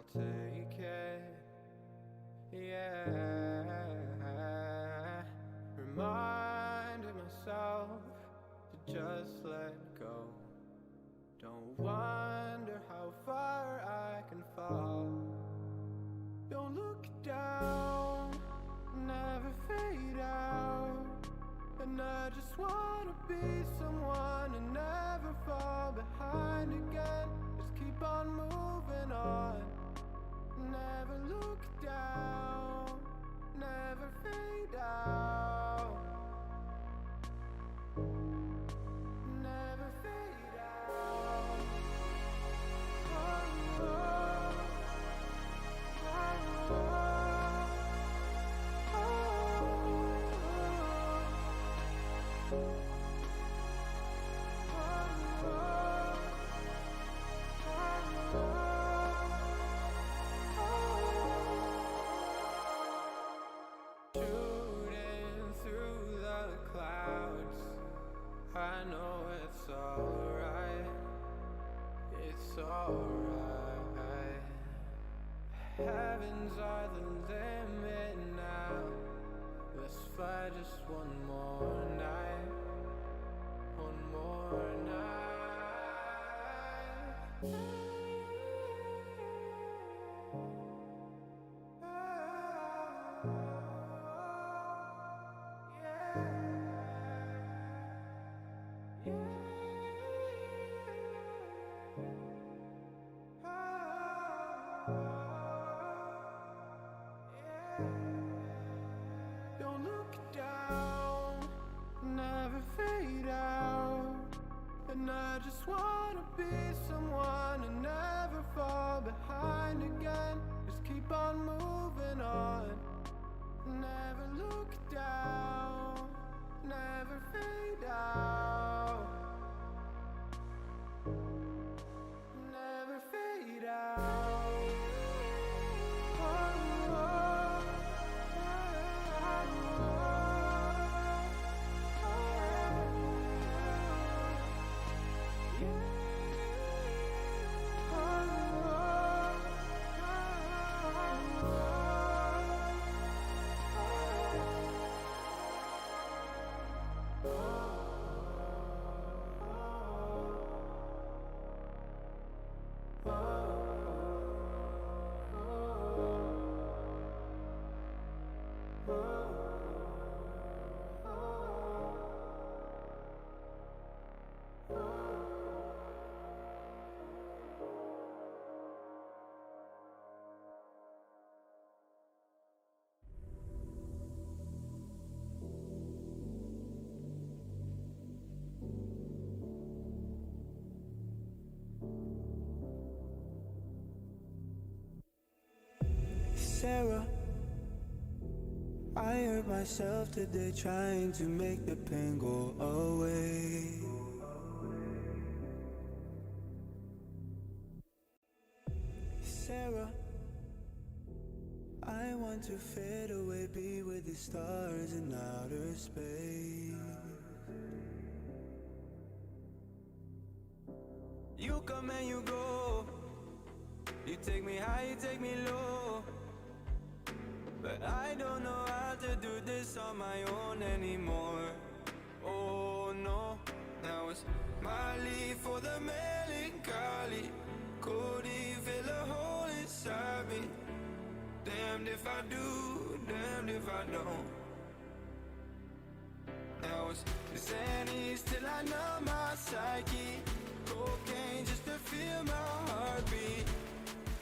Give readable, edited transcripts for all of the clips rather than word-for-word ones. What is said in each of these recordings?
I'll take it. Yeah, reminding myself to just let go. Don't wonder how far I can fall. Don't look down, never fade out. And I just wanna be someone and never fall behind again. Just keep on moving on. Never look down, never fade out. Never fade out. Oh, oh, oh, I know it's alright, it's alright. Heavens are the limit now. Let's fly just one more night, one more night. Don't look down, never fade out. And I just wanna be someone and never fall behind again. Just keep on moving on. Never look down, never fade out. Never fade out. Sarah, I hurt myself today trying to make the pain go away. Sarah, I want to fade away, be with the stars in outer space. You come and you go, you take me high, you take me low. But I don't know how to do this on my own anymore. Oh no, now it's my leave for the melancholy. Could he fill a hole inside me? Damned if I do, damned if I don't. Now it's Xannies till I numb my psyche. Cocaine just to feel my heartbeat.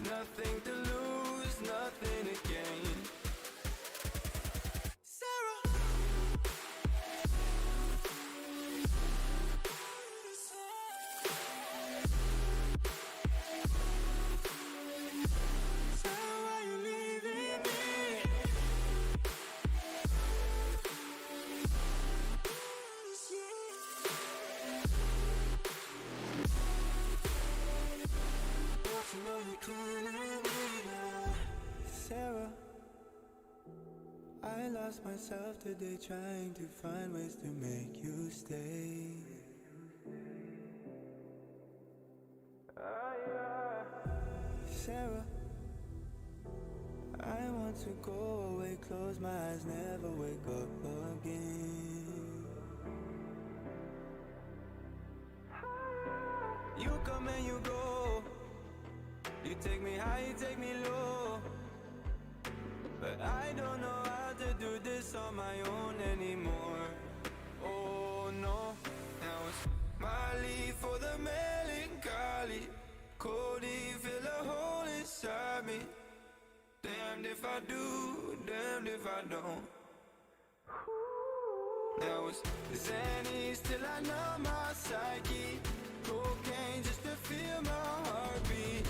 Nothing to lose, nothing to gain. Sarah, I lost myself today trying to find ways to make you stay. Sarah, want to go away, close my eyes, never wake up again. You come and you go, you take me high, you take me low, but I don't know how to do this on my own anymore. Oh no, now it's Molly for the melancholy. Cody, fill a hole inside me. Damned if I do, damned if I don't. Now it's Xannies till I know my psyche. Cocaine just to feel my heartbeat.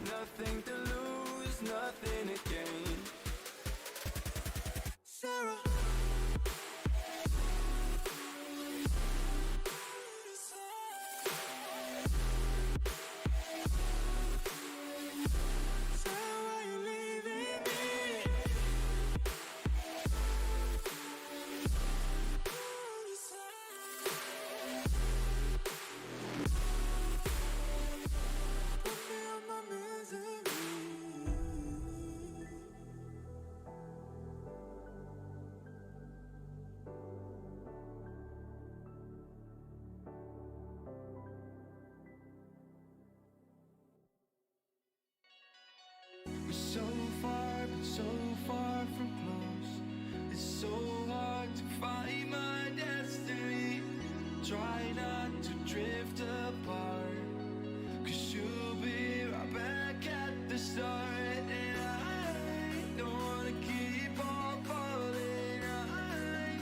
Nothing to lose, nothing to gain. Sarah. We're so far, but so far from close. It's so hard to find my destiny. Try not to drift apart, 'cause you'll be right back at the start. And I don't wanna keep on falling. I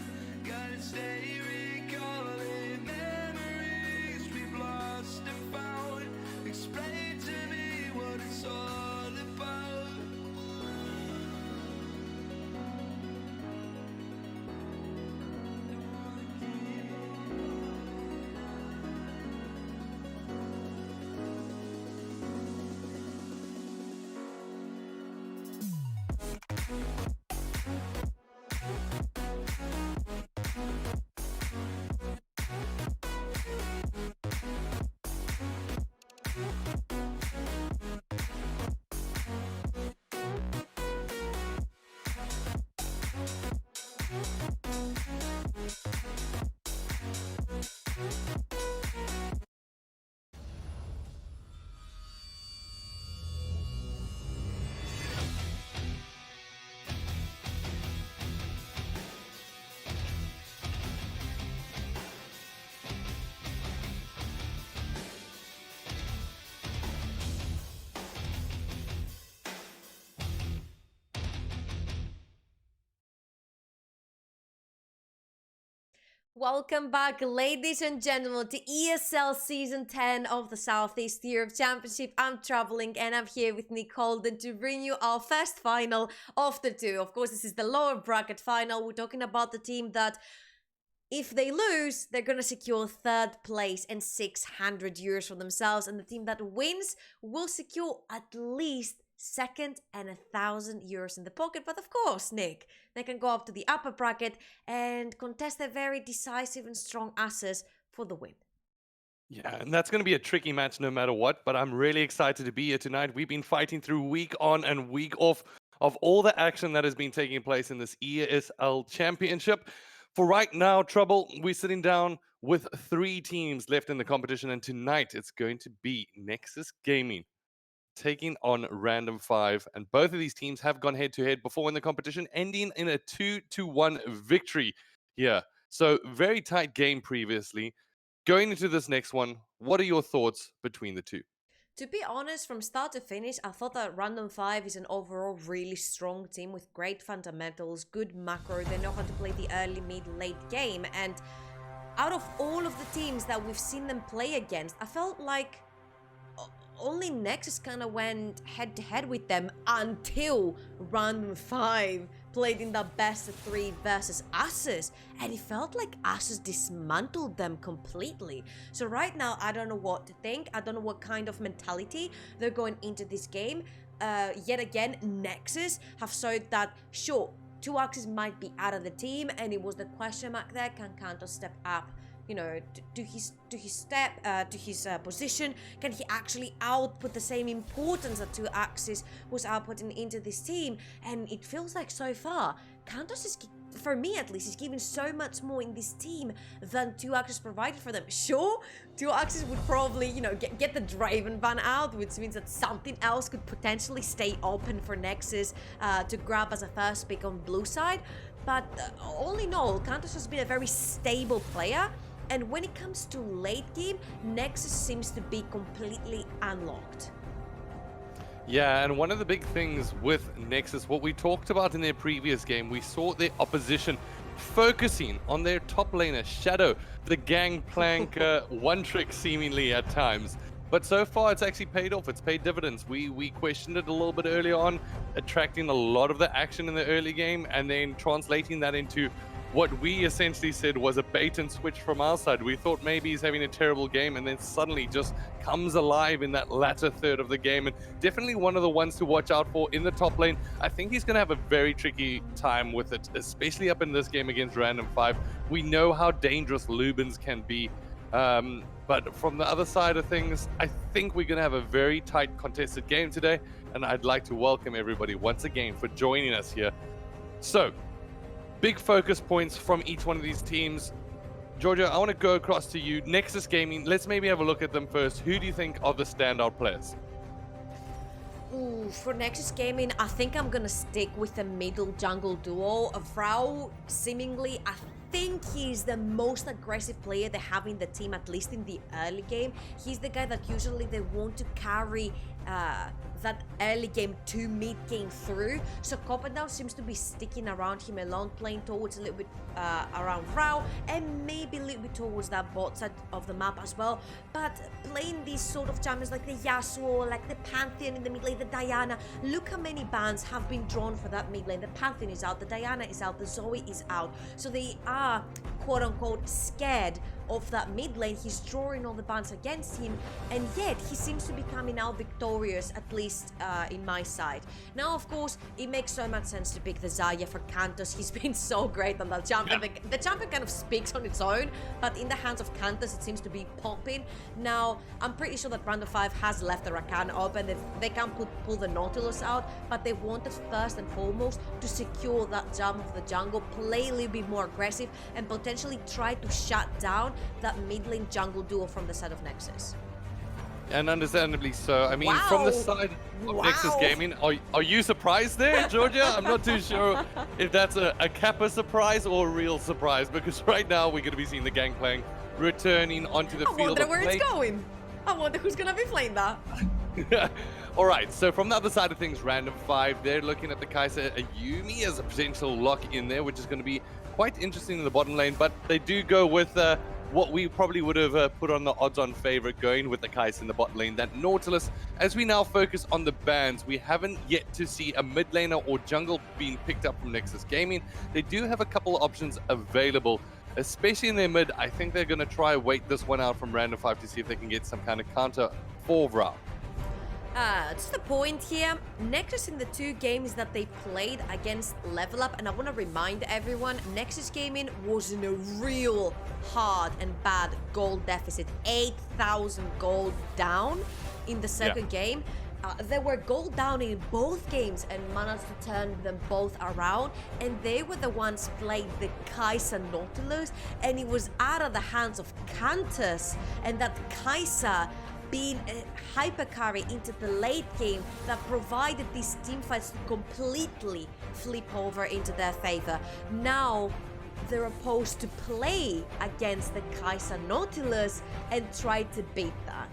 gotta stay recalling memories we've lost and found. Explain to me what it's all about. Welcome back, ladies and gentlemen, to ESL Season 10 of the Southeast Europe Championship. I'm traveling and I'm here with Nick Holden to bring you our first final of the two. Of course, this is the lower bracket final. We're talking about the team that, if they lose, they're going to secure third place and 600 euros for themselves. And the team that wins will secure at least second and 1,000 euros in the pocket. But of course, Nick, they can go up to the upper bracket and contest their very decisive and strong asses for the win. Yeah, and that's going to be a tricky match no matter what, but I'm really excited to be here tonight. We've been fighting through week on and week off of all the action that has been taking place in this ESL Championship. For right now, Trouble, we're sitting down with 3 teams left in the competition, and tonight it's going to be Nexus Gaming taking on Random5, and both of these teams have gone head-to-head before in the competition, ending in a 2-1 victory here. So very tight game previously. Going into this next one, what are your thoughts between the two? To be honest, from start to finish, I thought that Random5 is an overall really strong team with great fundamentals, good macro. They know how to play the early, mid, late game. And out of all of the teams that we've seen them play against, I felt like only Nexus kind of went head-to-head with them until Random5 played in the best of 3 versus Asus, and it felt like Asus dismantled them completely. So right now, I don't know what to think. I don't know what kind of mentality they're going into this game. Yet again, Nexus have showed that, sure, 2 Axis might be out of the team, and it was the question mark there, can Kanto step up you know, to his step, to his position? Can he actually output the same importance that 2Axis was outputting into this team? And it feels like so far, Kantos is, for me at least, is giving so much more in this team than 2Axis provided for them. Sure, 2Axis would probably, you know, get the Draven ban out, which means that something else could potentially stay open for Nexus to grab as a first pick on blue side. But all in all, Kantos has been a very stable player. And when it comes to late game, Nexus seems to be completely unlocked. Yeah, and one of the big things with Nexus, what we talked about in their previous game, we saw their opposition focusing on their top laner, Shadow, the gangplank one trick seemingly at times. But so far, it's actually paid off. It's paid dividends. We questioned it a little bit early on, attracting a lot of the action in the early game, and then translating that into what we essentially said was a bait and switch from our side. We thought maybe he's having a terrible game, and then suddenly just comes alive in that latter third of the game. And definitely one of the ones to watch out for in the top lane. I think he's going to have a very tricky time with it, especially up in this game against Random5. We know how dangerous Lubins can be. But from the other side of things, I think we're going to have a very tight contested game today. And I'd like to welcome everybody once again for joining us here. So, big focus points from each one of these teams. Georgia, I want to go across to you. Nexus Gaming, let's maybe have a look at them first. Who do you think are the standout players? Ooh, for Nexus Gaming, I think I'm gonna stick with the middle jungle duo. Vrau, seemingly, I think he's the most aggressive player they have in the team, at least in the early game. He's the guy that usually they want to carry that early game to mid game through. So Copenhagen seems to be sticking around him alone, playing towards a little bit around Vrau, and maybe a little bit towards that bot side of the map as well. But playing these sort of champions like the Yasuo, like the Pantheon in the mid lane, the Diana, look how many bans have been drawn for that mid lane. The Pantheon is out, the Diana is out, the Zoe is out. So they are quote unquote scared of that mid lane. He's drawing all the bans against him, and yet he seems to be coming out victorious, at least in my side. Now, of course, it makes so much sense to pick the Zarya for Kantos. He's been so great on that champion. The champion kind of speaks on its own, but in the hands of Kantos, it seems to be popping. Now, I'm pretty sure that Random5 has left the Rakan open. They can pull the Nautilus out, but they wanted first and foremost to secure that jump of the jungle, play a little bit more aggressive, and potentially try to shut down that mid lane jungle duo from the side of Nexus. And understandably so. I mean, from the side of Nexus Gaming, are you surprised there, Georgia? I'm not too sure if that's a Kappa surprise or a real surprise, because right now we're going to be seeing the Gangplank returning onto the field. I wonder where it's going. I wonder who's going to be playing that. All right, so from the other side of things, Random5, they're looking at the Kai'Sa Ayumi as a potential lock in there, which is going to be quite interesting in the bottom lane, but they do go with what we probably would have put on the odds-on favorite, going with the Kai'Sa in the bot lane, that Nautilus. As we now focus on the bans, we haven't yet to see a mid laner or jungle being picked up from Nexus Gaming. They do have a couple of options available, especially in their mid. I think they're going to try wait this one out from Random5 to see if they can get some kind of counter for Vrau. Just a point here, Nexus in the 2 games that they played against LevelUp, and I want to remind everyone, Nexus Gaming was in a real hard and bad gold deficit, 8,000 gold down in the second game. They were gold down in both games and managed to turn them both around, and they were the ones playing the Kai'Sa Nautilus, and it was out of the hands of Kantos, and that Kai'Sa being a hyper carry into the late game that provided these teamfights to completely flip over into their favor. Now they're opposed to play against the Kai'Sa Nautilus and try to beat that.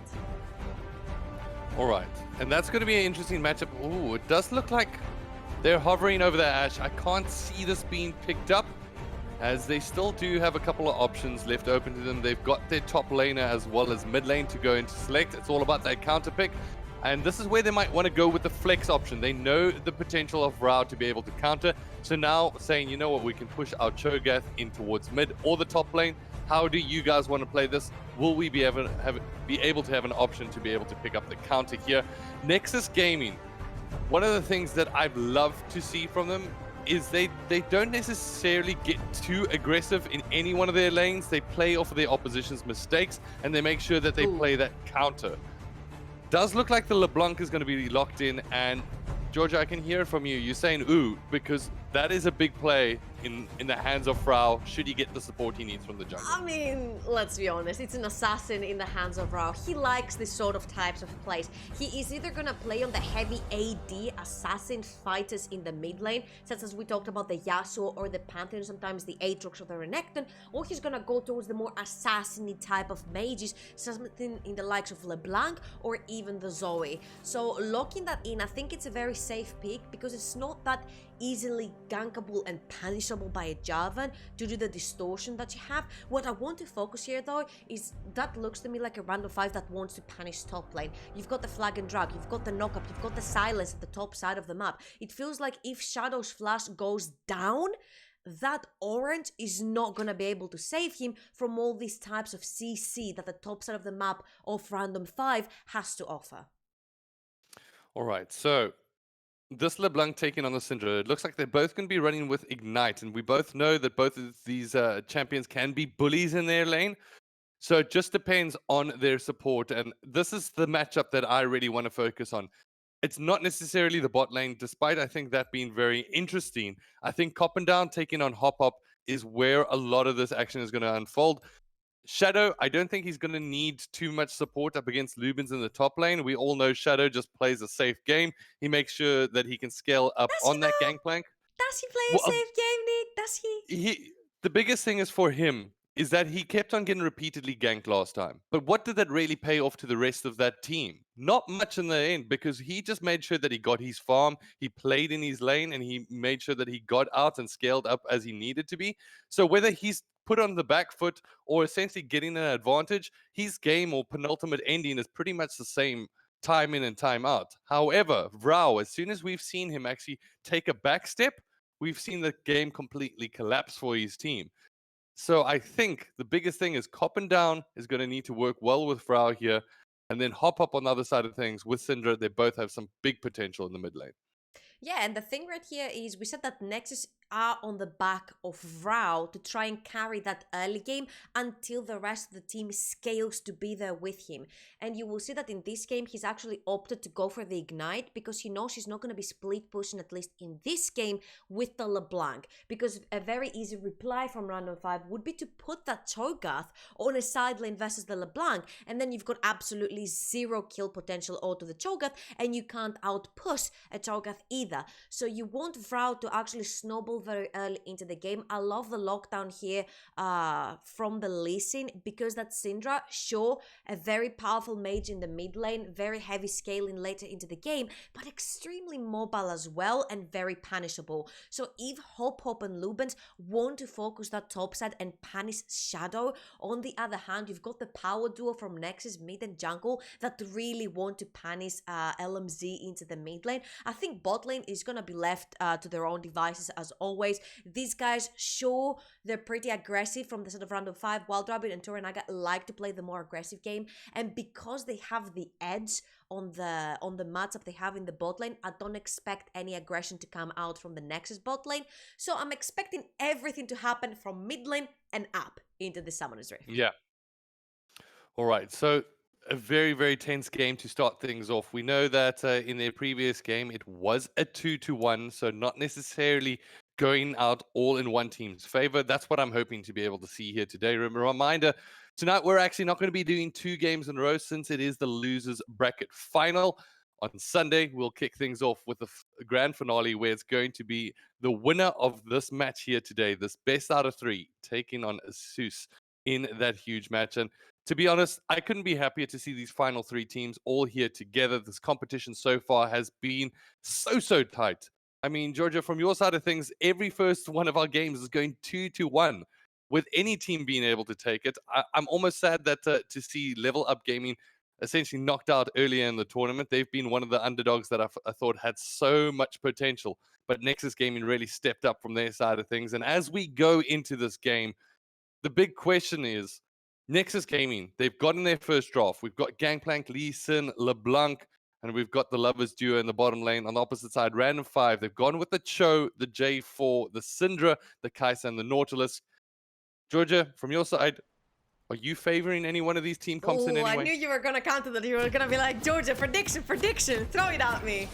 All right, and that's going to be an interesting matchup. Ooh, it does look like they're hovering over the Ashe. I can't see this being picked up, as they still do have a couple of options left open to them. They've got their top laner as well as mid lane to go into select. It's all about that counter pick, and this is where they might want to go with the flex option. They know the potential of Vrau to be able to counter, so now saying, you know what, we can push our Cho'Gath in towards mid or the top lane. How do you guys want to play this? Will we be able to have an option to be able to pick up the counter here? Nexus Gaming, one of the things that I've loved to see from them is they don't necessarily get too aggressive in any one of their lanes. They play off of their opposition's mistakes, and they make sure that they play that counter. Does look like the LeBlanc is going to be locked in, and Georgia, I can hear it from you. You're saying ooh, because that is a big play in the hands of Frau, should he get the support he needs from the jungle. I mean, let's be honest, it's an assassin in the hands of Rao. He likes this sort of types of plays. He is either gonna play on the heavy AD assassin fighters in the mid lane, such as we talked about the Yasuo or the Pantheon, sometimes the Aatrox or the Renekton, or he's gonna go towards the more assassin-y type of mages, something in the likes of LeBlanc or even the Zoe. So locking that in, I think it's a very safe pick because it's not that easily gankable and punishable by a Jarvan due to the distortion that you have. What I want to focus here though is that looks to me like a random 5 that wants to punish top lane. You've got the flag and drag, you've got the knockup, you've got the silence at the top side of the map. It feels like if Shadow's flash goes down, that orange is not gonna be able to save him from all these types of CC that the top side of the map of Random 5 has to offer. Alright, so this LeBlanc taking on the Syndra, it looks like they're both going to be running with Ignite, and we both know that both of these champions can be bullies in their lane. So it just depends on their support, and this is the matchup that I really want to focus on. It's not necessarily the bot lane, despite I think that being very interesting. I think Down taking on Hop Hop is where a lot of this action is going to unfold. Shadow, I don't think he's going to need too much support up against Lubins in the top lane. We all know Shadow just plays a safe game. He makes sure that he can scale up on that gangplank. Does he play a safe game, Nick? Does he? The biggest thing is for him is that he kept on getting repeatedly ganked last time. But what did that really pay off to the rest of that team? Not much in the end, because he just made sure that he got his farm, he played in his lane, and he made sure that he got out and scaled up as he needed to be. So whether he's put on the back foot or essentially getting an advantage, his game or penultimate ending is pretty much the same time in and time out. However, Vrao, as soon as we've seen him actually take a back step, we've seen the game completely collapse for his team. So I think the biggest thing is Down is going to need to work well with Frau here, and then Hop Up on the other side of things with Syndra. They both have some big potential in the mid lane. Yeah, and the thing right here is we said that Nexus are on the back of Vrao to try and carry that early game until the rest of the team scales to be there with him. And you will see that in this game, he's actually opted to go for the Ignite because he knows he's not going to be split pushing, at least in this game, with the LeBlanc. Because a very easy reply from Random 5 would be to put that Cho'Gath on a side lane versus the LeBlanc, and then you've got absolutely zero kill potential auto the Cho'Gath, and you can't outpush a Cho'Gath either. So you want Vrao to actually snowball very early into the game. I love the lockdown here from the Lee Sin, because that Syndra, sure, a very powerful mage in the mid lane, very heavy scaling later into the game, but extremely mobile as well and very punishable. So if Hop Hop and Lubens want to focus that top side and punish Shadow, on the other hand, you've got the power duo from Nexus mid and jungle that really want to punish LMZ into the mid lane. I think bot lane is going to be left to their own devices as always. These guys, sure, they're pretty aggressive from the side of Random 5. Wild Rabbit and Toranaga like to play the more aggressive game, and because they have the edge on the matchup they have in the bot lane, I don't expect any aggression to come out from the Nexus bot lane. So I'm expecting everything to happen from mid lane and up into the Summoner's Rift. Yeah. All right. So a very, very tense game to start things off. We know that in their previous game, it was a 2-1, so not necessarily going out all in one team's favor. That's what I'm hoping to be able to see here today. Reminder, tonight we're actually not going to be doing 2 games in a row since it is the losers bracket final. On Sunday, we'll kick things off with the grand finale, where it's going to be the winner of this match here today, this best out of 3, taking on Asus in that huge match. And to be honest, I couldn't be happier to see these final 3 teams all here together. This competition so far has been so tight. I mean, Georgia, from your side of things, every first one of our games is going 2-1. With any team being able to take it, I'm almost sad that to see LevelUp Gaming essentially knocked out earlier in the tournament. They've been one of the underdogs that I thought had so much potential, but Nexus Gaming really stepped up from their side of things. And as we go into this game, the big question is, Nexus Gaming, they've gotten their first draft. We've got Gangplank, Lee Sin, LeBlanc. And we've got the Lovers duo in the bottom lane. On the opposite side, Random5. They've gone with the Cho, the J4, the Syndra, the Kai'Sa, and the Nautilus. Georgia, from your side, are you favoring any one of these team comps in Oh, any I way? knew you were gonna counter that. You were gonna be like, Georgia, prediction, throw it at me.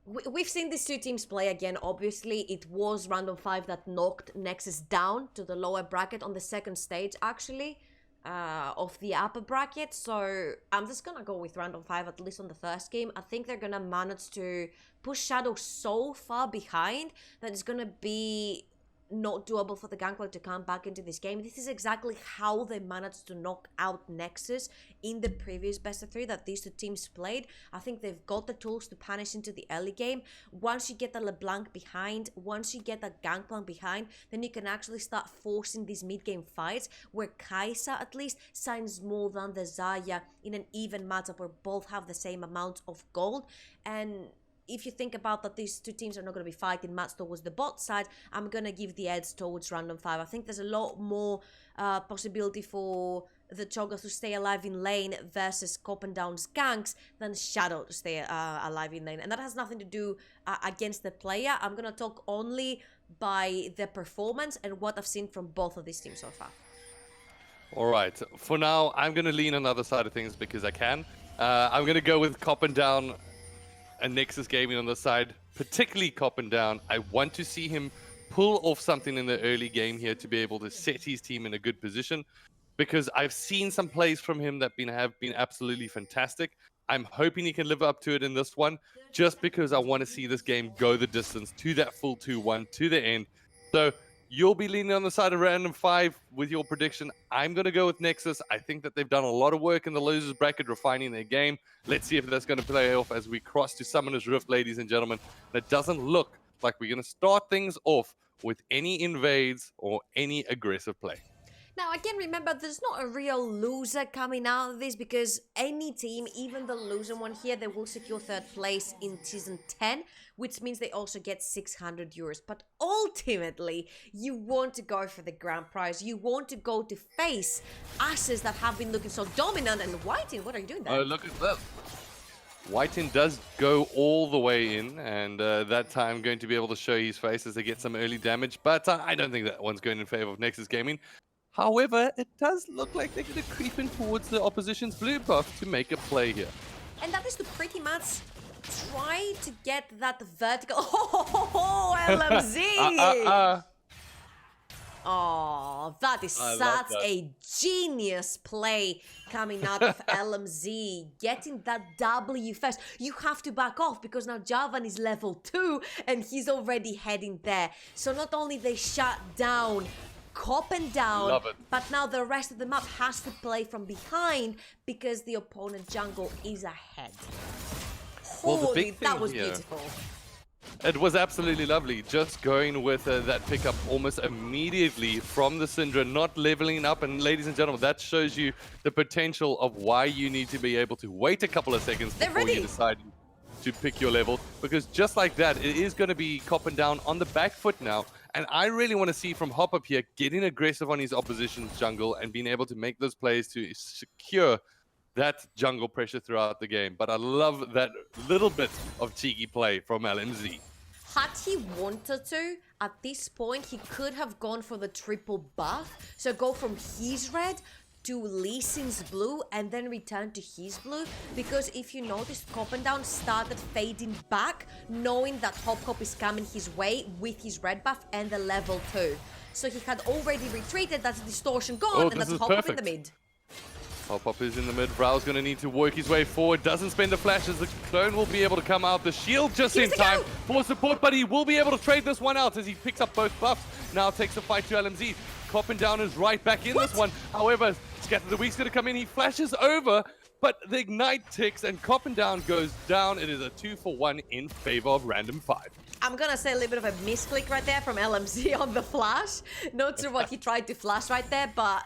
We've seen these two teams play again. Obviously, it was Random5 that knocked Nexus down to the lower bracket on the second stage, actually, of the upper bracket. So I'm just gonna go with Random5, at least on the first game. I think they're gonna manage to push Shadow so far behind that it's gonna be not doable for the Gangplank to come back into this game. This is exactly how they managed to knock out Nexus in the previous best of 3 that these two teams played. I think they've got the tools to punish into the early game. Once you get the LeBlanc behind, once you get the Gangplank behind, then you can actually start forcing these mid-game fights where Kai'Sa at least signs more than the Zarya in an even matchup where both have the same amount of gold. And if you think about that these two teams are not going to be fighting much towards the bot side, I'm going to give the edge towards Random5. I think there's a lot more possibility for the Cho'Gath to stay alive in lane versus Copendown's ganks than Shadow to stay alive in lane. And that has nothing to do against the player. I'm going to talk only by the performance and what I've seen from both of these teams so far. All right. For now, I'm going to lean on the other side of things because I can. I'm going to go with Copendown and Nexus Gaming on the side, particularly Copendown. I want to see him pull off something in the early game here to be able to set his team in a good position, because I've seen some plays from him that have been absolutely fantastic. I'm hoping he can live up to it in this one, just because I want to see this game go the distance to that full 2-1 to the end. So you'll be leaning on the side of Random5 with your prediction. I'm going to go with Nexus. I think that they've done a lot of work in the losers bracket, refining their game. Let's see if that's going to play off as we cross to Summoner's Rift, ladies and gentlemen. And it doesn't look like we're going to start things off with any invades or any aggressive play. Now, again, remember, there's not a real loser coming out of this, because any team, even the loser one here, they will secure 3rd place in Season 10, which means they also get 600 euros. But ultimately, you want to go for the grand prize. You want to go to face asses that have been looking so dominant. And Whiting, what are you doing there? Oh, look at that. Whiting does go all the way in, and that time going to be able to show his face as they get some early damage. But I don't think that one's going in favor of Nexus Gaming. However, it does look like they're going to creep in towards the opposition's blue buff to make a play here. And that is to pretty much try to get that vertical. Oh, LMZ! Oh, that is such a genius play coming out of LMZ. Getting that W first. You have to back off because now Javan is level 2 and he's already heading there. So not only they shut down Copendown, but now the rest of the map has to play from behind because the opponent jungle is ahead. Holy, that was beautiful. It was absolutely lovely, just going with that pickup almost immediately from the Syndra, not leveling up. And ladies and gentlemen, that shows you the potential of why you need to be able to wait a couple of seconds before you decide to pick your level, because just like that, it is going to be Copendown on the back foot now. And I really want to see from Hop Up here getting aggressive on his opposition's jungle and being able to make those plays to secure that jungle pressure throughout the game. But I love that little bit of cheeky play from LMZ. Had he wanted to, at this point, he could have gone for the triple buff. So go from his red to Lee Sin's blue and then return to his blue, because if you noticed, Copendown started fading back knowing that Hop Hop is coming his way with his red buff and the level 2. So he had already retreated, that's distortion gone, and that's Hop Hop in the mid. Hop Hop is in the mid. Vrow's going to need to work his way forward. Doesn't spend the flashes. The clone will be able to come out. The shield just in time for support, but he will be able to trade this one out as he picks up both buffs. Now takes a fight to LMZ. Copendown is right back in this one. However, Scatter the Week's going to come in. He flashes over, but the ignite ticks and Copendown goes down. It is a 2-for-1 in favor of Random5. I'm gonna say a little bit of a misclick right there from LMZ on the flash. Not sure what he tried to flash right there, but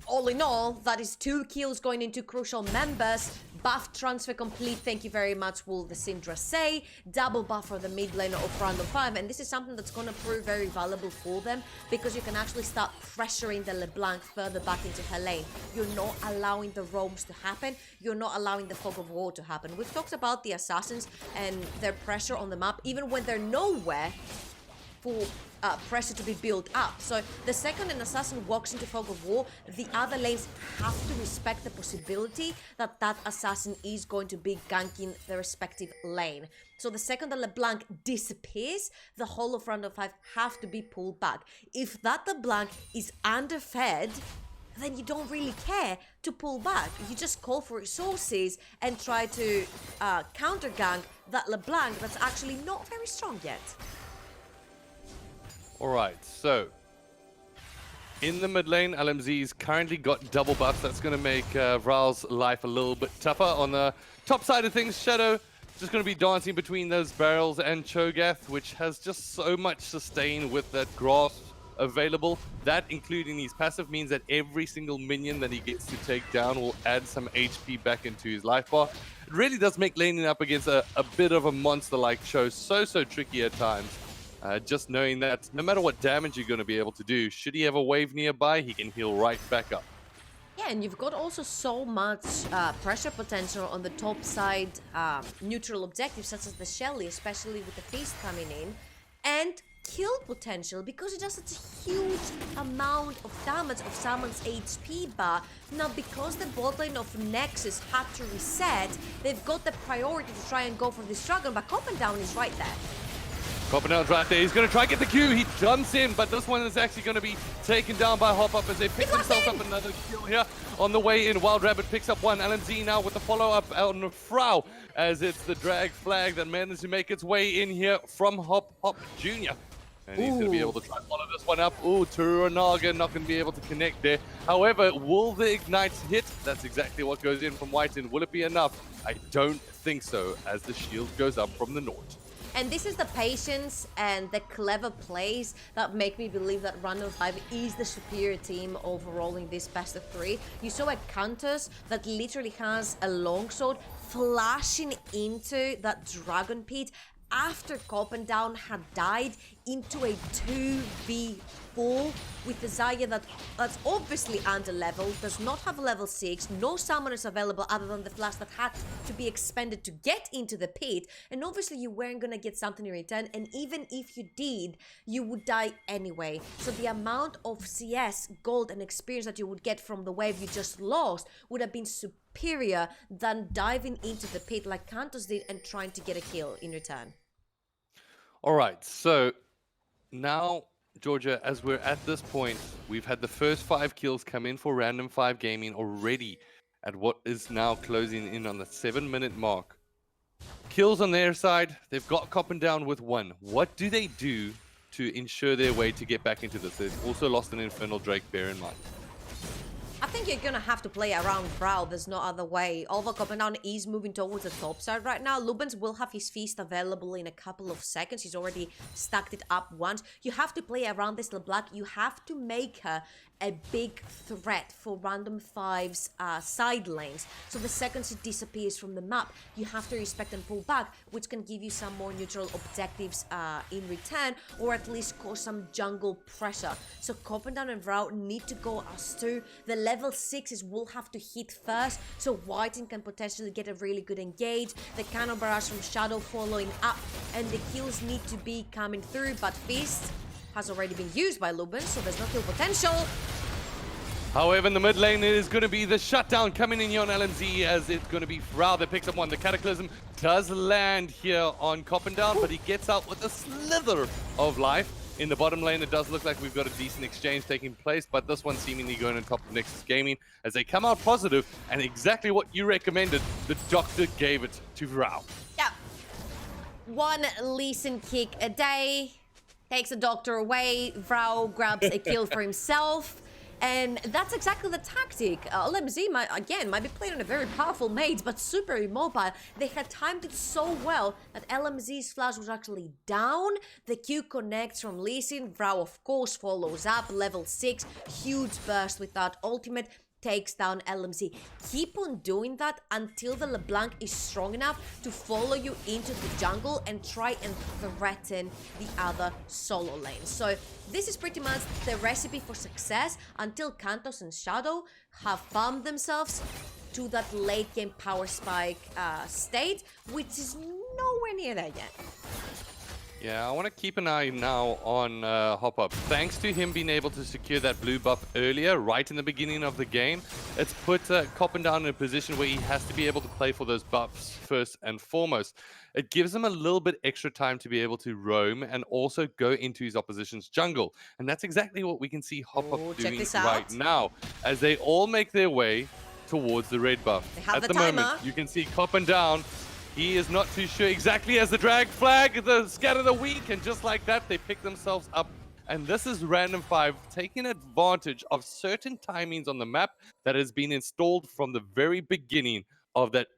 all in all, that is 2 kills going into crucial members. Buff transfer complete, thank you very much, will the Syndra say. Double buff for the mid lane of Random5, and this is something that's going to prove very valuable for them, because you can actually start pressuring the LeBlanc further back into her lane. You're not allowing the roams to happen, you're not allowing the fog of war to happen. We've talked about the assassins and their pressure on the map, even when they're nowhere for pressure to be built up. So the second an assassin walks into fog of war, the other lanes have to respect the possibility that that assassin is going to be ganking the respective lane. So the second the LeBlanc disappears, the whole of Random5 have to be pulled back. If that LeBlanc is underfed, then you don't really care to pull back. You just call for resources and try to counter gank that LeBlanc that's actually not very strong yet. Alright, so in the mid lane, LMZ's currently got double buffs. That's going to make Vral's life a little bit tougher. On the top side of things, Shadow just going to be dancing between those barrels and Cho'Gath, which has just so much sustain with that grass available. That, including his passive, means that every single minion that he gets to take down will add some HP back into his life bar. It really does make laning up against a bit of a monster like Cho so tricky at times. Just knowing that no matter what damage you're going to be able to do, should he have a wave nearby, he can heal right back up. Yeah, and you've got also so much pressure potential on the top side neutral objectives, such as the Shelly, especially with the Feast coming in, and kill potential, because it does such a huge amount of damage of someone's HP bar. Now, because the bot lane of Nexus had to reset, they've got the priority to try and go for this dragon, but Copendown is right there. Copenhagen's right there. He's going to try and get the Q. He jumps in, but this one is actually going to be taken down by Hop Up as they pick themselves up another kill here on the way in. Wild Rabbit picks up one. LMZ now with the follow-up on Frau, as it's the drag flag that managed to make its way in here from Hop Jr. And he's going to be able to try and follow this one up. Ooh, Turanaga not going to be able to connect there. However, will the Ignites hit? That's exactly what goes in from Whiten. Will it be enough? I don't think so, as the shield goes up from the north. And this is the patience and the clever plays that make me believe that Random5 is the superior team overall in this best of 3. You saw a Countess that literally has a longsword flashing into that dragon pit after Copendown had died into a 2v4 with the Zarya that's obviously under level, does not have a level 6, no summoners available other than the flash that had to be expended to get into the pit, and obviously you weren't gonna get something in return, and even if you did, you would die anyway. So the amount of CS, gold and experience that you would get from the wave you just lost would have been superior than diving into the pit like Kantos did and trying to get a kill in return. All right, so now, Georgia, as we're at this point, we've had the first 5 kills come in for Random5 Gaming already at what is now closing in on the 7-minute mark. Kills on their side, they've got Copendown with 1. What do they do to ensure their way to get back into this? They've also lost an Infernal Drake, bear in mind. I think you're gonna have to play around Frau, there's no other way. Although Copendown is moving towards the top side right now, Lubens will have his feast available in a couple of seconds. He's already stacked it up once. You have to play around this LeBlanc. You have to make her a big threat for Random5's side lanes. So the second she disappears from the map, you have to respect and pull back, which can give you some more neutral objectives in return, or at least cause some jungle pressure. So Copendown and Vrau need to go as two. The level 6s will have to hit first, so Whiten can potentially get a really good engage. The cannon barrage from Shadow following up, and the kills need to be coming through, but Feast has already been used by Lubin, so there's no kill potential. However, in the mid lane, it is going to be the shutdown coming in here on LMZ, as it's going to be Frau that picks up one. The Cataclysm does land here on Copendown, but he gets out with a slither of life. In the bottom lane, it does look like we've got a decent exchange taking place, but this one seemingly going on top of Nexus Gaming as they come out positive, and exactly what you recommended, the doctor gave it to Frau. Yeah. One Lee Sin kick a day, takes the doctor away, Vrau grabs a kill for himself, and that's exactly the tactic. LMZ might be playing on a very powerful mage, but super immobile. They had timed it so well that LMZ's flash was actually down. The Q connects from Lee Sin. Vrau, of course, follows up, level 6, huge burst with that ultimate. takes down LMZ. Keep on doing that until the LeBlanc is strong enough to follow you into the jungle and try and threaten the other solo lane. So this is pretty much the recipe for success until Kantos and Shadow have farmed themselves to that late game power spike state, which is nowhere near there yet. Yeah, I want to keep an eye now on Hop Up. Thanks to him being able to secure that blue buff earlier, right in the beginning of the game, it's put Copendown in a position where he has to be able to play for those buffs first and foremost. It gives him a little bit extra time to be able to roam and also go into his opposition's jungle. And that's exactly what we can see Hop Up doing right now, as they all make their way towards the red buff. At the moment, you can see Copendown. He is not too sure exactly as the drag flag, the scatter the weak, and just like that, they pick themselves up. And this is Random5 taking advantage of certain timings on the map that has been installed from the very beginning of that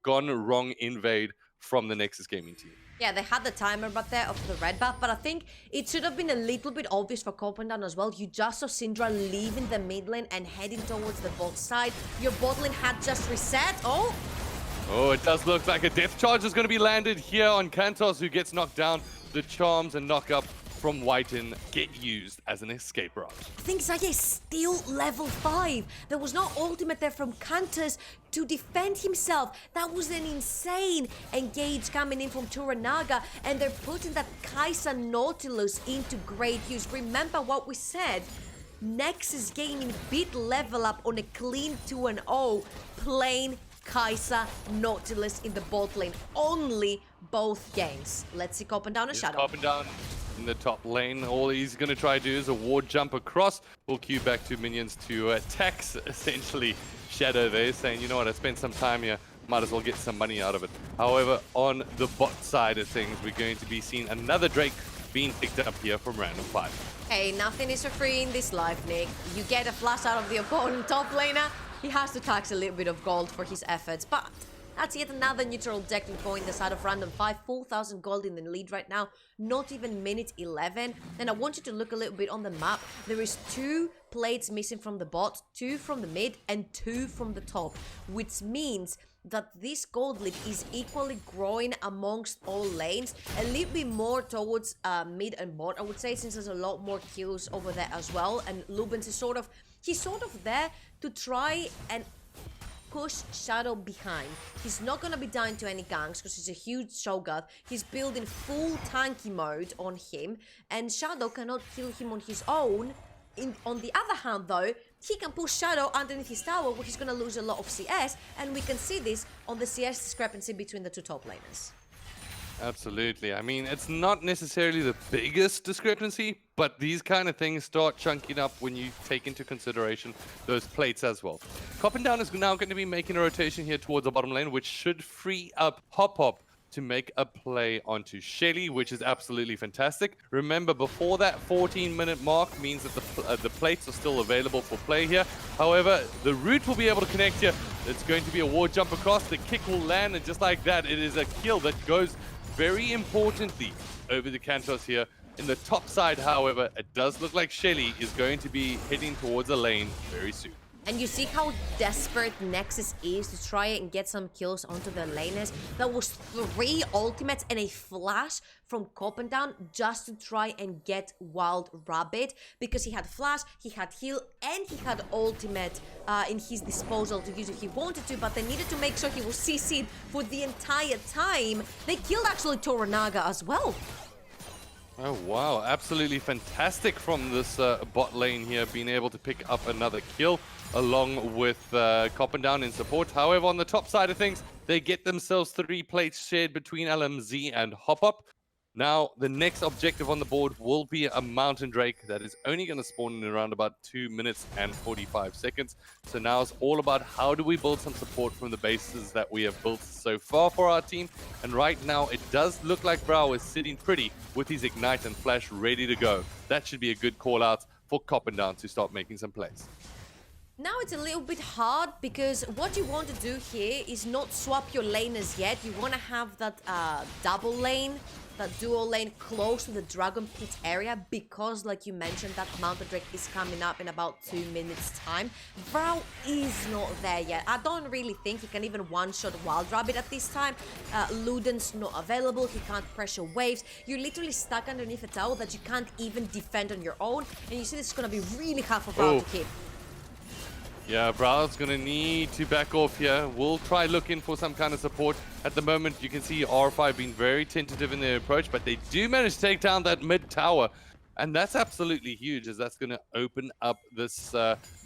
gone wrong invade from the Nexus gaming team. Yeah, they had the timer but there of the red buff, but I think it should have been a little bit obvious for Copendown as well. You just saw Syndra leaving the mid lane and heading towards the bot side. Your bot lane had just reset. Oh, it does look like a death charge is going to be landed here on Kantos, who gets knocked down. The charms and knock up from Whiten get used as an escape route. I think Zaya is still level 5. There was no ultimate there from Kantos to defend himself. That was an insane engage coming in from Toranaga, and they're putting that Kai'Sa Nautilus into great use. Remember what we said. Nexus gaming beat LevelUp on a clean 2-0, playing Kai'Sa Nautilus in the bot lane. Only both games. Let's see Copendown and Shadow. Copendown in the top lane. All he's going to try to do is a ward jump across. We'll queue back to minions to tax essentially Shadow there, saying, you know what, I spent some time here, might as well get some money out of it. However, on the bot side of things, we're going to be seeing another Drake being picked up here from Random5. Hey, nothing is for free in this life, Nick. You get a flash out of the opponent top laner, he has to tax a little bit of gold for his efforts, but that's yet another neutral objective point the side of Random5. 4,000 gold in the lead right now, not even minute 11. And I want you to look a little bit on the map. There is 2 plates missing from the bot, 2 from the mid, and 2 from the top, which means that this gold lead is equally growing amongst all lanes, a little bit more towards mid and bot, I would say, since there's a lot more kills over there as well. And Lubens is he's sort of there to try and push Shadow behind. He's not gonna be down to any ganks because he's a huge Shogun. He's building full tanky mode on him, and Shadow cannot kill him on his own. On the other hand, though, he can push Shadow underneath his tower, where he's gonna lose a lot of CS, and we can see this on the CS discrepancy between the 2 top laners. Absolutely. I mean, it's not necessarily the biggest discrepancy, but these kind of things start chunking up when you take into consideration those plates as well. Copendown is now going to be making a rotation here towards the bottom lane, which should free up Hop to make a play onto Shelly, which is absolutely fantastic. Remember, before that 14-minute mark means that the plates are still available for play here. However, the root will be able to connect here. It's going to be a ward jump across. The kick will land, and just like that, it is a kill that goes very importantly over the Kantos here. In the top side, however, it does look like Shelly is going to be heading towards a lane very soon. And you see how desperate Nexus is to try and get some kills onto the laners. That was 3 ultimates and a flash from Copendown just to try and get Wild Rabbit, because he had flash, he had heal, and he had ultimate in his disposal to use if he wanted to, but they needed to make sure he was CC'd for the entire time. They killed actually Toranaga as well. Oh wow, absolutely fantastic from this bot lane here, being able to pick up another kill along with Copendown in support. However, on the top side of things, they get themselves 3 plates shared between LMZ and Hop. Now, the next objective on the board will be a Mountain Drake that is only going to spawn in around about 2 minutes and 45 seconds. So now it's all about how do we build some support from the bases that we have built so far for our team. And right now, it does look like Brow is sitting pretty with his Ignite and Flash ready to go. That should be a good call out for Copendown to start making some plays. Now it's a little bit hard because what you want to do here is not swap your laners yet. You want to have that double lane, that dual lane close to the Dragon Pit area because, like you mentioned, that Mountain Drake is coming up in about 2 minutes time. Vrau is not there yet. I don't really think he can even one-shot Wild Rabbit at this time. Luden's not available. He can't pressure waves. You're literally stuck underneath a tower that you can't even defend on your own. And you see this is going to be really hard for Vrau to keep. Yeah, Brow's gonna need to back off here. We'll try looking for some kind of support. At the moment, you can see R5 being very tentative in their approach, but they do manage to take down that mid tower. And that's absolutely huge, as that's gonna open up this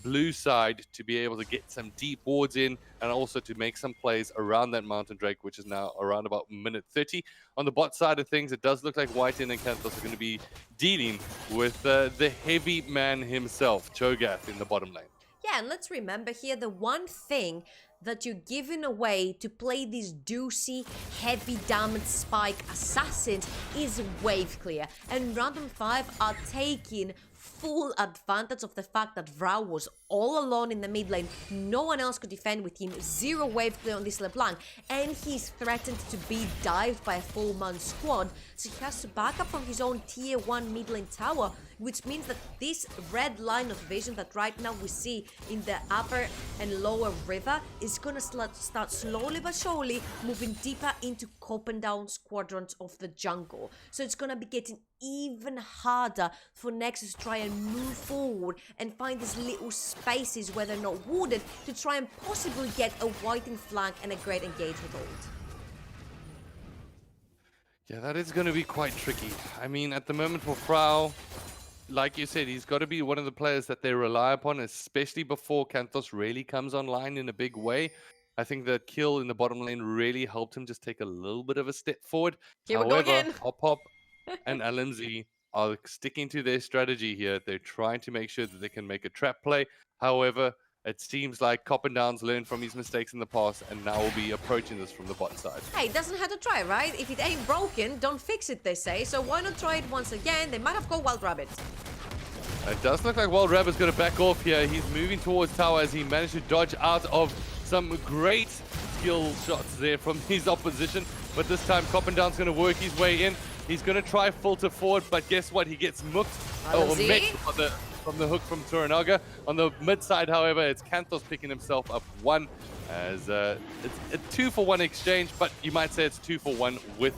blue side to be able to get some deep wards in, and also to make some plays around that Mountain Drake, which is now around about minute 30. On the bot side of things, it does look like Whiten and Kanthos are gonna be dealing with the heavy man himself, Cho'Gath, in the bottom lane. Yeah, and let's remember here the one thing that you're giving away to play these juicy, heavy damage spike assassins is wave clear. And Random5 are taking full advantage of the fact that Vrau was all alone in the mid lane. No one else could defend with him. Zero wave clear on this LeBlanc. And he's threatened to be dived by a full-man squad. So he has to back up from his own tier 1 mid lane tower, which means that this red line of vision that right now we see in the upper and lower river is gonna start slowly but surely moving deeper into up and down quadrants of the jungle. So it's gonna be getting even harder for Nexus to try and move forward and find these little spaces where they're not wooded to try and possibly get a whiting flank and a great engagement ult. Yeah, that is going to be quite tricky. I mean, at the moment for Vrau, like you said, he's got to be one of the players that they rely upon, especially before Kanthos really comes online in a big way. I think the kill in the bottom lane really helped him just take a little bit of a step forward. Here we go again. Hop and LMZ are sticking to their strategy here. They're trying to make sure that they can make a trap play. However, it seems like Coppendowns learned from his mistakes in the past and now will be approaching this from the bot side. Hey, it doesn't have to try, right? If it ain't broken, don't fix it, they say. So why not try it once again? They might have got Wild Rabbit. It does look like Wild Rabbit's going to back off here. He's moving towards tower as he managed to dodge out of some great skill shots there from his opposition. But this time, Coppendowns going to work his way in. He's going to try filter forward, but guess what? He gets mooked or met from the hook from Toranaga. On the mid side, however, it's Kanthos picking himself up one, as it's a 2-for-1 exchange, but you might say it's 2-for-1 with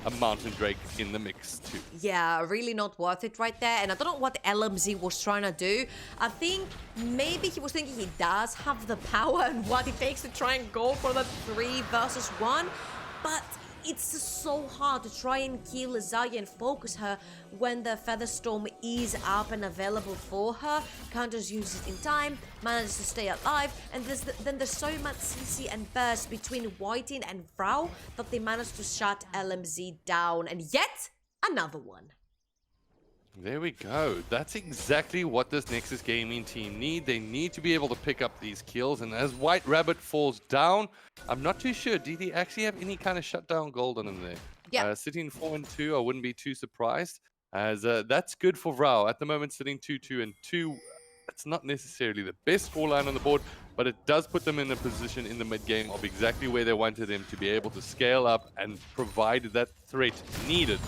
a Mountain Drake in the mix too. Yeah, really not worth it right there. And I don't know what LMZ was trying to do. I think maybe he was thinking he does have the power and what it takes to try and go for that 3 versus 1. But it's just so hard to try and kill Zaya and focus her when the Featherstorm is up and available for her. Can't just use it in time, manages to stay alive, and then there's so much CC and burst between Whiting and Vrau that they managed to shut LMZ down, and yet another one. There we go. That's exactly what this Nexus Gaming team need. They need to be able to pick up these kills. And as White Rabbit falls down, I'm not too sure. Do they actually have any kind of shutdown gold on them there? Yeah. Sitting 4-2, I wouldn't be too surprised. As that's good for Vrau. At the moment, sitting 2-2-2. It's not necessarily the best scoreline on the board, but it does put them in a position in the mid game of exactly where they wanted them to be able to scale up and provide that threat needed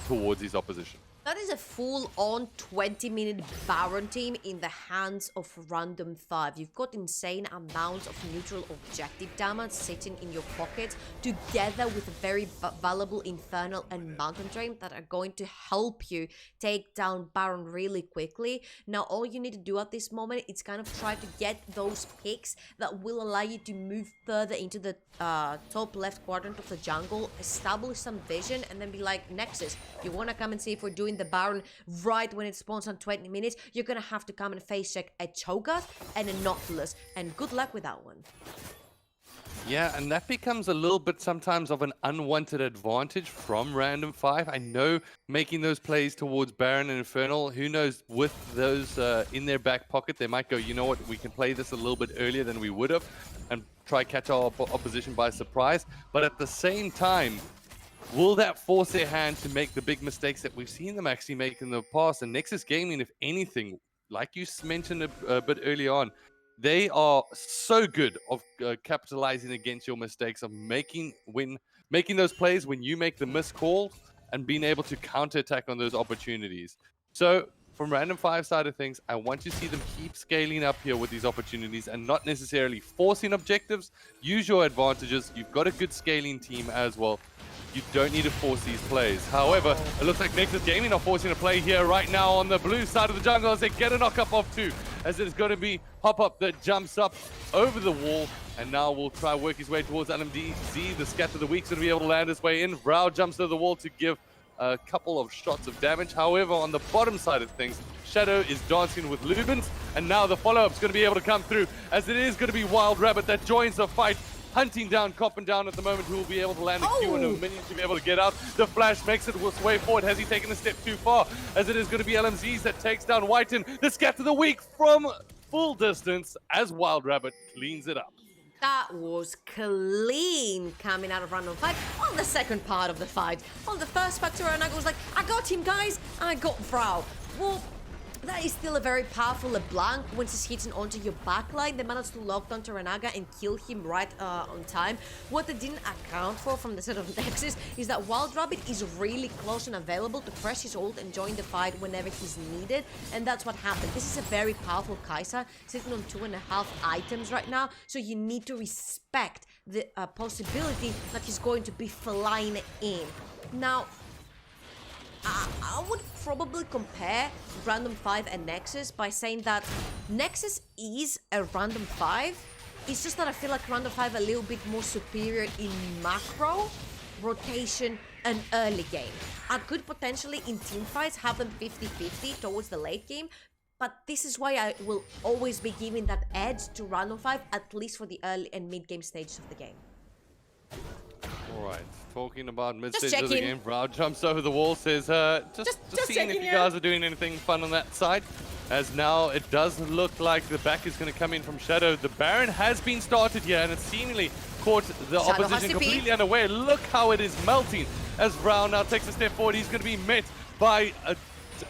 towards his opposition. That is a full-on 20-minute Baron team in the hands of Random5. You've got insane amounts of neutral objective damage sitting in your pocket, together with a very valuable Infernal and Mountain Drain that are going to help you take down Baron really quickly. Now, all you need to do at this moment is kind of try to get those picks that will allow you to move further into the top left quadrant of the jungle, establish some vision, and then be like, Nexus, you want to come and see if we're doing the Baron right when it spawns on 20 minutes, you're gonna have to come and face check a Cho'Gath and a Nautilus, and good luck with that one. Yeah, and that becomes a little bit sometimes of an unwanted advantage from Random5. I know making those plays towards Baron and Infernal, who knows, with those in their back pocket, they might go, you know what, we can play this a little bit earlier than we would have and try catch our opposition by surprise. But at the same time, will that force their hand to make the big mistakes that we've seen them actually make in the past? And Nexus Gaming, if anything, like you mentioned a bit early on, they are so good of capitalizing against your mistakes, of making those plays when you make the missed calls and being able to counterattack on those opportunities. So from Random 5 side of things, I want to see them keep scaling up here with these opportunities and not necessarily forcing objectives. Use your advantages. You've got a good scaling team as well. You don't need to force these plays. However, it looks like Nexus Gaming are forcing a play here right now on the blue side of the jungle as they get a knock up of 2, as it is going to be Hop Up that jumps up over the wall and now will try work his way towards LMDZ. The scatter of the week's going to be able to land his way in. Vrao jumps to the wall to give a couple of shots of damage. However, on the bottom side of things, Shadow is dancing with Lubins, and now the follow-up's going to be able to come through, as it is going to be Wild Rabbit that joins the fight, hunting down Coppin down at the moment, who will be able to land a Q and a minion to be able to get out. The flash makes it his way forward. Has he taken a step too far? As it is going to be LMZs that takes down Whiten. The scatter of the week from full distance as Wild Rabbit cleans it up. That was clean coming out of Random 5 on the second part of the fight. On the first part, Toranaga was like, I got him, guys, and I got Vrao. Well, that is still a very powerful LeBlanc. Once he's hitting onto your backline, they managed to lock down Toranaga and kill him right on time. What they didn't account for from the set of Nexus is that Wild Rabbit is really close and available to press his ult and join the fight whenever he's needed, and that's what happened. This is a very powerful Kai'Sa, sitting on 2.5 items right now, so you need to respect the possibility that he's going to be flying in. Now, I would probably compare Random 5 and Nexus by saying that Nexus is a Random 5. It's just that I feel like Random 5 a little bit more superior in macro, rotation, and early game. I could potentially in team fights have them 50-50 towards the late game, but this is why I will always be giving that edge to Random 5, at least for the early and mid-game stages of the game. Alright, talking about mid-stage Just of the checking. game, Vrao jumps over the wall, says, just seeing if checking, you guys are doing anything fun on that side. As now it does look like the back is going to come in from Shadow. The Baron has been started here and it's seemingly caught the Shadow has opposition to be. completely unaware. Look how it is melting as Vrao now takes a step forward. He's going to be met by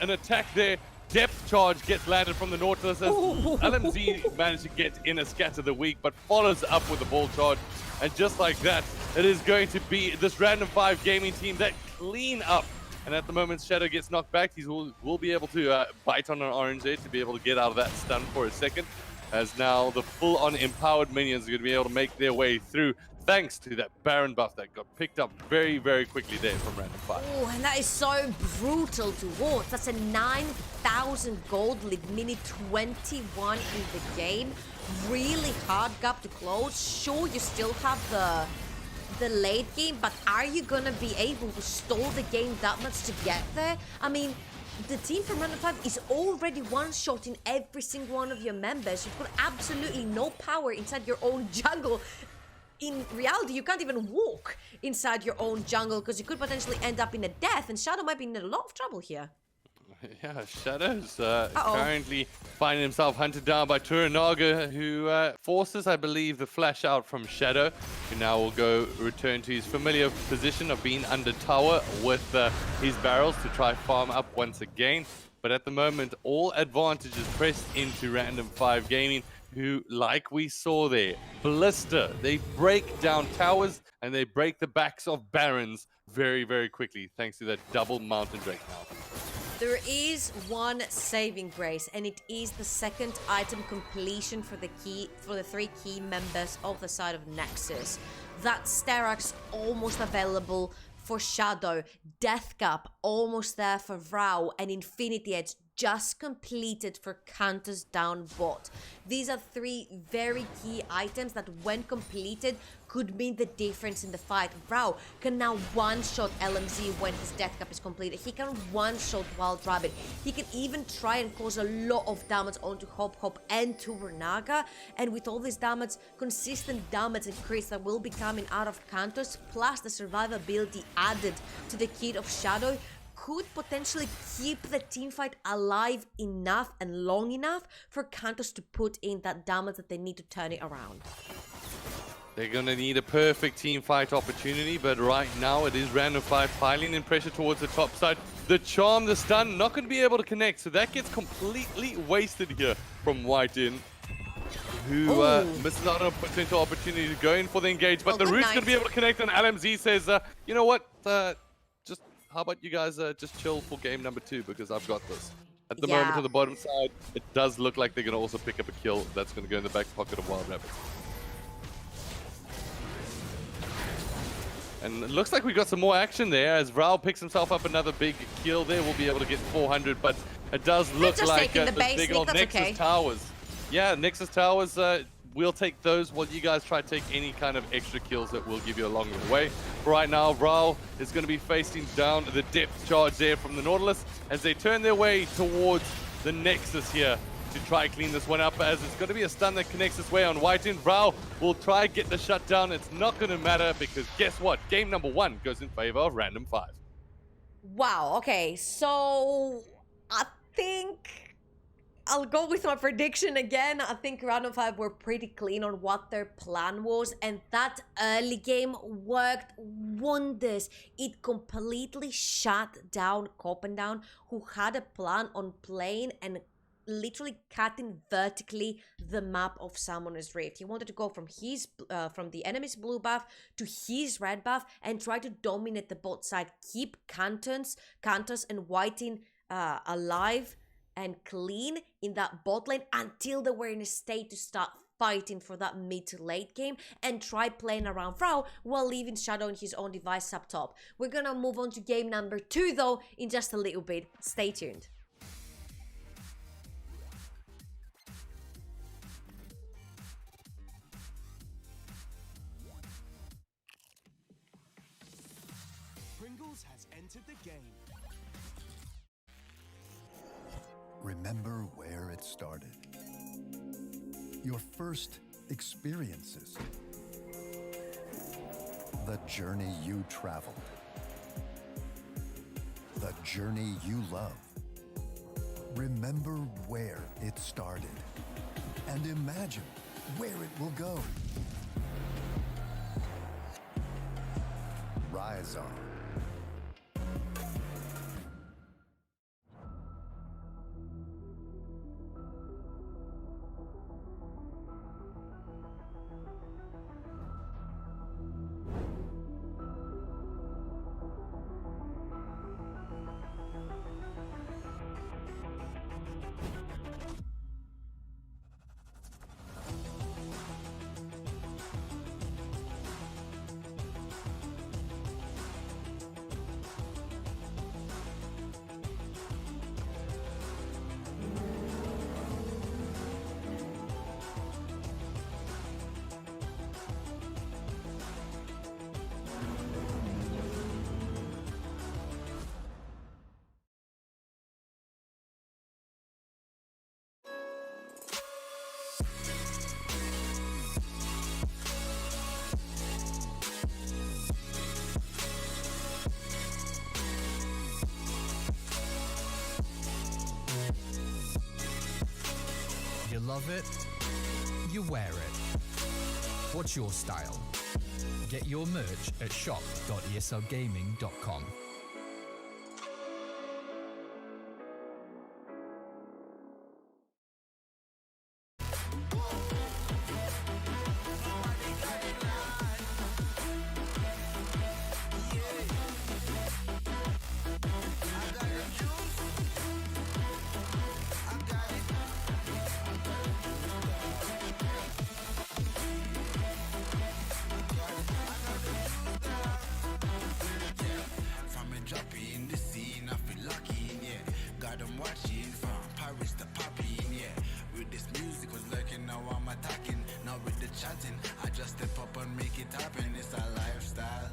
an attack there. Depth charge gets landed from the Nautilus as LMZ managed to get in a scatter of the week, but follows up with the ball charge. And just like that, it is going to be this Random 5 gaming team that clean up. And at the moment, Shadow gets knocked back. He will be able to bite on an orange there to be able to get out of that stun for a second. As now the full-on empowered minions are going to be able to make their way through, thanks to that Baron buff that got picked up very, very quickly there from Random 5. Oh, and that is so brutal to watch. That's a 9,000 gold lead, minute 21 in the game. Really hard gap to close. Sure, you still have the late game, but are you gonna be able to stall the game that much to get there? I mean, the team from Random 5 is already one-shotting every single one of your members. You've got absolutely no power inside your own jungle. In reality, you can't even walk inside your own jungle because you could potentially end up in a death, and Shadow might be in a lot of trouble here. Yeah, Shadow's currently finding himself hunted down by Toranaga, who forces, I believe, the flash out from Shadow, who now will return to his familiar position of being under tower with his barrels to try farm up once again. But at the moment, all advantages pressed into Random 5 Gaming, who, like we saw there, Blister, they break down towers and they break the backs of Barons very, very quickly, thanks to that double Mountain Drake now. There is one saving grace, and it is the second item completion for the 3 key members of the side of Nexus. That Sterax almost available for Shadow, Death Cap almost there for Vrao, and Infinity Edge just completed for Counters down bot. These are 3 very key items that, when completed, could mean the difference in the fight. Vrao can now one-shot LMZ when his Death Cap is completed. He can one-shot Wild Rabbit. He can even try and cause a lot of damage onto Hop and Toranaga. And with all this damage, consistent damage increase that will be coming out of Counters, plus the survivability added to the kit of Shadow, could potentially keep the teamfight alive enough and long enough for Counters to put in that damage that they need to turn it around. They're going to need a perfect team fight opportunity, but right now it is Random 5 piling in pressure towards the top side. The charm, the stun, not going to be able to connect. So that gets completely wasted here from Whiten, who misses out on a potential opportunity to go in for the engage. But the root's going to be able to connect, and LMZ says, you know what? Just how about you guys just chill for game number 2, because I've got this. At the moment on the bottom side, it does look like they're going to also pick up a kill. That's going to go in the back pocket of Wild Rapids. And it looks like we got some more action there as Vrao picks himself up another big kill there. We'll be able to get 400, but it does look like the big old Nexus Towers. Yeah, Nexus Towers, we'll take those while you guys try to take any kind of extra kills that will give you along the way. Right now, Vrao is going to be facing down the depth charge there from the Nautilus as they turn their way towards the Nexus here to try clean this one up, as it's going to be a stun that connects this way on Whiten. Vrao will try get the shutdown. It's not going to matter because guess what? Game number 1 goes in favor of Random5. Wow, okay, so I think I'll go with my prediction again. I think Random5 were pretty clean on what their plan was, and that early game worked wonders. It completely shut down Copendown, who had a plan on playing and literally cutting vertically the map of Summoner's Rift. He wanted to go from his from the enemy's blue buff to his red buff and try to dominate the bot side, keep Kantas and Whiten alive and clean in that bot lane until they were in a state to start fighting for that mid to late game and try playing around Vrao while leaving Shadow in his own device up top. We're gonna move on to game number 2 though in just a little bit. Stay tuned. Has entered the game. Remember where it started. Your first experiences. The journey you traveled. The journey you love. Remember where it started. And imagine where it will go. Rise on. You love it, you wear it. What's your style? Get your merch at shop.eslgaming.com. I just step up and make it happen. It's a lifestyle.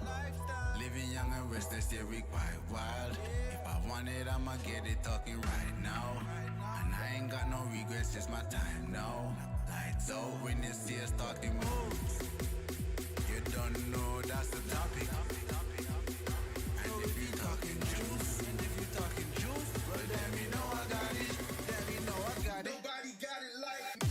Living young and restless, yeah, we quite wild. If I want it, I'ma get it talking right now. And I ain't got no regrets, it's my time now. Lights out when you see us talking moves. You don't know that's the topic. And if you talking juice, well then you know I got it. Then you know I got it. Nobody got it like me.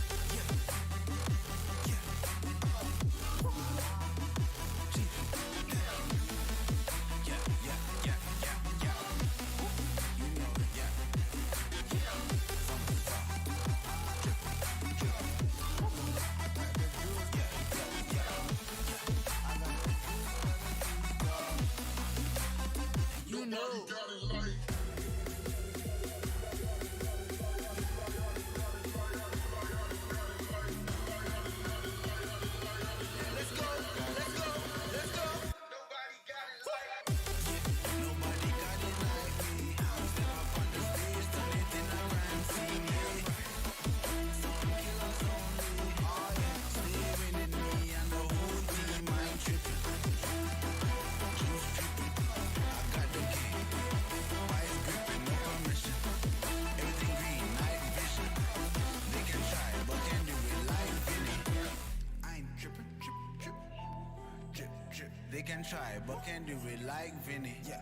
They can try, but can't do it like Vinny. Yeah,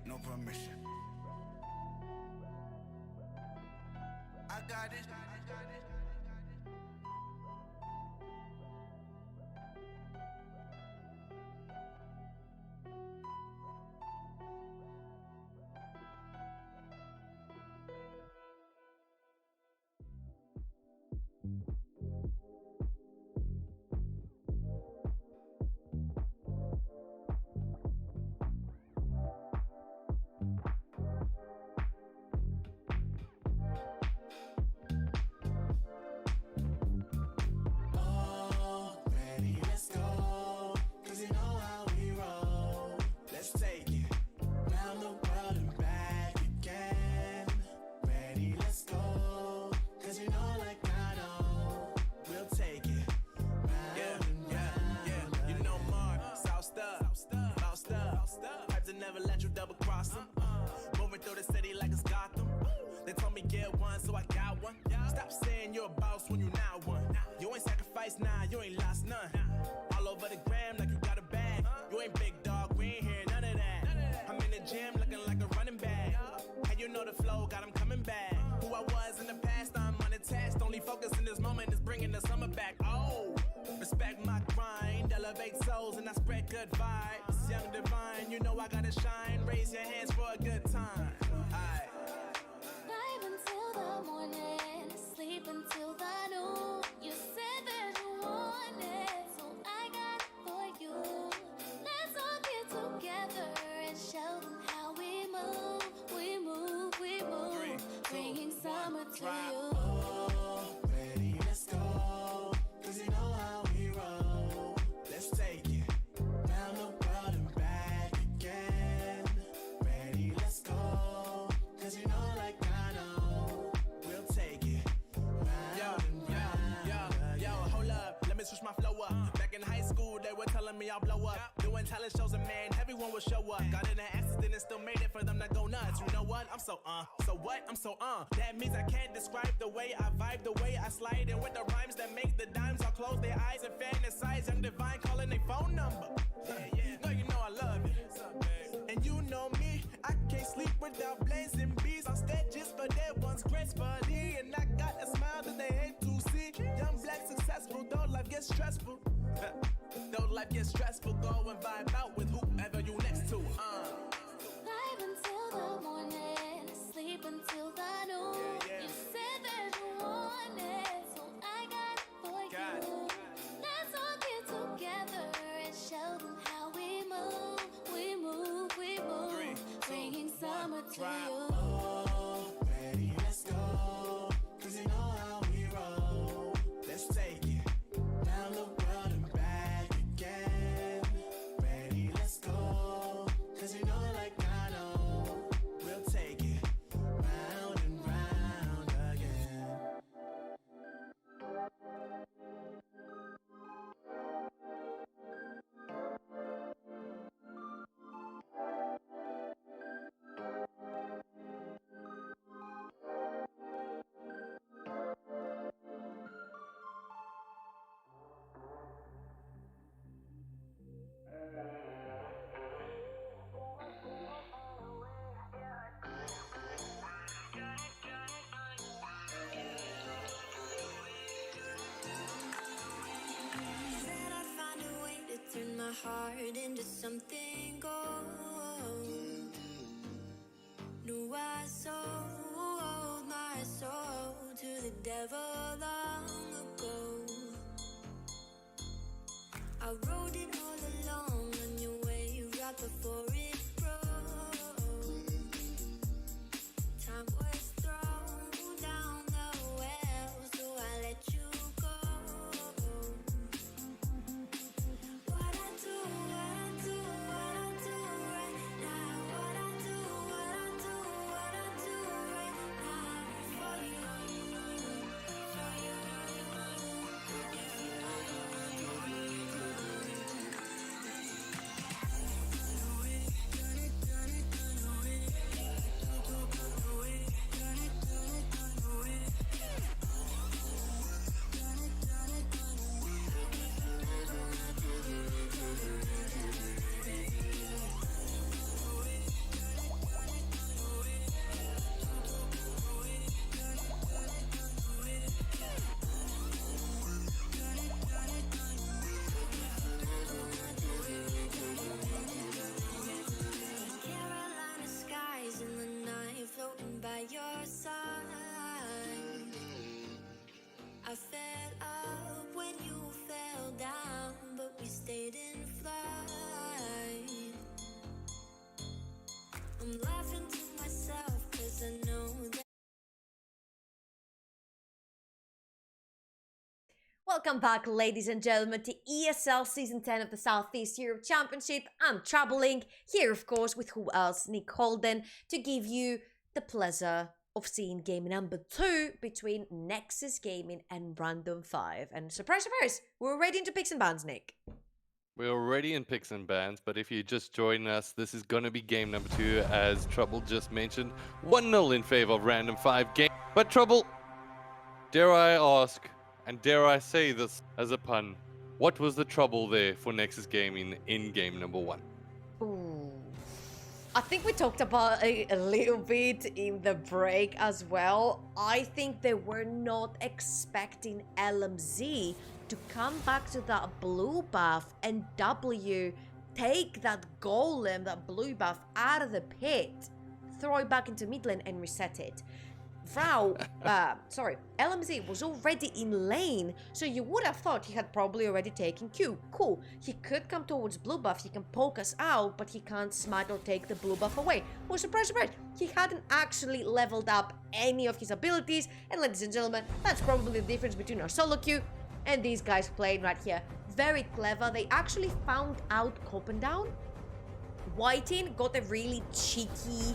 no permission. I got it. Never let you double cross them. Moving through the city like it's Gotham. They told me get one, so I got one. Stop saying you're a boss when you not one. You ain't sacrificed, nah, you ain't lost none. All over the gram like you got a bag. You ain't big dog, we ain't hear none of that. I'm in the gym looking like a running back. And you know the flow, got him coming back. Who I was in the past, I'm unattached. Only focus in this moment is bringing the summer back. Oh, respect my grind, elevate souls and I spread good vibes. Young divine, you know I gotta shine. Raise your hands for a good time. Aight. Vibe until the morning, sleep until the noon. You said that you want it, so I got it for you. Let's all get together and show them how we move. We move, we move, bringing summer to you. Ready, let's go. 'Cause you know how we roll. Let's take it round the world and back again. Ready, let's go. 'Cause you know like I know. We'll take it round and round. Yo, hold up, let me switch my flow up. Back in high school, they were telling me I'll blow up. Doing talent shows and man, everyone will show up. Got in an accident and still made it for them to go nuts. You know what? I'm so so what? I'm so That means I can't describe the way I vibe, the way I slide. And with the rhymes that make the dimes, I'll close their eyes and fantasize. Young divine calling their phone number. No, you know I love it. And you know me, I can't sleep without blazing beats. On stages for their ones gracefully. And I got a smile that they hate to see. Young black successful, though life gets stressful. Though life gets stressful, go and vibe out with whoever you next to. Vibe until the morning, sleep until the noon. You said that you want it, so I got it for you. Let's all get together and show them how we move. We move, we move, bringing summer to you. Ready, let's go. 'Cause you know how we roll. Let's take it round the world and back again. Ready, let's go. 'Cause you know like I know. We'll take it round and round again. Said I'd find a way to turn my heart into something gold. Knew I sold my soul to the devil long ago. I rode it all along on your wave right before it broke. Time was thrown down the well, so I let you go. What I do right now. What I do right now for you, for you. If you Welcome back, ladies and gentlemen, to ESL Season 10 of the Southeast Europe Championship. I'm Troubling, here of course with who else? Nick Holden, to give you the pleasure of seeing game number 2 between Nexus Gaming and Random5. And surprise, surprise, we're already into picks and bans, Nick. We're already in picks and bans, but if you just join us, this is going to be game number 2, as Trouble just mentioned. 1-0 in favor of Random5 game. But Trouble, dare I ask, and dare I say this as a pun, what was the trouble there for Nexus Gaming in game number 1? Ooh. I think we talked about it a little bit in the break as well. I think they were not expecting LMZ to come back to that blue buff and W take that golem, that blue buff, out of the pit, throw it back into mid lane and reset it. LMZ was already in lane, so you would have thought he had probably already taken Q. Cool, he could come towards blue buff, he can poke us out, but he can't smite or take the blue buff away. Well, surprise, surprise, he hadn't actually leveled up any of his abilities, and ladies and gentlemen, that's probably the difference between our solo queue and these guys playing right here. Very clever. They actually found out Copendown. Whiting got a really cheeky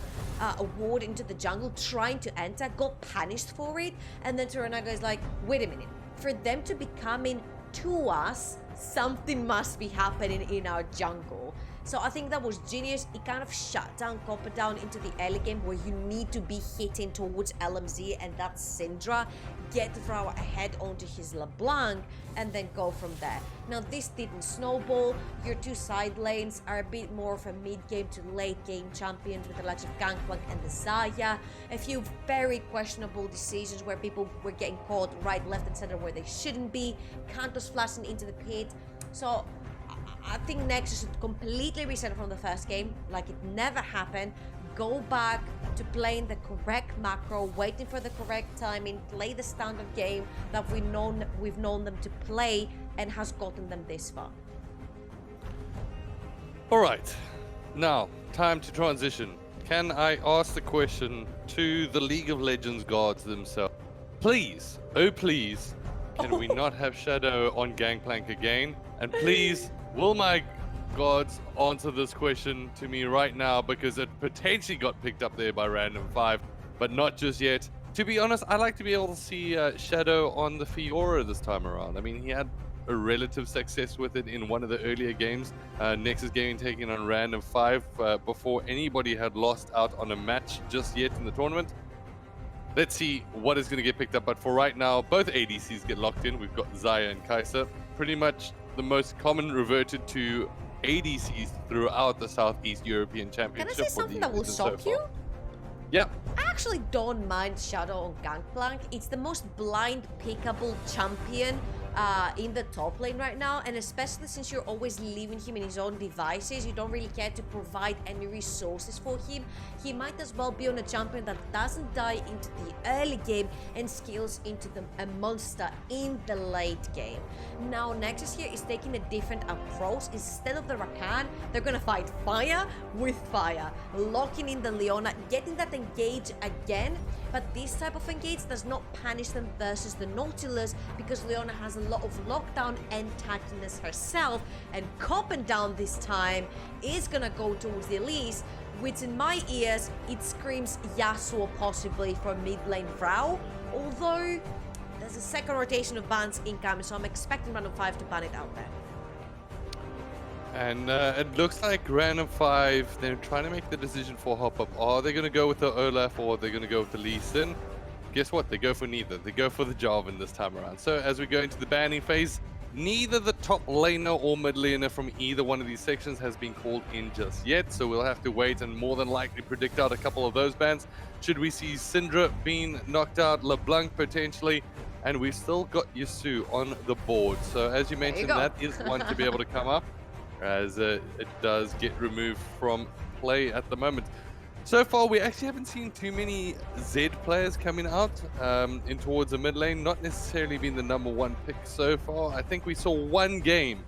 ward into the jungle, trying to enter, got punished for it, and then Toranaga is like, wait a minute, for them to be coming to us, something must be happening in our jungle. So I think that was genius. It kind of shut down Copendown into the early game where you need to be hitting towards LMZ, and that's Syndra. Get Vrao ahead onto his LeBlanc and then go from there. Now this didn't snowball. Your two side lanes are a bit more of a mid-game to late-game champions with the likes of Gangplank and the Zaya. A few very questionable decisions where people were getting caught right, left and center where they shouldn't be. Kantos flashing into the pit. So I think Nexus should completely reset from the first game, like it never happened. Go back to playing the correct macro, waiting for the correct timing, play the standard game that we've known them to play and has gotten them this far. All right, now time to transition. Can I ask the question to the League of Legends gods themselves? Please, oh please, can we not have Shadow on Gangplank again? And please, will my gods answer this question to me right now, because it potentially got picked up there by Random5, but not just yet. To be honest, I like to be able to see Shadow on the Fiora this time around. I mean, he had a relative success with it in one of the earlier games. Nexus Gaming taking on Random5 before anybody had lost out on a match just yet in the tournament. Let's see what is going to get picked up, but for right now, both ADCs get locked in. We've got Zaya and Kai'Sa. Pretty much the most common reverted to ADCs throughout the Southeast European Championship. Can I say something that will shock you? Yeah. I actually don't mind Shadow on Gangplank. It's the most blind pickable champion in the top lane right now, and especially since you're always leaving him in his own devices, you don't really care to provide any resources for him. He might as well be on a champion that doesn't die into the early game and scales into a monster in the late game. Now Nexus here is taking a different approach. Instead of the Rakan, they're gonna fight fire with fire, locking in the Leona, getting that engage again, but this type of engage does not punish them versus the Nautilus, because Leona has a lot of lockdown and tackiness herself, and Copendown this time is gonna go towards the Elise, which in my ears it screams Yasuo possibly for mid lane Vrao, although there's a second rotation of bans incoming, so I'm expecting Random5 to ban it out there. And it looks like Random5, they're trying to make the decision for hop-up. Are they going to go with the Olaf or are they going to go with the Lee Sin? Guess what? They go for neither. They go for the Jarvan this time around. So as we go into the banning phase, neither the top laner or mid laner from either one of these sections has been called in just yet. So we'll have to wait and more than likely predict out a couple of those bans. Should we see Syndra being knocked out, LeBlanc potentially, and we've still got Yasuo on the board. So as you mentioned, that is one to be able to come up, as it does get removed from play at the moment. So far, we actually haven't seen too many Z players coming out in towards the mid lane, not necessarily being the #1 pick so far. I think we saw one game,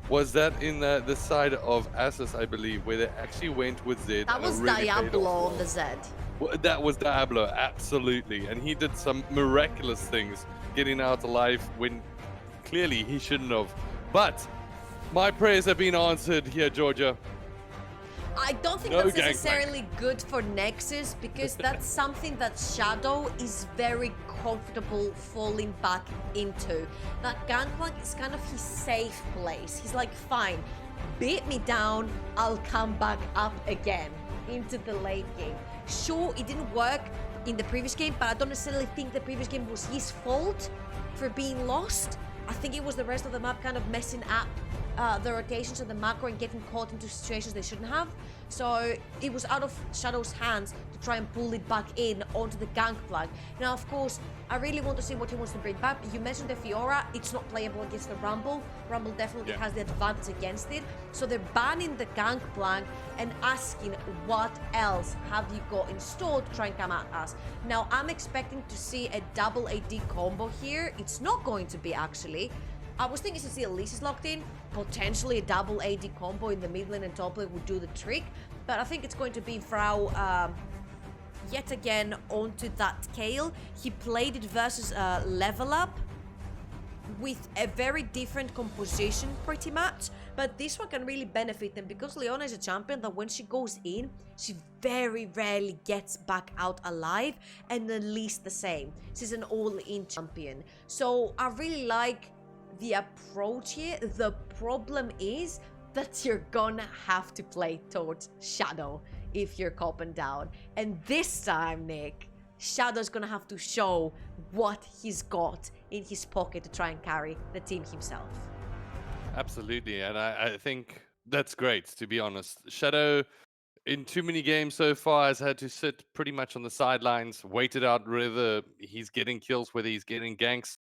was that in the side of Asus, I believe, where they actually went with Z. That was really Diablo on the Z. Well, that was Diablo, absolutely. And he did some miraculous things, getting out alive when clearly he shouldn't have. But my prayers have been answered here, Georgia. I don't think No that's gangplank. necessarily good for Nexus because that's something that Shadow is very comfortable falling back into. That gangplank is kind of his safe place. He's like, fine, beat me down, I'll come back up again into the late game. Sure, it didn't work in the previous game, but I don't necessarily think the previous game was his fault for being lost. I think it was the rest of the map kind of messing up the rotations of the macro and getting caught into situations they shouldn't have. So it was out of Shadow's hands to try and pull it back in onto the gangplank. Now, of course, I really want to see what he wants to bring back. You mentioned the Fiora. It's not playable against the Rumble. Rumble definitely has the advantage against it. So they're banning the gangplank and asking what else have you got in store to try and come at us. Now, I'm expecting to see a double AD combo here. It's not going to be actually. I was thinking since the Elise is locked in, potentially a double AD combo in the mid lane and top lane would do the trick. But I think it's going to be Frau yet again onto that Kale. He played it versus LevelUp with a very different composition pretty much. But this one can really benefit them because Leona is a champion that when she goes in, she very rarely gets back out alive, and at least the same. She's an all-in champion. So I really like the approach here. The problem is that you're gonna have to play towards Shadow if you're copping down. And this time, Nick, Shadow's gonna have to show what he's got in his pocket to try and carry the team himself. Absolutely, and I think that's great, to be honest. Shadow, in too many games so far, has had to sit pretty much on the sidelines, waited out whether he's getting kills, whether he's getting ganks,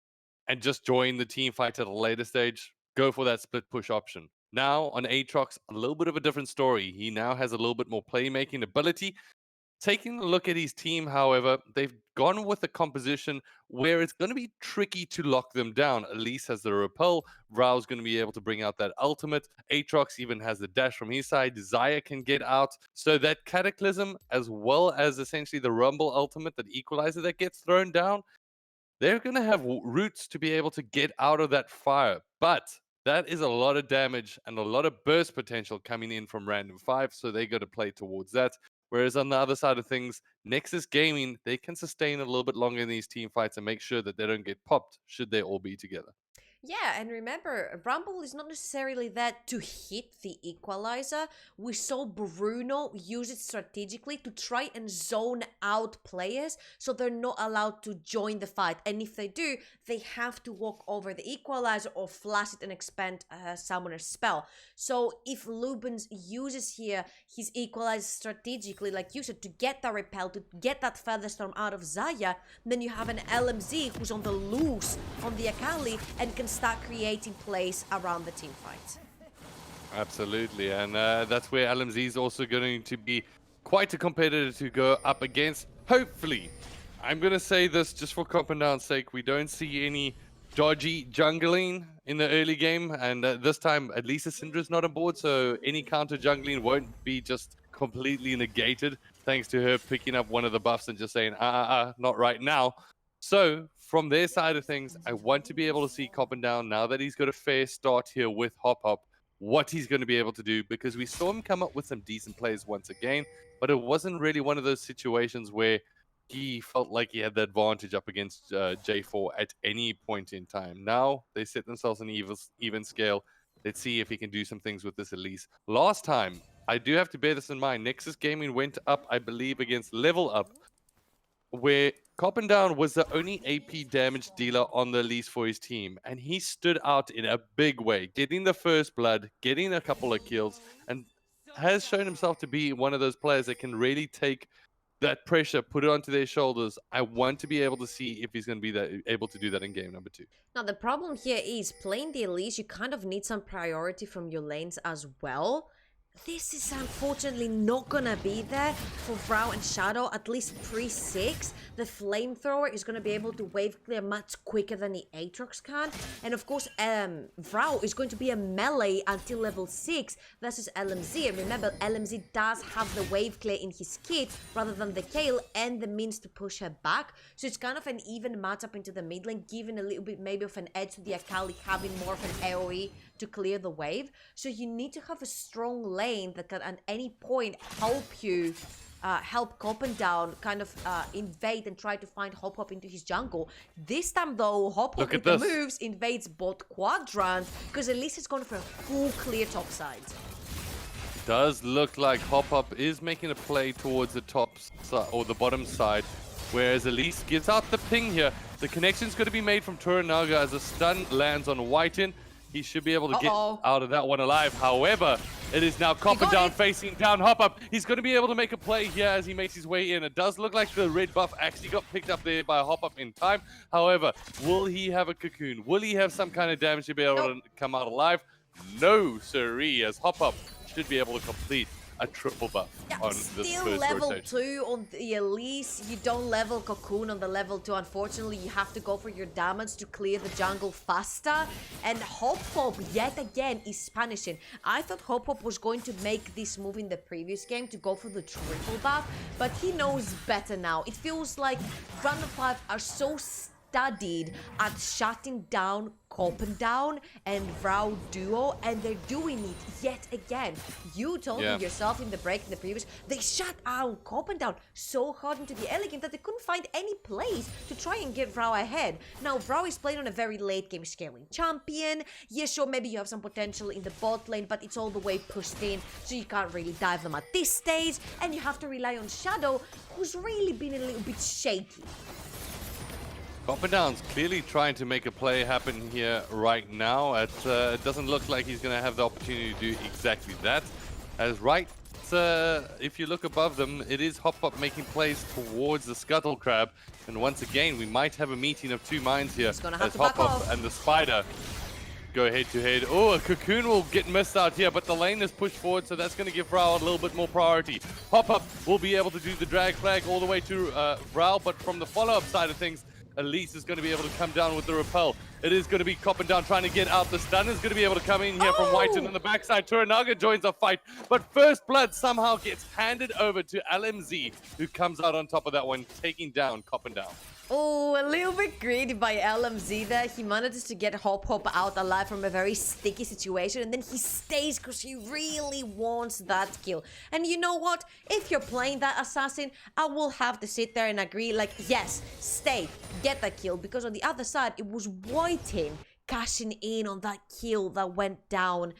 and just join the team fight at a later stage. Go for that split push option. Now, on Aatrox, a little bit of a different story. He now has a little bit more playmaking ability. Taking a look at his team, however, they've gone with a composition where it's going to be tricky to lock them down. Elise has the repel. Vrau's going to be able to bring out that ultimate. Aatrox even has the dash from his side. Zaya can get out. So that Cataclysm, as well as essentially the Rumble ultimate, that equalizer that gets thrown down, they're going to have routes to be able to get out of that fire. But that is a lot of damage and a lot of burst potential coming in from Random5, so they got to play towards that. Whereas on the other side of things, Nexus Gaming, they can sustain a little bit longer in these team fights and make sure that they don't get popped should they all be together. Yeah, and remember, Rumble is not necessarily there to hit the equalizer. We saw Bruno use it strategically to try and zone out players so they're not allowed to join the fight. And if they do, they have to walk over the equalizer or flash it and expend Summoner's spell. So if Lubens uses here his equalizer strategically, like you said, to get that repel, to get that Featherstorm out of Zaya, then you have an LMZ who's on the loose on the Akali and can start creating plays around the team fight. Absolutely, and that's where LMZ is also going to be quite a competitor to go up against. Hopefully, I'm going to say this just for Cop and Down's sake, we don't see any dodgy jungling in the early game, and this time at least the Syndra's not on board, so any counter jungling won't be just completely negated thanks to her picking up one of the buffs and just saying, not right now. So, from their side of things, I want to be able to see Cop and Down, now that he's got a fair start here with Hop Hop, what he's going to be able to do, because we saw him come up with some decent plays once again, but it wasn't really one of those situations where he felt like he had the advantage up against J4 at any point in time. Now, they set themselves an even scale. Let's see if he can do some things with this Elise. Last time, I do have to bear this in mind, Nexus Gaming went up, I believe, against LevelUp, where Cop and Down was the only AP damage dealer on the Elise for his team, and he stood out in a big way, getting the first blood, getting a couple of kills, and has shown himself to be one of those players that can really take that pressure, put it onto their shoulders. I want to be able to see if he's going to be able to do that in game number 2. Now, the problem here is playing the Elise, you kind of need some priority from your lanes as well. this is unfortunately not gonna be there for Vrow and Shadow, at least pre-6. The Flamethrower is gonna be able to wave clear much quicker than the Aatrox can. And of course, Vrow is going to be a melee until level 6 versus LMZ. And remember, LMZ does have the wave clear in his kit rather than the Kayle and the means to push her back. So it's kind of an even matchup into the mid lane, giving a little bit maybe of an edge to the Akali having more of an AoE to clear the wave. So you need to have a strong lane that can at any point help you help Down kind of invade and try to find Hop Hop into his jungle. This time though, Hop Hop with the moves invades bot quadrant because at least it's going for a full clear top side. Does look like Hop Up is making a play towards the top side or the bottom side, whereas Elise gives out the ping here. The connection's going to be made from Toranaga as a stun lands on Whiten. He should be able to get out of that one alive. However, it is now Down facing down Hop Up. He's going to be able to make a play here as he makes his way in. It does look like the red buff actually got picked up there by Hop Up in time. However, will he have a cocoon? Will he have some kind of damage to be able to come out alive? No, siree, as Hop Up should be able to complete a triple buff on this still first level rotation. 2 on the Elise. You don't level Cocoon on the level 2. Unfortunately, you have to go for your damage to clear the jungle faster. And Hop Hop, yet again, is punishing. I thought Hop Hop was going to make this move in the previous game to go for the triple buff, but he knows better now. It feels like Random5 are so studied at shutting down Down and Vrow duo, and they're doing it yet again. You told me yourself in the break in the previous, they shut down Down so hard into the early game that they couldn't find any place to try and get Vrow ahead. Now Vrow is playing on a very late game scaling champion. Yeah, sure, maybe you have some potential in the bot lane, but it's all the way pushed in, so you can't really dive them at this stage, and you have to rely on Shadow, who's really been a little bit shaky. Down's clearly trying to make a play happen here right now. It doesn't look like he's going to have the opportunity to do exactly that. As if you look above them, it is Hop Up making plays towards the Scuttle Crab. And once again, we might have a meeting of two minds here. As Hop Up and the Spider go head to head. Oh, a Cocoon will get missed out here, but the lane is pushed forward, so that's going to give Vrow a little bit more priority. Hop Up will be able to do the drag flag all the way to Vrow, but from the follow-up side of things, Elise is going to be able to come down with the repel. It is going to be Down trying to get out. The stun is going to be able to come in here from Whiten on the backside. Toranaga joins the fight, but First Blood somehow gets handed over to LMZ, who comes out on top of that one, taking down Down. Oh, a little bit greedy by LMZ there. He manages to get Hop Hop out alive from a very sticky situation, and then he stays because he really wants that kill. And you know what? If you're playing that assassin, I will have to sit there and agree, like, yes, stay, get that kill, because on the other side, it was Whiten cashing in on that kill that went down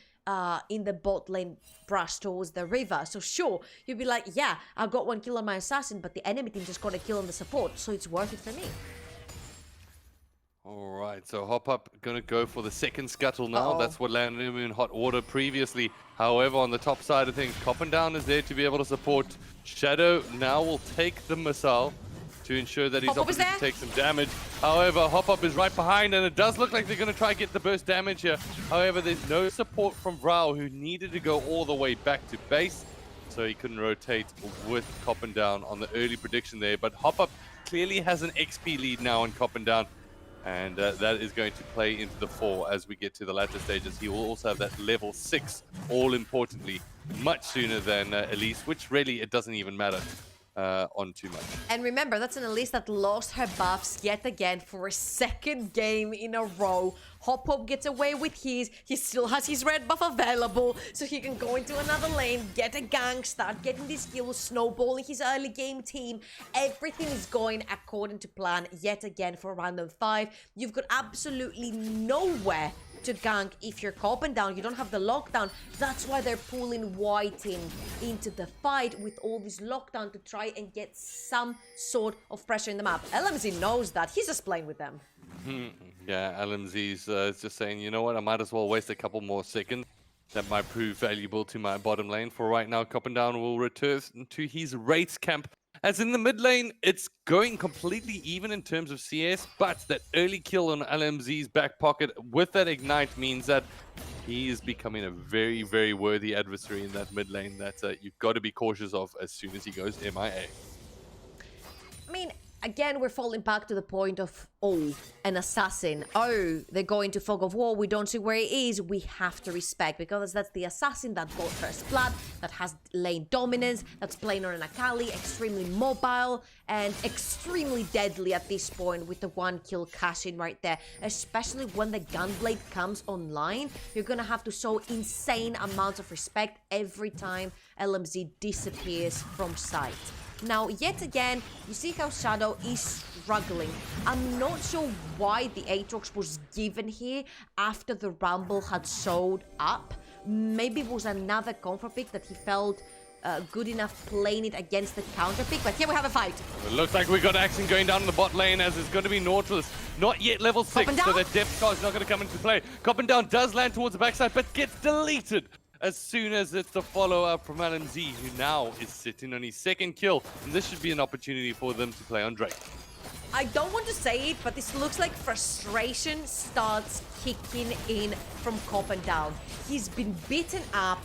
in the bot lane brush towards the river. So sure, you'd be like, yeah, I got one kill on my assassin, but the enemy team just got a kill on the support, so it's worth it for me. All right, so Hop Up going to go for the second Scuttle now. That's what landed him in hot order previously. However, on the top side of things, Down is there to be able to support. Shadow now will take the missile to ensure that he's obviously to take some damage. However, Hop Up is right behind, and it does look like they're going to try and get the burst damage here. However, there's no support from Vrow, who needed to go all the way back to base, so he couldn't rotate with Down on the early prediction there. But Hop Up clearly has an XP lead on Down, and that is going to play into the 4 as we get to the latter stages. He will also have that level 6, all importantly, much sooner than Elise, which really, it doesn't even matter on too much. And remember, that's an Elise that lost her buffs yet again for a second game in a row. Hop Hop gets away with his. He still has his red buff available, so he can go into another lane, get a gank, start getting these kills, snowballing his early game team. Everything is going according to plan yet again for Random5. You've got absolutely nowhere to gank if you're Down. You don't have the lockdown. That's why they're pulling Whiten into the fight with all this lockdown to try and get some sort of pressure in the map. LMZ knows that. He's just playing with them. Yeah, LMZ's just saying, you know what, I might as well waste a couple more seconds. That might prove valuable to my bottom lane. For right now, Down will return to his Wraiths camp. As in the mid lane, it's going completely even in terms of CS, but that early kill on LMZ's back pocket with that Ignite means that he is becoming a very, very worthy adversary in that mid lane that you've got to be cautious of as soon as he goes MIA. I mean, again, we're falling back to the point of, oh, an assassin. Oh, they're going to Fog of War. We don't see where he is. We have to respect, because that's the assassin that got first blood, that has lane dominance, that's playing on an Akali, extremely mobile and extremely deadly at this point with the 1-kill cash-in right there. Especially when the Gunblade comes online, you're gonna have to show insane amounts of respect every time LMZ disappears from sight. Now, yet again, you see how Shadow is struggling. I'm not sure why the Aatrox was given here after the Rumble had showed up. Maybe it was another comfort pick that he felt good enough playing it against the counter pick, but here we have a fight. It looks like we got action going down in the bot lane, as it's going to be Nautilus. Not yet level 6, so the depth card is not going to come into play. Cop and Down does land towards the backside, but gets deleted as soon as it's the follow-up from LMZ, who now is sitting on his second kill. And this should be an opportunity for them to play on Drake. I don't want to say it, but this looks like frustration starts kicking in from Cop and Down. He's been beaten up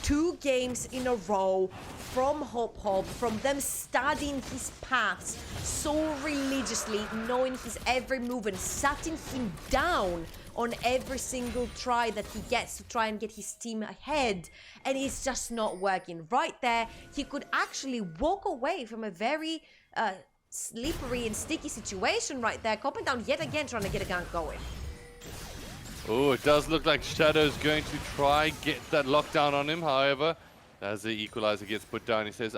2 games in a row from Hop, from them studying his paths so religiously, knowing his every move and shutting him down on every single try that he gets to try and get his team ahead, and it's just not working. Right there, he could actually walk away from a very slippery and sticky situation right there. Cop and Down yet again trying to get a gank going. Oh, it does look like Shadow's going to try get that lockdown on him. However, as the equalizer gets put down, he says,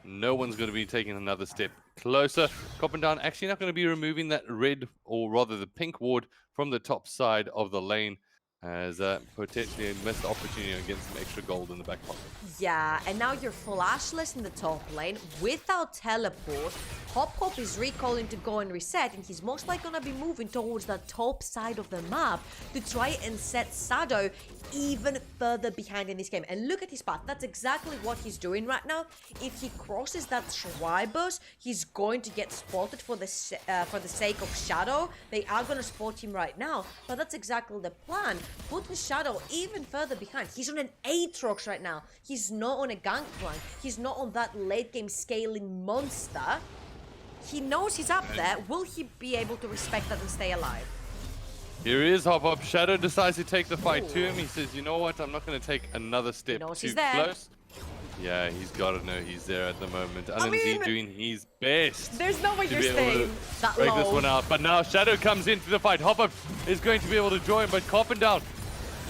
no one's going to be taking another step closer. Cop and Down actually not going to be removing that red, or rather the pink ward from the top side of the lane, as potentially a missed opportunity against some extra gold in the back pocket. Yeah, and now you're flashless in the top lane without teleport. Hop is recalling to go and reset, and he's most likely gonna be moving towards the top side of the map to try and set Shadow even further behind in this game. And look at his path. That's exactly what he's doing right now. If he crosses that Tribus, he's going to get spotted for the sake of Shadow. They are gonna spot him right now, but that's exactly the plan. Put the Shadow even further behind. He's on an Aatrox right now. He's not on a Gangplank. He's not on that late game scaling monster. He knows he's up there. Will he be able to respect that and stay alive? Here is Hop. Shadow decides to take the fight to him. He says, you know what? I'm not going to take another step too close. Yeah, he's got to know he's there at the moment. LMZ doing his best. There's no way you're staying that low. Break this one out. But now Shadow comes into the fight. Hop is going to be able to join, but Cop and Down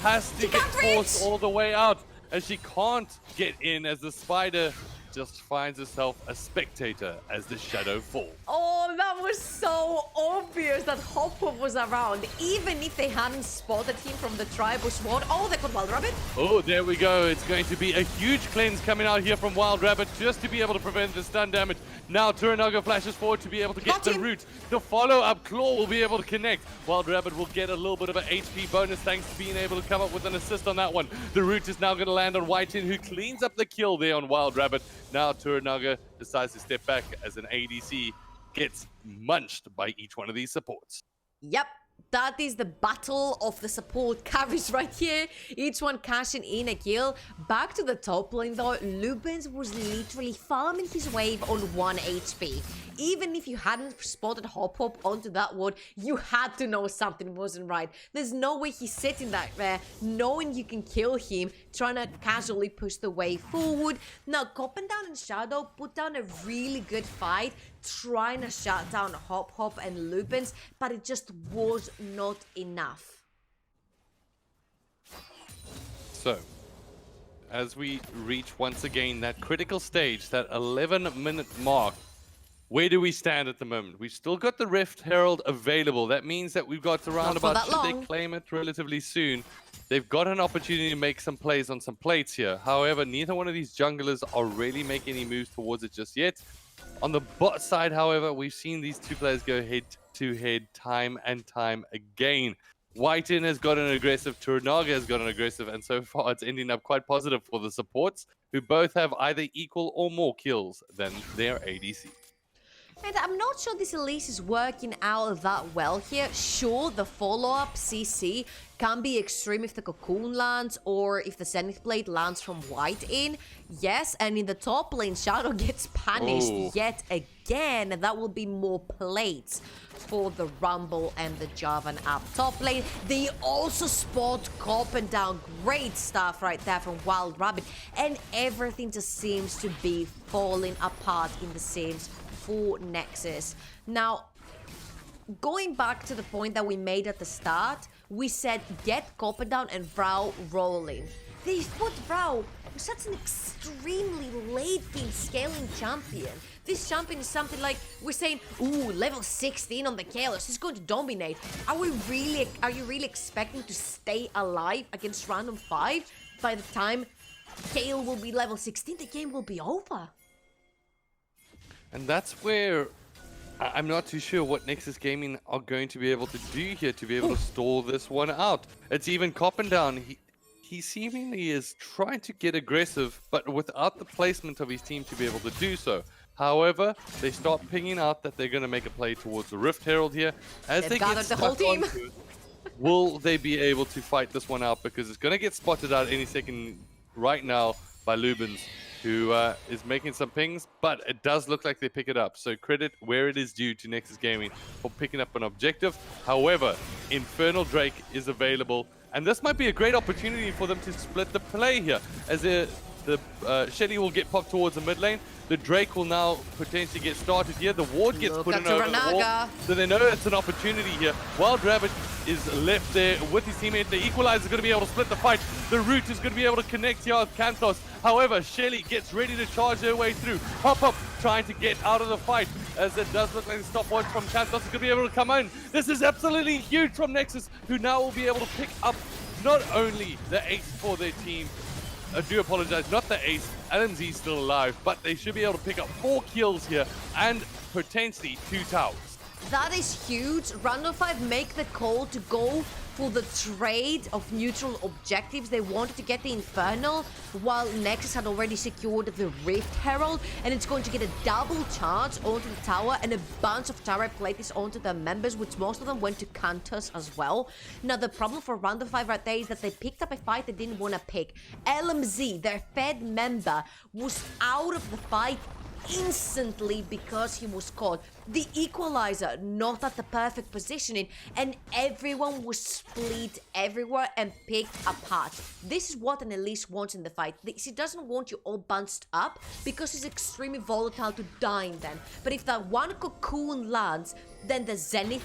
has to get forced all the way out, as she can't get in, as the Spider just finds herself a spectator as the Shadow falls. Oh, that was so obvious that Hop was around. Even if they hadn't spotted him from the tribal sword. Oh, they got Wild Rabbit. Oh, there we go. It's going to be a huge cleanse coming out here from Wild Rabbit just to be able to prevent the stun damage. Now Turanaga flashes forward to be able to get the root. The follow-up Claw will be able to connect. Wild Rabbit will get a little bit of an HP bonus thanks to being able to come up with an assist on that one. The root is now going to land on Whiten, who cleans up the kill there on Wild Rabbit. Now Turanaga decides to step back as an ADC gets munched by each one of these supports. Yep. That is the battle of the support carries right here. Each one cashing in a kill. Back to the top lane though, Lubens was literally farming his wave on 1 HP. Even if you hadn't spotted Hop onto that ward, you had to know something wasn't right. There's no way he's sitting that there, knowing you can kill him, trying to casually push the wave forward. Now, Cop and Down and Shadow put down a really good fight, trying to shut down Hop and Lubens, but it just was not enough. So, as we reach once again that critical stage, that 11-minute mark, where do we stand at the moment? We've still got the Rift Herald available. That means that we've got around about, should they claim it relatively soon, they've got an opportunity to make some plays on some plates here. However, neither one of these junglers are really making any moves towards it just yet. On the bot side, however, we've seen these two players go head-to-head time and time again. Whiten has got an aggressive, Turanaga has got an aggressive, and so far it's ending up quite positive for the supports, who both have either equal or more kills than their ADC. And I'm not sure this Elise is working out that well here. Sure, the follow-up CC can be extreme if the Cocoon lands or if the Zenith Blade lands from white in. Yes, and in the top lane, Shadow gets punished yet again, and that will be more plates for the Rumble and the Jarvan up top lane. They also spot Cop and down. Great stuff right there from Wild Rabbit, and everything just seems to be falling apart in the Sims for Nexus. Now, going back to the point that we made at the start, we said get Copper down and Vrau rolling. They put Vrau with such an extremely late game scaling champion. This champion is something like, we're saying, ooh, level 16 on the Kalos, he's going to dominate. Are you really expecting to stay alive against Random 5? By the time Kale will be level 16, the game will be over. And that's where I'm not too sure what Nexus Gaming are going to be able to do here to be able to stall this one out. It's even Coppin down. He seemingly is trying to get aggressive, but without the placement of his team to be able to do so. However, they start pinging out that they're going to make a play towards the Rift Herald here. As They've they get gathered the whole stuck team. onto it, will they be able to fight this one out? Because it's going to get spotted out any second right now by Lubens, who is making some pings, but it does look like they pick it up. So credit where it is due to Nexus Gaming for picking up an objective. However, Infernal Drake is available, and this might be a great opportunity for them to split the play here, as the Shelly will get popped towards the mid lane. The Drake will now potentially get started here. The ward gets put in over the wall, so they know it's an opportunity here. Wild Rabbit is left there with his teammate. The Equalizer is going to be able to split the fight. The Root is going to be able to connect here with Kantos. However, Shelly gets ready to charge her way through. Hop trying to get out of the fight, as it does look like the stopwatch from Kantos is going to be able to come in. This is absolutely huge from Nexus, who now will be able to pick up not only the ace for their team, I do apologize, not the ace, LMZ is still alive, but they should be able to pick up 4 kills here and potentially 2 towers. That is huge. Random 5 make the call to go for the trade of neutral objectives. They wanted to get the Infernal, while Nexus had already secured the Rift Herald, and it's going to get a double charge onto the tower and a bunch of tower plates onto their members, which most of them went to Kantos as well. Now, the problem for Random 5 right there is that they picked up a fight they didn't want to pick. LMZ, their Fed member, was out of the fight instantly because he was caught. The Equalizer not at the perfect positioning, and everyone was split everywhere and picked apart. This is what an Elise wants in the fight. She doesn't want you all bunched up because it's extremely volatile to dying then. But if that one Cocoon lands, then the Zenith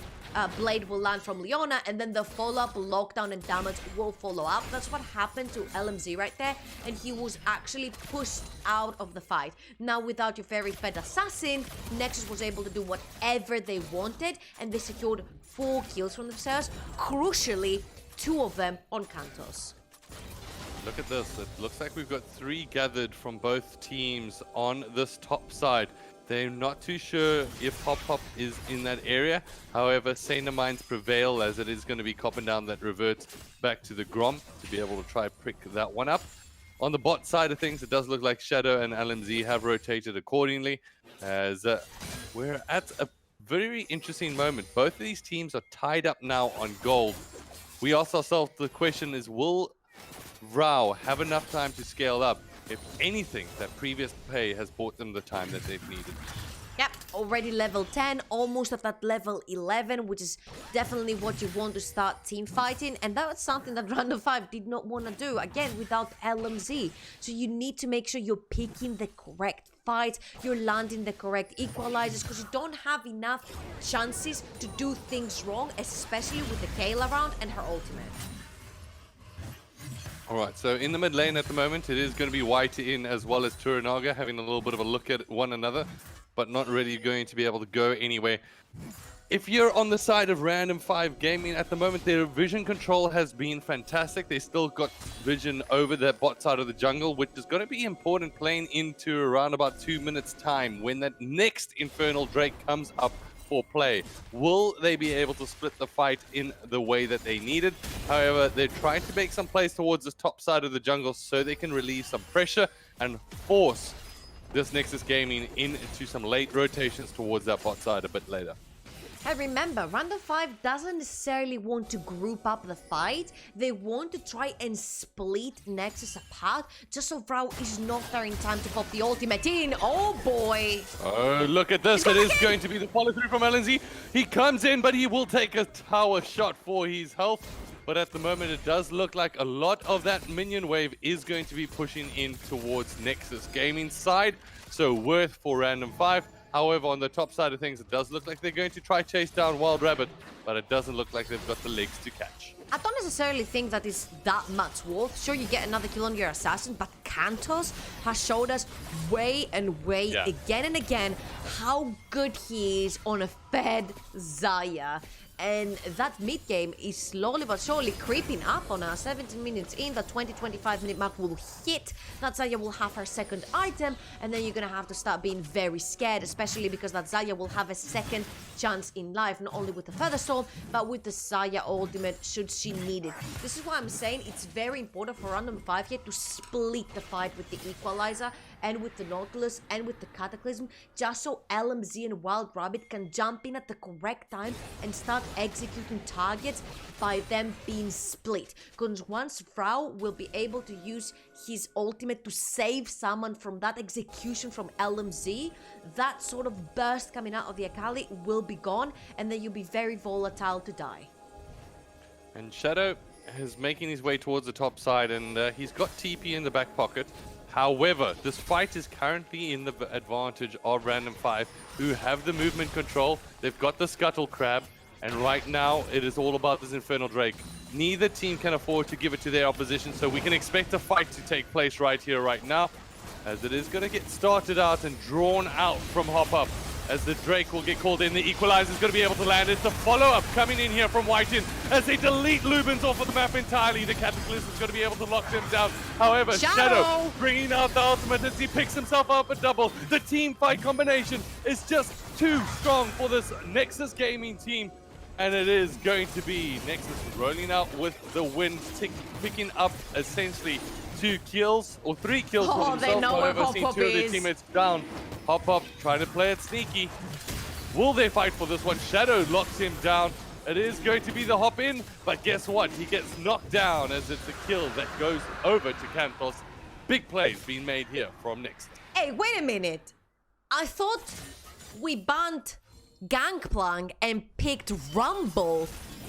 Blade will land from Leona, and then the follow-up lockdown and damage will follow up. That's what happened to LMZ right there, and he was actually pushed out of the fight. Now, without your very fed assassin, Nexus was able to do whatever they wanted, and they secured 4 kills from themselves. Crucially, 2 of them on Kantos. Look at this. It looks like we've got 3 gathered from both teams on this top side. They're not too sure if Hop is in that area. However, Saner Minds prevail, as it is going to be Coppin down that reverts back to the Grom to be able to try pick that one up. On the bot side of things, it does look like Shadow and LMZ have rotated accordingly, as we're at a very interesting moment. Both of these teams are tied up now on gold. We ask ourselves the question is, will Vrau have enough time to scale up? If anything, that previous pay has bought them the time that they've needed. Yep, already level 10, almost at that level 11, which is definitely what you want to start team fighting. And that's something that Random 5 did not want to do, again, without LMZ. So you need to make sure you're picking the correct fights, you're landing the correct equalizers, because you don't have enough chances to do things wrong, especially with the Kale around and her ultimate. Alright, so in the mid lane at the moment, it is going to be White in as well as Turanaga having a little bit of a look at one another, but not really going to be able to go anywhere. If you're on the side of Random 5 Gaming at the moment, their vision control has been fantastic. They still got vision over that bot side of the jungle, which is going to be important playing into around about 2 minutes time when that next Infernal Drake comes up for play. Will they be able to split the fight in the way that they needed? However, they're trying to make some plays towards the top side of the jungle so they can relieve some pressure and force this Nexus Gaming into some late rotations towards that bot side a bit later. And remember, Random5 doesn't necessarily want to group up the fight. They want to try and split Nexus apart, just so Vrao is not there in time to pop the ultimate in. Oh boy! Oh, look at this. It is going to be the follow-through from LNZ. He comes in, but he will take a tower shot for his health. But at the moment, it does look like a lot of that minion wave is going to be pushing in towards Nexus Gaming side. So worth for Random5. However, on the top side of things, it does look like they're going to try chase down Wild Rabbit, but it doesn't look like they've got the legs to catch. I don't necessarily think that is that much worth. Sure, you get another kill on your assassin, but Kantos has showed us way and way again and again how good he is on a fed Xayah. And that mid game is slowly but surely creeping up on us. 17 minutes in, the 20-25 minute mark will hit. That Xayah will have her second item, and then you're gonna have to start being very scared, especially because that Xayah will have a second chance in life, not only with the Feather Storm, but with the Xayah ultimate should she need it. This is why I'm saying it's very important for Random5 here to split the fight with the Equalizer and with the Nautilus and with the Cataclysm, just so LMZ and Wild Rabbit can jump in at the correct time and start executing targets by them being split. Because once Vrao will be able to use his ultimate to save someone from that execution from LMZ, that sort of burst coming out of the Akali will be gone, and then you'll be very volatile to die. And Shadow is making his way towards the top side, and he's got TP in the back pocket. However, this fight is currently in the advantage of Random5, who have the movement control. They've got the Scuttle Crab, and right now it is all about this Infernal Drake. Neither team can afford to give it to their opposition, so we can expect a fight to take place right here, right now, as it is going to get started out and drawn out from Hop Up. As the Drake will get called in, the Equalizer is going to be able to land. It's the follow-up coming in here from Whiten as they delete Lubins off of the map entirely. The Cataclysm is going to be able to lock them down. However, Shadow bringing out the ultimate as he picks himself up a double. The team fight combination is just too strong for this Nexus Gaming team. And it is going to be Nexus rolling out with the win, picking up essentially 2 kills or 3 kills for themselves. They know However, where seeing Hop 2 of their is. teammates down. Hop Up trying to play it sneaky. Will they fight for this one? Shadow locks him down. It is going to be the hop in, but guess what? He gets knocked down as it's a kill that goes over to Kantos. Big plays being made here from Nexus. Hey, wait a minute. I thought we banned Gangplank and picked Rumble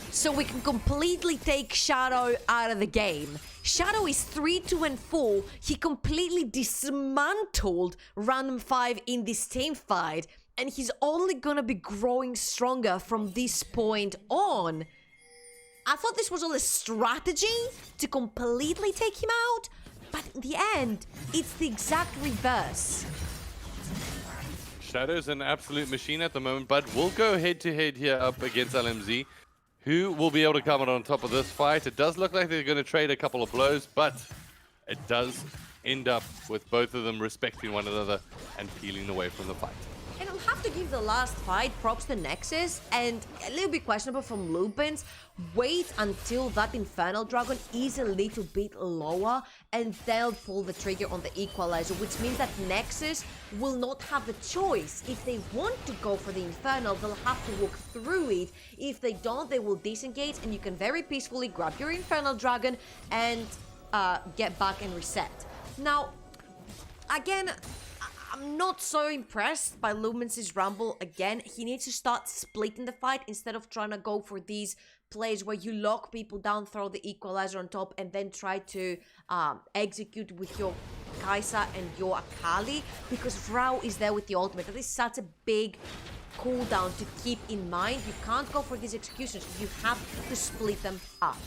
so we can completely take Shadow out of the game. Shadow is 3-2-4. He completely dismantled Random5 in this team fight, and he's only gonna be growing stronger from this point on. I thought this was all a strategy to completely take him out, but in the end, it's the exact reverse. Shadow's an absolute machine at the moment, but we'll go head-to-head here up against LMZ. Who will be able to come out on top of this fight? It does look like they're going to trade a couple of blows, but it does end up with both of them respecting one another and peeling away from the fight. And I'll have to give the last fight props to Nexus, and a little bit questionable from Lupins. Wait until that Infernal Dragon is a little bit lower, and they'll pull the trigger on the Equalizer, which means that Nexus will not have the choice. If they want to go for the Infernal, they'll have to walk through it. If they don't, they will disengage, and you can very peacefully grab your Infernal Dragon and get back and reset. Now, again, I'm not so impressed by Lumens' Rumble again. He needs to start splitting the fight instead of trying to go for these plays where you lock people down, throw the Equalizer on top, and then try to execute with your Kai'Sa and your Akali, because Vrao is there with the ultimate. That is such a big cooldown to keep in mind. You can't go for these executions. You have to split them up.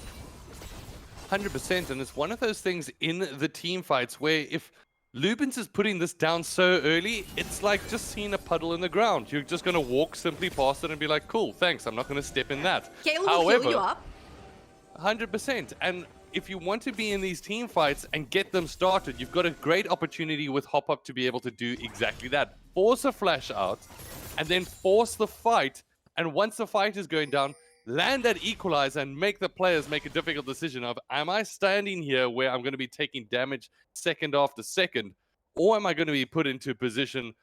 100%, and it's one of those things in the team fights where if Lubins is putting this down so early, it's like just seeing a puddle in the ground. You're just going to walk simply past it and be like, cool, thanks, I'm not going to step in that. Kayle will heal you up. 100%. And if you want to be in these team fights and get them started, you've got a great opportunity with Hop Up to be able to do exactly that. Force a flash out, and then force the fight. And once the fight is going down, land that Equalizer and make the players make a difficult decision of, am I standing here where I'm going to be taking damage second after second, or am I going to be put into a position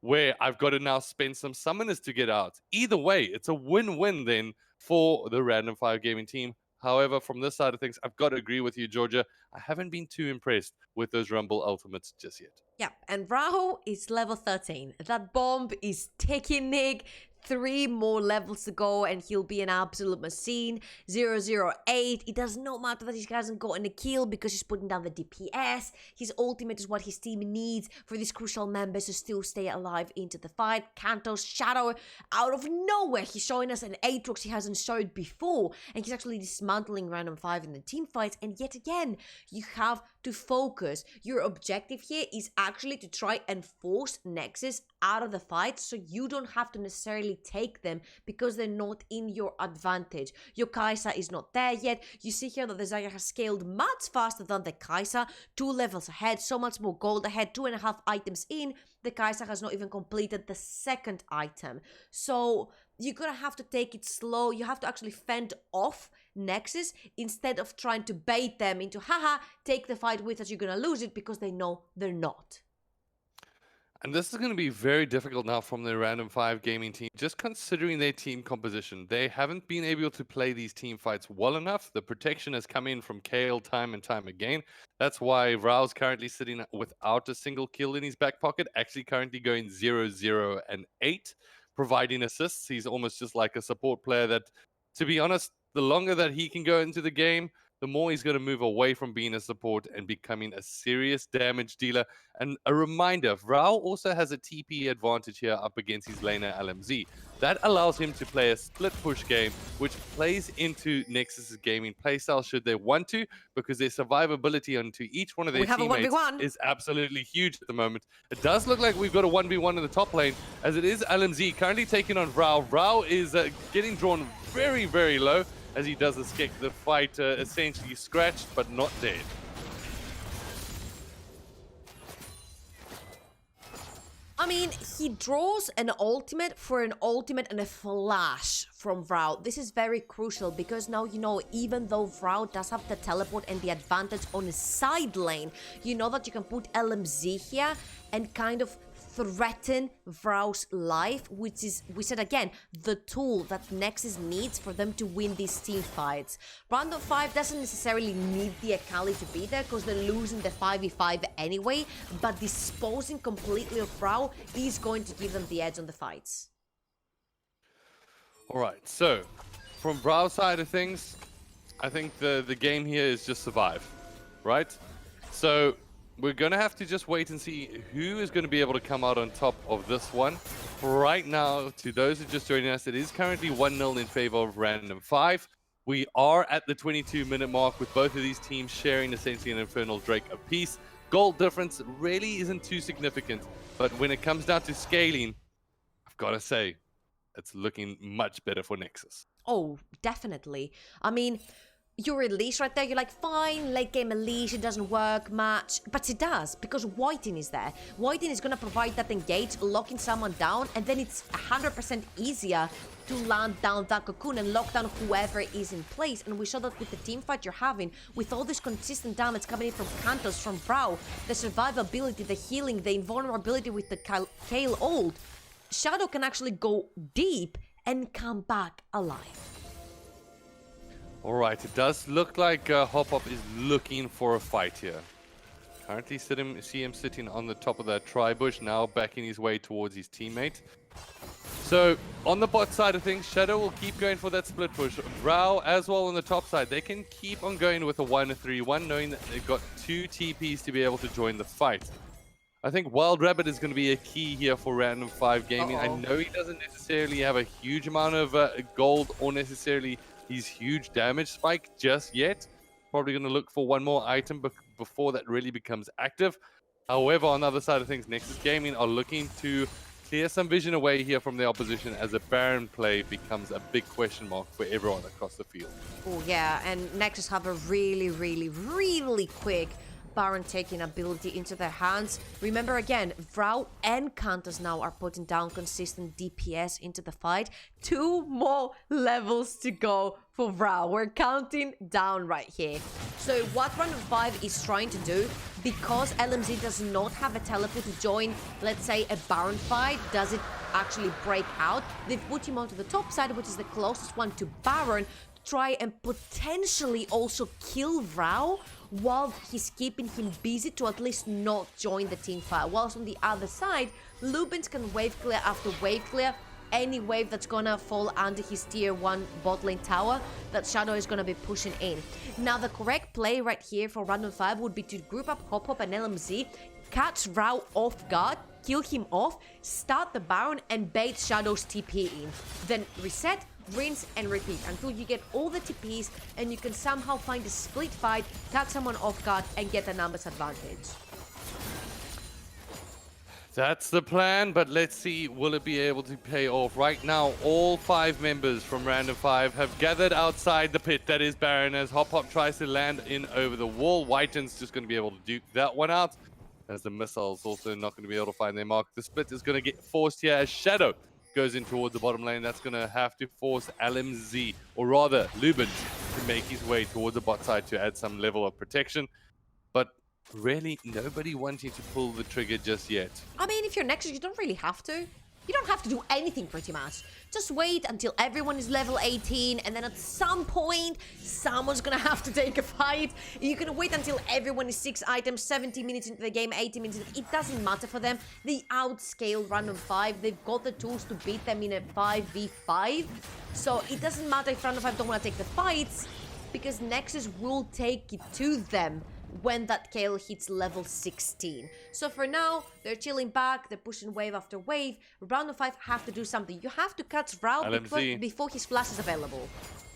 where I've got to now spend some summoners to get out. Either way, it's a win-win then for the Random 5 gaming team. However, from this side of things, I've got to agree with you, Georgia. I haven't been too impressed with those Rumble Ultimates just yet. Yeah, and Raho is level 13. That bomb is taking Nick. 3 more levels to go and he'll be an absolute machine. 008. It does not matter that he hasn't gotten a kill because he's putting down the DPS. His ultimate is what his team needs for these crucial members to still stay alive into the fight. Kanto's Shadow, out of nowhere, he's showing us an Aatrox he hasn't showed before. And he's actually dismantling Random 5 in the team fights. And yet again, you have to focus. Your objective here is actually to try and force Nexus out of the fight so you don't have to necessarily take them because they're not in your advantage. Your Kai'Sa is not there yet. You see here that the Zarya has scaled much faster than the Kai'Sa, 2 levels ahead, so much more gold ahead, 2.5 items in. The Kai'Sa has not even completed the second item. So you're gonna have to take it slow. You have to actually fend off Nexus instead of trying to bait them into, haha, take the fight with us, you're gonna lose it, because they know they're not. And this is going to be very difficult now from the Random 5 gaming team, just considering their team composition. They haven't been able to play these team fights well enough. The protection has come in from Kale time and time again. That's why Rao's currently sitting without a single kill in his back pocket, actually currently going 0-0 and 8, providing assists. He's almost just like a support player that, to be honest, the longer that he can go into the game, the more he's going to move away from being a support and becoming a serious damage dealer. And a reminder, Rao also has a TP advantage here up against his laner LMZ. That allows him to play a split push game, which plays into Nexus's gaming playstyle should they want to, because their survivability onto each one of their teammates is absolutely huge at the moment. It does look like we've got a 1v1 in the top lane, as it is LMZ currently taking on Rao. Rao is getting drawn very, very low, as he does escape the fight, essentially scratched but not dead. I mean, he draws an ultimate for an ultimate and a flash from Vrao. This is very crucial because now, you know, even though Vrao does have the teleport and the advantage on his side lane, you know that you can put LMZ here and kind of threaten Vrao's life, which is, we said again, the tool that Nexus needs for them to win these team fights. Random 5 doesn't necessarily need the Akali to be there because they're losing the 5v5 anyway, but disposing completely of Vrao is going to give them the edge on the fights. Alright, so from Vrao's side of things, I think the game here is just survive, right? So we're going to have to just wait and see who is going to be able to come out on top of this one. Right now, to those who are just joining us, it is currently 1-0 in favor of Random 5. We are at the 22-minute mark with both of these teams sharing essentially an Infernal Drake apiece. Gold difference really isn't too significant, but when it comes down to scaling, I've got to say, it's looking much better for Nexus. Oh, definitely. I mean, your release right there, you're like, fine, late game Elise, it doesn't work much. But it does, because Whiting is there. Whiting is going to provide that engage, locking someone down, and then it's 100% easier to land down that cocoon and lock down whoever is in place. And we saw that with the team fight you're having, with all this consistent damage coming in from Kantos, from Vrao, the survivability, the healing, the invulnerability with the Kale ult, Shadow can actually go deep and come back alive. Alright, it does look like Hop-Up is looking for a fight here. Currently see him sitting on the top of that tri-bush, now backing his way towards his teammate. So, on the bot side of things, Shadow will keep going for that split push. Rao as well on the top side, they can keep on going with a 1-3-1, knowing that they've got 2 TPs to be able to join the fight. I think Wild Rabbit is going to be a key here for Random 5 gaming. I know he doesn't necessarily have a huge amount of gold or necessarily his huge damage spike just yet. Probably going to look for one more item before that really becomes active. However, on the other side of things, Nexus Gaming are looking to clear some vision away here from the opposition as a Baron play becomes a big question mark for everyone across the field. Oh yeah, and Nexus have a really quick Baron taking ability into their hands. Remember again, Vrau and Kantas now are putting down consistent DPS into the fight. 2 more levels to go for Vrau. We're counting down right here. So what Random5 is trying to do, because LMZ does not have a teleport to join, let's say, a Baron fight, does it actually break out? They've put him onto the top side, which is the closest one to Baron, to try and potentially also kill Vrau while he's keeping him busy to at least not join the team fight. Whilst on the other side, Lubins can wave clear after wave clear any wave that's gonna fall under his tier 1 bot lane tower that Shadow is gonna be pushing in. Now the correct play right here for Random5 would be to group up Hop Hop and LMZ, catch Vrau off guard, kill him off, start the Baron and bait Shadow's TP in. Then reset, rinse and repeat until you get all the TPs and you can somehow find a split fight, catch someone off guard and get a numbers advantage. That's the plan, but let's see, will it be able to pay off? Right now, all 5 members from Random5 have gathered outside the pit that is Baron as Hop Hop tries to land in over the wall. Whiten's just going to be able to duke that one out, as the missiles also not going to be able to find their mark. The split is going to get forced here as Shadow goes in towards the bottom lane. That's going to have to force LMZ, or rather Lubin, to make his way towards the bot side to add some level of protection. But really, nobody wanting to pull the trigger just yet. I mean, if you're Nexus, you don't really have to. You don't have to do anything pretty much. Just wait until everyone is level 18 and then at some point, someone's gonna have to take a fight. You can wait until everyone is 6 items, 70 minutes into the game, 80 minutes. It doesn't matter for them. They outscale Random5. They've got the tools to beat them in a 5v5. So it doesn't matter if Random5 don't want to take the fights, because Nexus will take it to them when that Kale hits level 16. So for now, they're chilling back, they're pushing wave after wave. Random5 have to do something. You have to catch Vrau before his flash is available.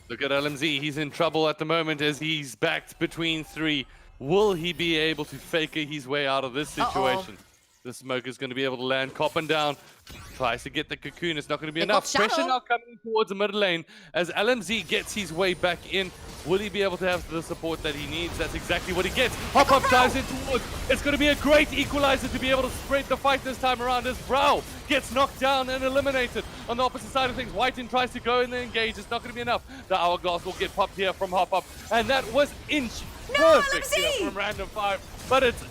Look at LMZ, he's in trouble at the moment as he's backed between 3. Will he be able to fake his way out of this situation? The smoke is going to be able to land. Coppin down. Tries to get the cocoon. It's not going to be enough. Pressure now coming towards the mid lane as LMZ gets his way back in. Will he be able to have the support that he needs? That's exactly what he gets. Hop Hop dives in towards. It's going to be a great equalizer to be able to spread the fight this time around as Vrau gets knocked down and eliminated. On the opposite side of things, Whiten tries to go in and engage. It's not going to be enough. The hourglass will get popped here from Hop Hop. And that was inch perfect here from Random5. But it's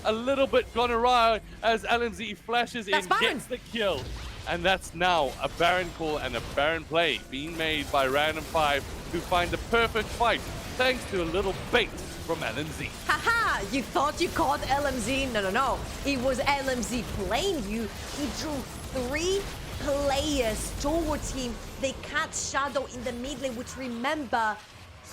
a little bit gone awry as LMZ flashes in, gets the kill. And that's now a Baron call and a Baron play being made by Random5 to find the perfect fight thanks to a little bait from LMZ. Haha, you thought you caught LMZ? No. It was LMZ playing you. He drew 3 players towards him. They catch Shadow in the mid lane, which, remember,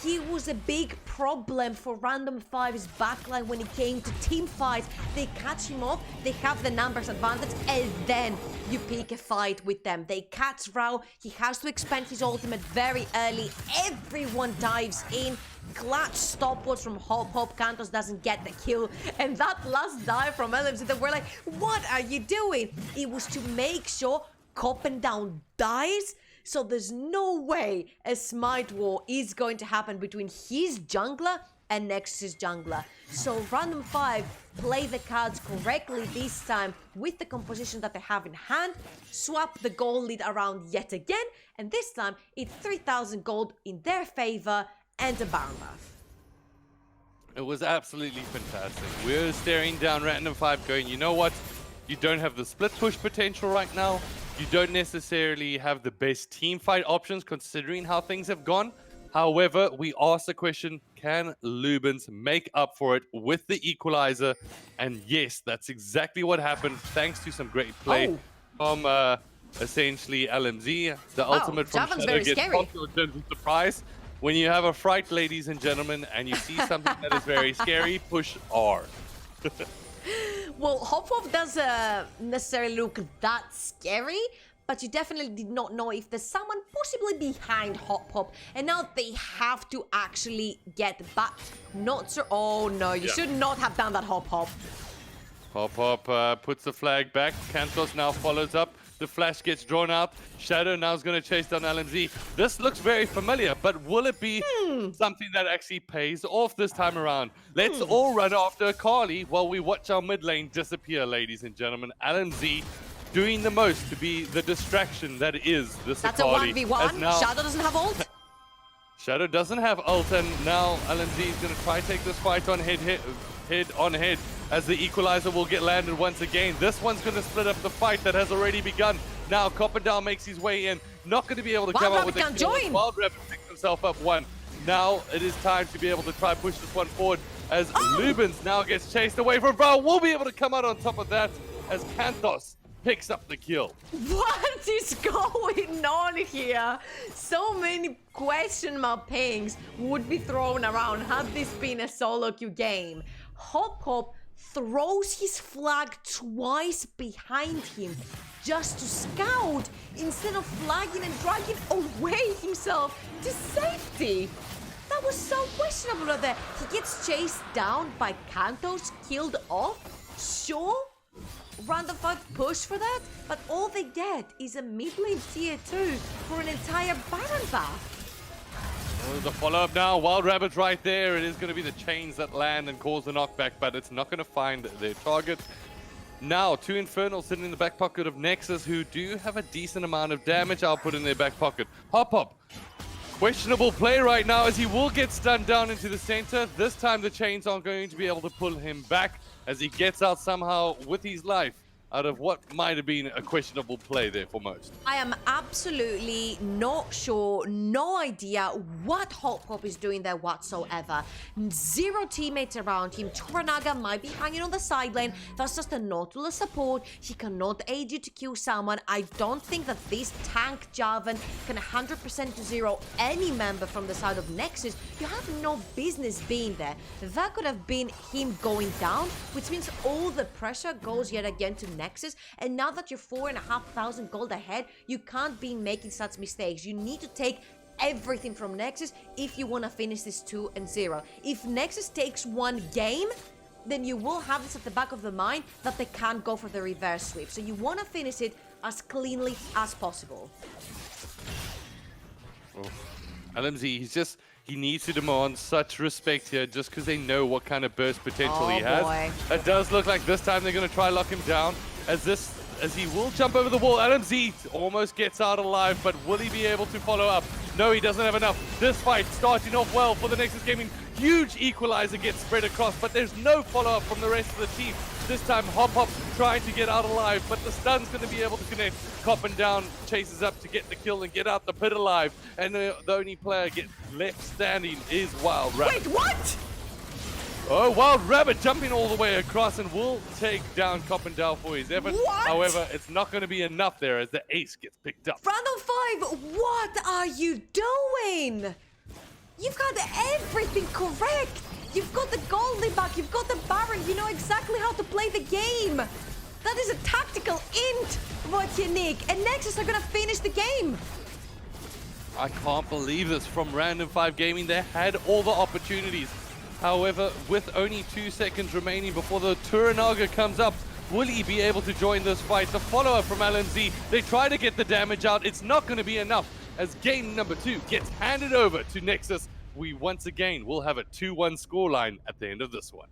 he was a big problem for Random5's backline when it came to team fights. They catch him off, they have the numbers advantage, and then you pick a fight with them. They catch Vrau, he has to expend his ultimate very early. Everyone dives in. Clutch stopwatch from Hop Hop. Kantos doesn't get the kill. And that last dive from LMZ, they were like, what are you doing? It was to make sure Coppin down dies. So there's no way a smite war is going to happen between his jungler and Nexus' jungler. So Random5 play the cards correctly this time with the composition that they have in hand, swap the gold lead around yet again, and this time it's 3,000 gold in their favor and a Baron buff. It was absolutely fantastic. We're staring down Random5 going, you know what? You don't have the split push potential right now. You don't necessarily have the best team fight options considering how things have gone. However, we asked the question, can Lubins make up for it with the equalizer? And yes, that's exactly what happened thanks to some great play from essentially LMZ. The ultimate from Shadow gets popped in terms of surprise. When you have a fright, ladies and gentlemen, and you see something that is very scary, push R. Well, Hop Hop doesn't necessarily look that scary, but you definitely did not know if there's someone possibly behind Hop Hop, and now they have to actually get back. Not sure. Oh no, you should not have done that, Hop Hop. Hop puts the flag back. Kantos now follows up. The flash gets drawn out. Shadow now is going to chase down LMZ. This looks very familiar, but will it be something that actually pays off this time around? Let's all run after Akali while we watch our mid lane disappear, ladies and gentlemen. LMZ doing the most to be the distraction that is this That's Akali. a 1v1. Now Shadow doesn't have ult. Shadow doesn't have ult, and now LMZ is going to try to take this fight on head on head, as the equalizer will get landed once again. This one's going to split up the fight that has already begun. Now Coppendale makes his way in, not going to be able to come out with a kill. Join. Wild Rabbit picks himself up one. Now it is time to be able to try push this one forward, as Lubens now gets chased away from Val. Will be able to come out on top of that as Kantos picks up the kill. What is going on here? So many question mark pings would be thrown around had this been a solo queue game. Hop throws his flag twice behind him just to scout instead of flagging and dragging away himself to safety. That was so questionable right there. He gets chased down by Kantos, killed off. Sure, Random5 push for that, but all they get is a mid lane tier 2 for an entire Baron buff. Oh, the follow-up now, Wild Rabbit right there. It is going to be the chains that land and cause the knockback, but it's not going to find their target. Now, two Infernals sitting in the back pocket of Nexus, who do have a decent amount of damage output in their back pocket. Hop. Questionable play right now, as he will get stunned down into the center. This time the chains aren't going to be able to pull him back, as he gets out somehow with his life out of what might have been a questionable play there for most. I am absolutely not sure, no idea what Hop is doing there whatsoever. Zero teammates around him. Toranaga might be hanging on the side lane. That's just a Nautilus support. He cannot aid you to kill someone. I don't think that this tank Jarvan can 100% to zero any member from the side of Nexus. You have no business being there. That could have been him going down, which means all the pressure goes yet again to Nexus, and now that you're 4,500 gold ahead, you can't be making such mistakes. You need to take everything from Nexus if you want to finish this 2-0. If Nexus takes one game, then you will have this at the back of the mind that they can't go for the reverse sweep. So you want to finish it as cleanly as possible. LMZ, he needs to demand such respect here just because they know what kind of burst potential he has. Boy. It does look like this time they're going to try lock him down as he will jump over the wall. LMZ almost gets out alive, but will he be able to follow up? No, he doesn't have enough. This fight starting off well for the Nexus Gaming. Huge equalizer gets spread across, but there's no follow-up from the rest of the team. This time Hop trying to get out alive, but the stun's going to be able to connect. Coppendale chases up to get the kill and get out the pit alive, and the only player left standing is Wild Rabbit. Wait, what? Oh, Wild Rabbit jumping all the way across and will take down Coppendale for his effort. What? However, it's not going to be enough there as the ace gets picked up. Random5, what are you doing? You've got everything correct. You've got the goalie back, you've got the Baron, you know exactly how to play the game. That is a tactical int, Wojciech, and Nexus are gonna finish the game. I can't believe this from Random5 Gaming. They had all the opportunities. However, with only 2 seconds remaining before the Toranaga comes up, will he be able to join this fight? The follow-up from LMZ, they try to get the damage out. It's not going to be enough as game number 2 gets handed over to Nexus. We once again will have a 2-1 scoreline at the end of this one.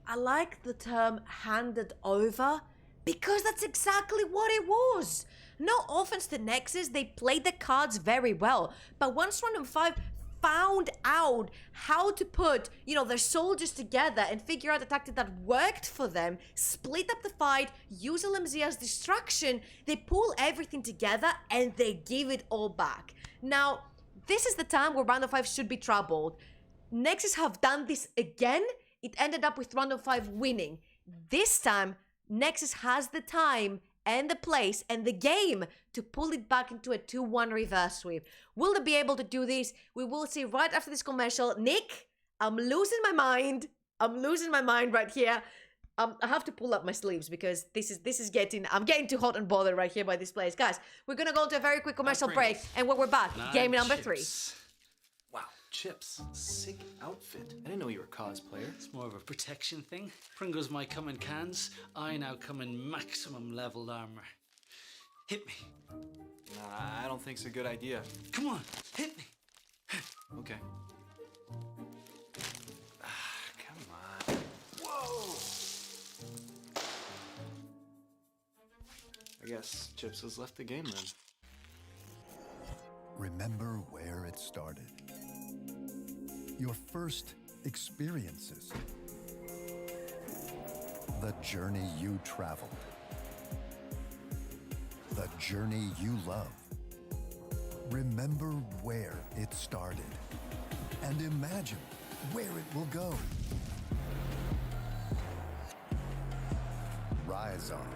I like the term handed over because that's exactly what it was. No offense to Nexus, they played the cards very well. But once Random5 found out how to put, their soldiers together and figure out a tactic that worked for them, split up the fight, use LMZ as distraction, they pull everything together and they give it all back. Now, this is the time where Random5 should be troubled. Nexus have done this again. It ended up with Random5 winning. This time, Nexus has the time and the place and the game to pull it back into a 2-1 reverse sweep. Will they be able to do this? We will see right after this commercial. Nick, I'm losing my mind. I'm losing my mind right here. I have to pull up my sleeves because I'm getting too hot and bothered right here by this place. Guys, we're gonna go to a very quick commercial break, and when we're back, game number 3. Wow. Chips, sick outfit. I didn't know you were a cosplayer. It's more of a protection thing. Pringles might come in cans. I now come in maximum leveled armor. Hit me. Nah, I don't think it's a good idea. Come on, hit me. Okay. Come on. Whoa! I guess Chips has left the game then. Remember where it started. Your first experiences. The journey you traveled. The journey you love. Remember where it started. And imagine where it will go. Rise on.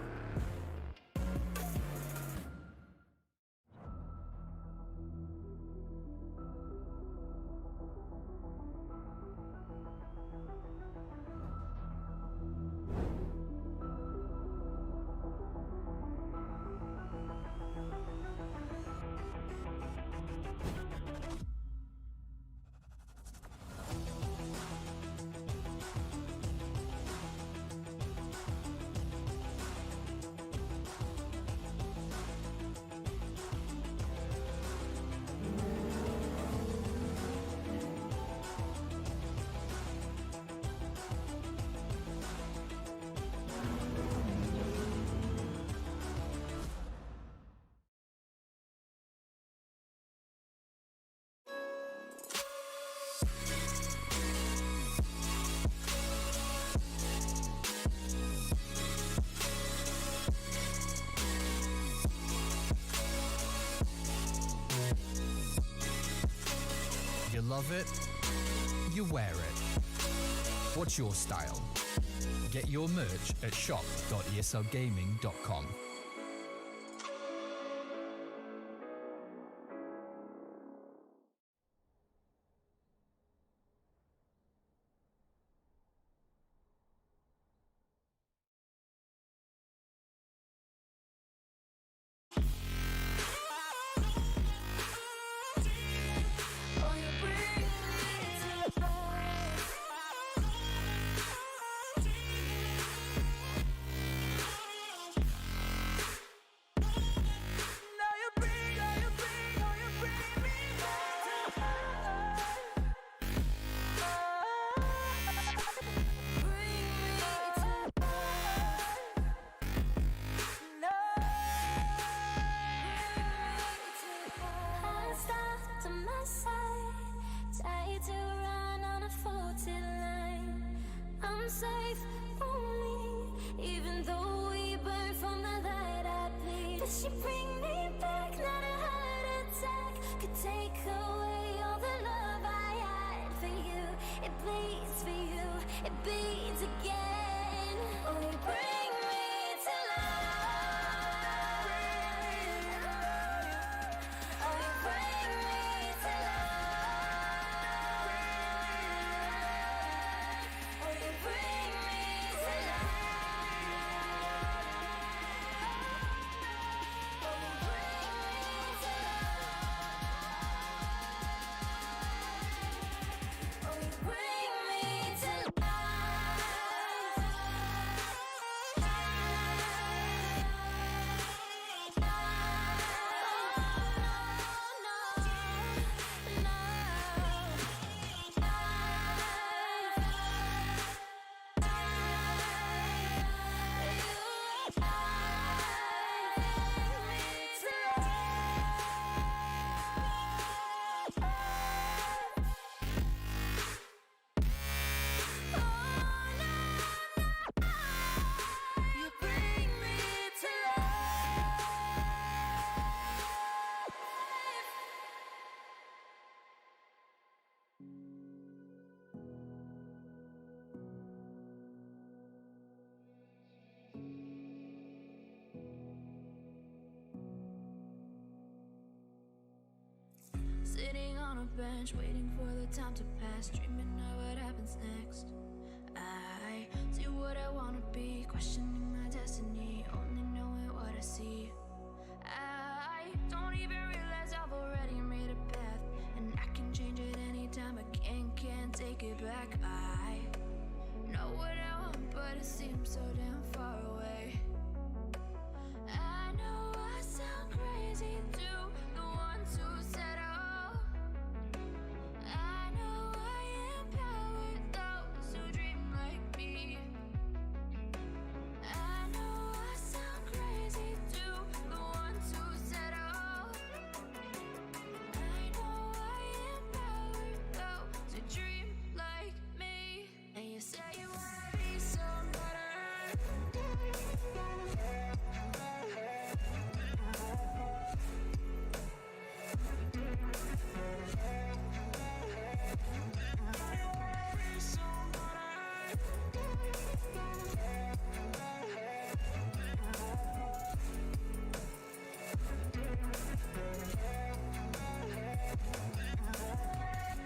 You love it, you wear it. What's your style? Get your merch at shop.eslgaming.com. I'm safe only, even though we burn from the light I bleed. But she bring me back, not a heart attack could take away all the love I had for you. It bleeds for you, it bleeds again. Oh, you bring me to life. Oh, you bring me to life. Oh, you bring me to life. Oh, you bring me to life. Oh, you bring me to you bring me to life. Sitting on a bench, waiting for the time to pass, dreaming of what happens next. I see what I wanna be, questioning my destiny, only knowing what I see. I don't even realize I've already made a path, and I can change it anytime back. I know what I want, but it seems so damn far away. I know I sound crazy to the ones who said oh. I know I empower those who dream like me. I know I sound crazy to the ones who said oh. I know I empower those who dream like me. And you say you wanna be somebody.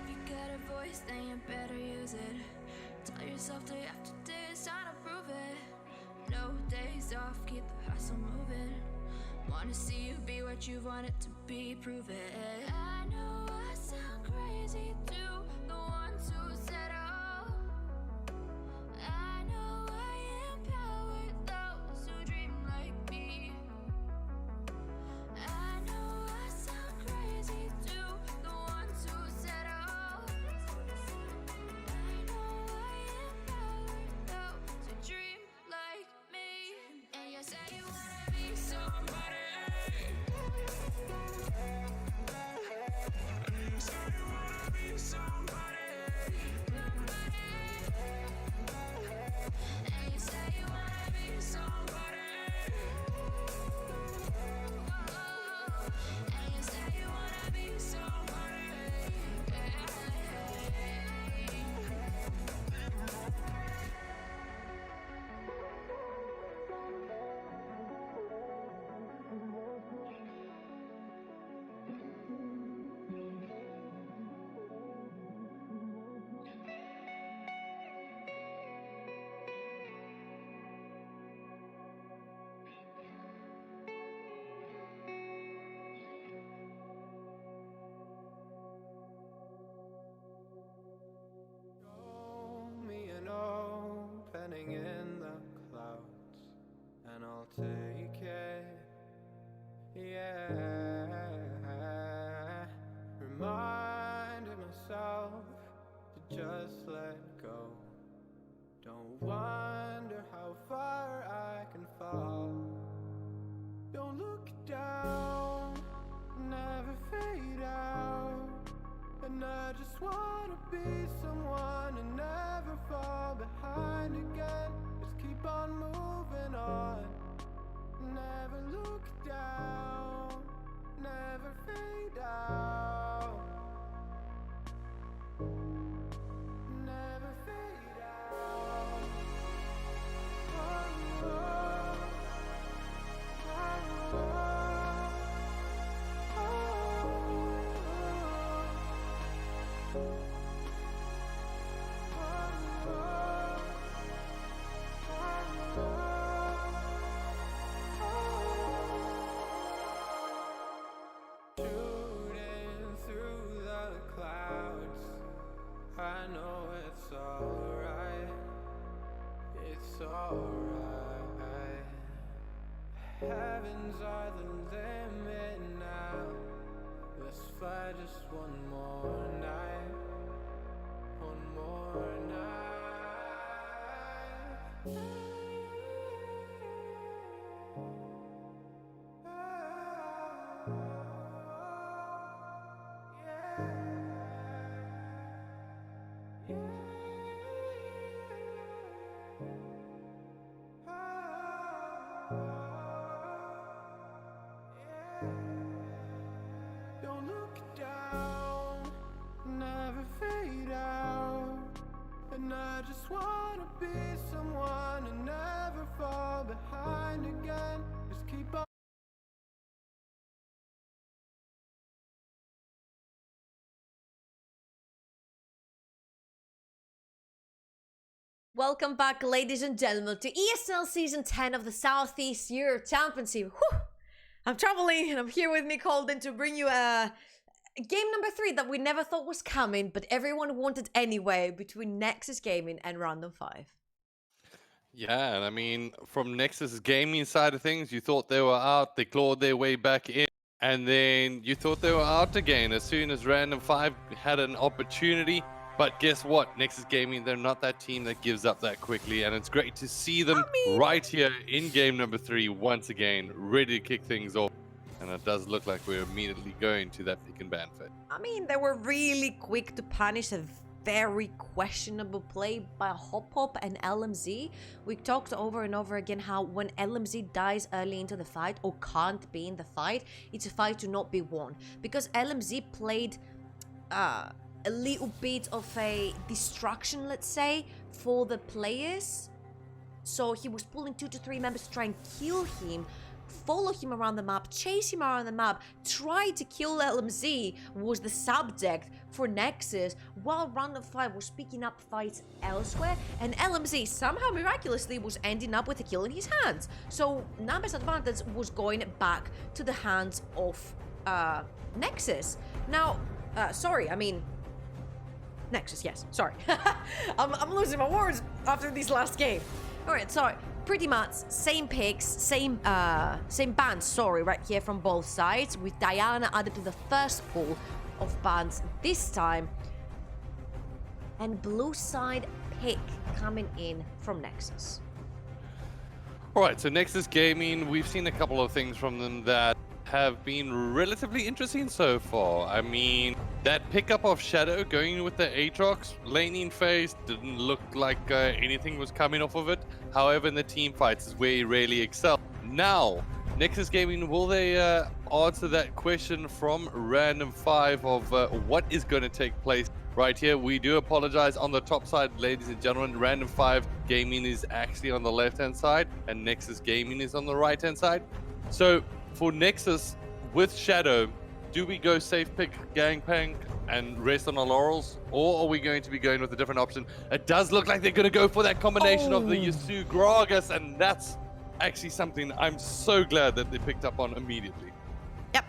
You got a voice, then you better use it. Tell yourself day after day it's time to prove it. No days off, keep the hustle moving. Wanna see you be what you want it to be, prove it. I know I sound crazy to the ones who said oh. I know I empower those who dream like me. I know I sound crazy to the ones who said oh. I know I empower those who dream like me. And you say you wanna be somebody. And you say you wanna be somebody. And you say you wanna be somebody. And you say you wanna be somebody. Show me an opening in the clouds, and I'll take it. Yeah, reminding myself to just let go. Don't wonder how far I can fall. Don't look down, never fade out. And I just wanna be someone and never fall behind again. Just keep on moving on. Never look down, never fade out. Never fade out. Oh, oh, oh, shooting through the clouds. I know it's alright. It's alright. Heavens are the limit now. Let's fly just one more night. One more night. Don't look down, never fade out. And I just wanna be someone and never fall behind again. Just keep on. Welcome back, ladies and gentlemen, to ESL Season 10 of the Southeast Europe Championship. Whew! I'm traveling and I'm here with me, Colden, to bring you a Game number 3 that we never thought was coming, but everyone wanted anyway, between Nexus Gaming and Random5. Yeah, and I mean, from Nexus gaming side of things, you thought they were out, they clawed their way back in, and then you thought they were out again as soon as Random5 had an opportunity. But guess what? Nexus Gaming, they're not that team that gives up that quickly, and it's great to see them right here in game number 3 once again, ready to kick things off. And it does look like we're immediately going to that pick and ban phase. I mean, they were really quick to punish a very questionable play by Hop Hop and LMZ. We talked over and over again how when LMZ dies early into the fight or can't be in the fight, it's a fight to not be won. Because LMZ played a little bit of a distraction, let's say, for the players. So he was pulling 2 to 3 members to try and kill him, follow him around the map, chase him around the map, try to kill LMZ was the subject for Nexus, while Random5 was picking up fights elsewhere, and LMZ somehow miraculously was ending up with a kill in his hands. So numbers advantage was going back to the hands of Nexus. Now, Nexus, yes, sorry. I'm losing my words after this last game. Alright, so pretty much same picks, same bans, sorry, right here from both sides, with Diana added to the first pool of bans this time. And blue side pick coming in from Nexus. Alright, so Nexus Gaming, we've seen a couple of things from them that have been relatively interesting so far. I mean, that pickup of Shadow going with the Aatrox laning phase didn't look like anything was coming off of it. However, in the team fights is where he really excelled. Now, Nexus Gaming, will they answer that question from Random5 of what is going to take place right here? We do apologize on the top side, ladies and gentlemen. Random5 Gaming is actually on the left-hand side, and Nexus Gaming is on the right-hand side. So, for Nexus, with Shadow, do we go safe pick Gangplank and rest on our laurels? Or are we going to be going with a different option? It does look like they're going to go for that combination of the Yasuo Gragas, and that's actually something I'm so glad that they picked up on immediately. Yep.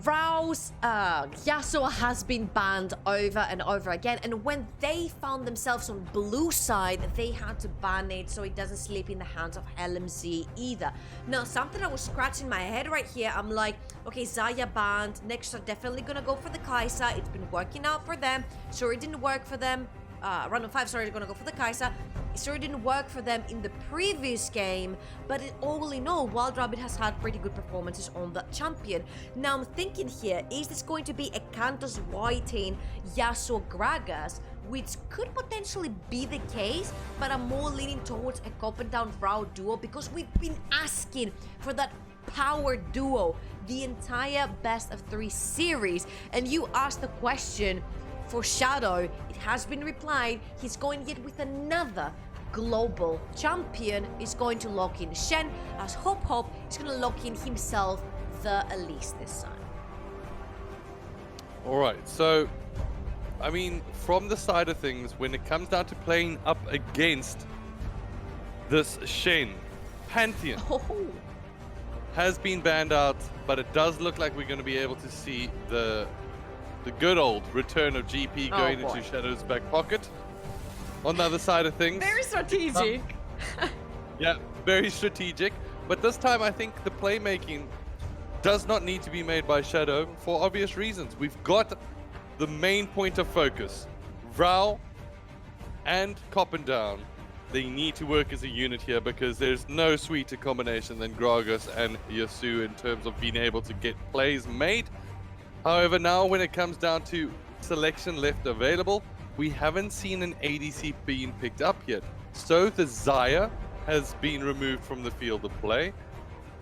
Rao's Yasuo has been banned over and over again, and when they found themselves on blue side, they had to ban it so it doesn't slip in the hands of LMZ either. Now, something I was scratching my head right here, I'm like, okay, Xayah banned, Nexus are definitely gonna go for the Kai'Sa, it's been working out for them, sure it didn't work for them, Random5, sorry, gonna go for the Kai'Sa. It sure didn't work for them in the previous game, but all in all, Wild Rabbit has had pretty good performances on the champion. Now I'm thinking here, is this going to be a Kantos Whiting Yasuo Gragas, which could potentially be the case, but I'm more leaning towards a Cop and Down Rao duo because we've been asking for that power duo the entire best of 3 series, and you asked the question for Shadow, it has been replied, he's going yet with another global champion. Is going to lock in Shen, as Hop Hop is going to lock in himself the Elise this time. Alright, so, I mean, from the side of things, when it comes down to playing up against this Shen, Pantheon has been banned out, but it does look like we're going to be able to see the good old return of GP going into Shadow's back pocket. On the other side of things, Very strategic. Yeah, very strategic. But this time I think the playmaking does not need to be made by Shadow for obvious reasons. We've got the main point of focus. Vrao and Cop and Down. They need to work as a unit here because there's no sweeter combination than Gragas and Yasuo in terms of being able to get plays made. However, now when it comes down to selection left available, we haven't seen an ADC being picked up yet. So the Xayah has been removed from the field of play.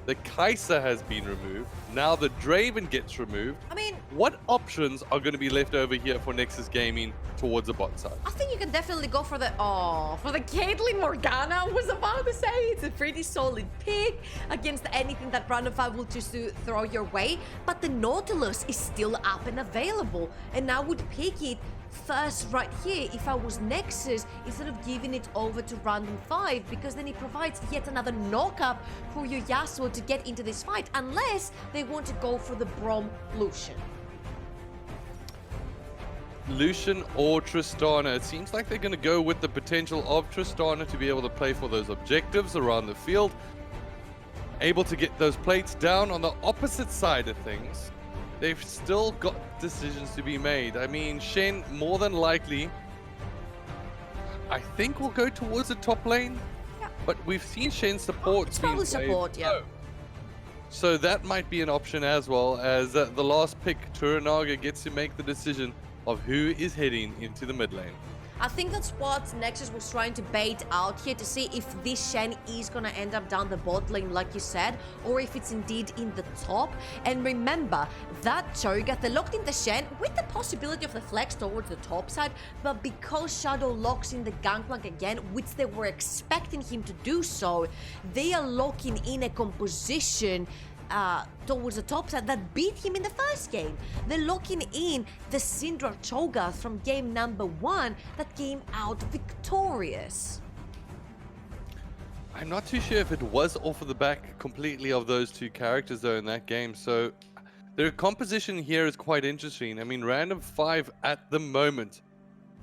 The Kai'Sa has been removed. Now the Draven gets removed. I mean, what options are going to be left over here for Nexus Gaming towards the bot side? I think you can definitely go for the Caitlyn Morgana. I was about to say it's a pretty solid pick against anything that Random5 will choose to throw your way. But the Nautilus is still up and available, and I would pick it first right here if I was Nexus instead of giving it over to Random5, because then it provides yet another knockup for your Yasuo to get into this fight, unless they want to go for the Braum Lucian. Lucian or Tristana. It seems like they're going to go with the potential of Tristana to be able to play for those objectives around the field. Able to get those plates down. On the opposite side of things, they've still got decisions to be made. I mean, Shen more than likely, I think, will go towards the top lane. Yeah. But we've seen Shen support. It's probably support, yeah. So that might be an option as well, as the last pick, Turanaga, gets to make the decision of who is heading into the mid lane. I think that's what Nexus was trying to bait out here, to see if this Shen is gonna end up down the bot lane, like you said, or if it's indeed in the top. And remember, that Cho'Gath, they locked in the Shen with the possibility of the flex towards the top side, but because Shadow locks in the Gangplank again, which they were expecting him to do so, they are locking in a composition towards the top side that beat him in the first game. They're locking in the Syndra Cho'Gath from game number 1 that came out victorious. I'm not too sure if it was off of the back completely of those two characters though in that game, so their composition here is quite interesting. I mean, Random5 at the moment,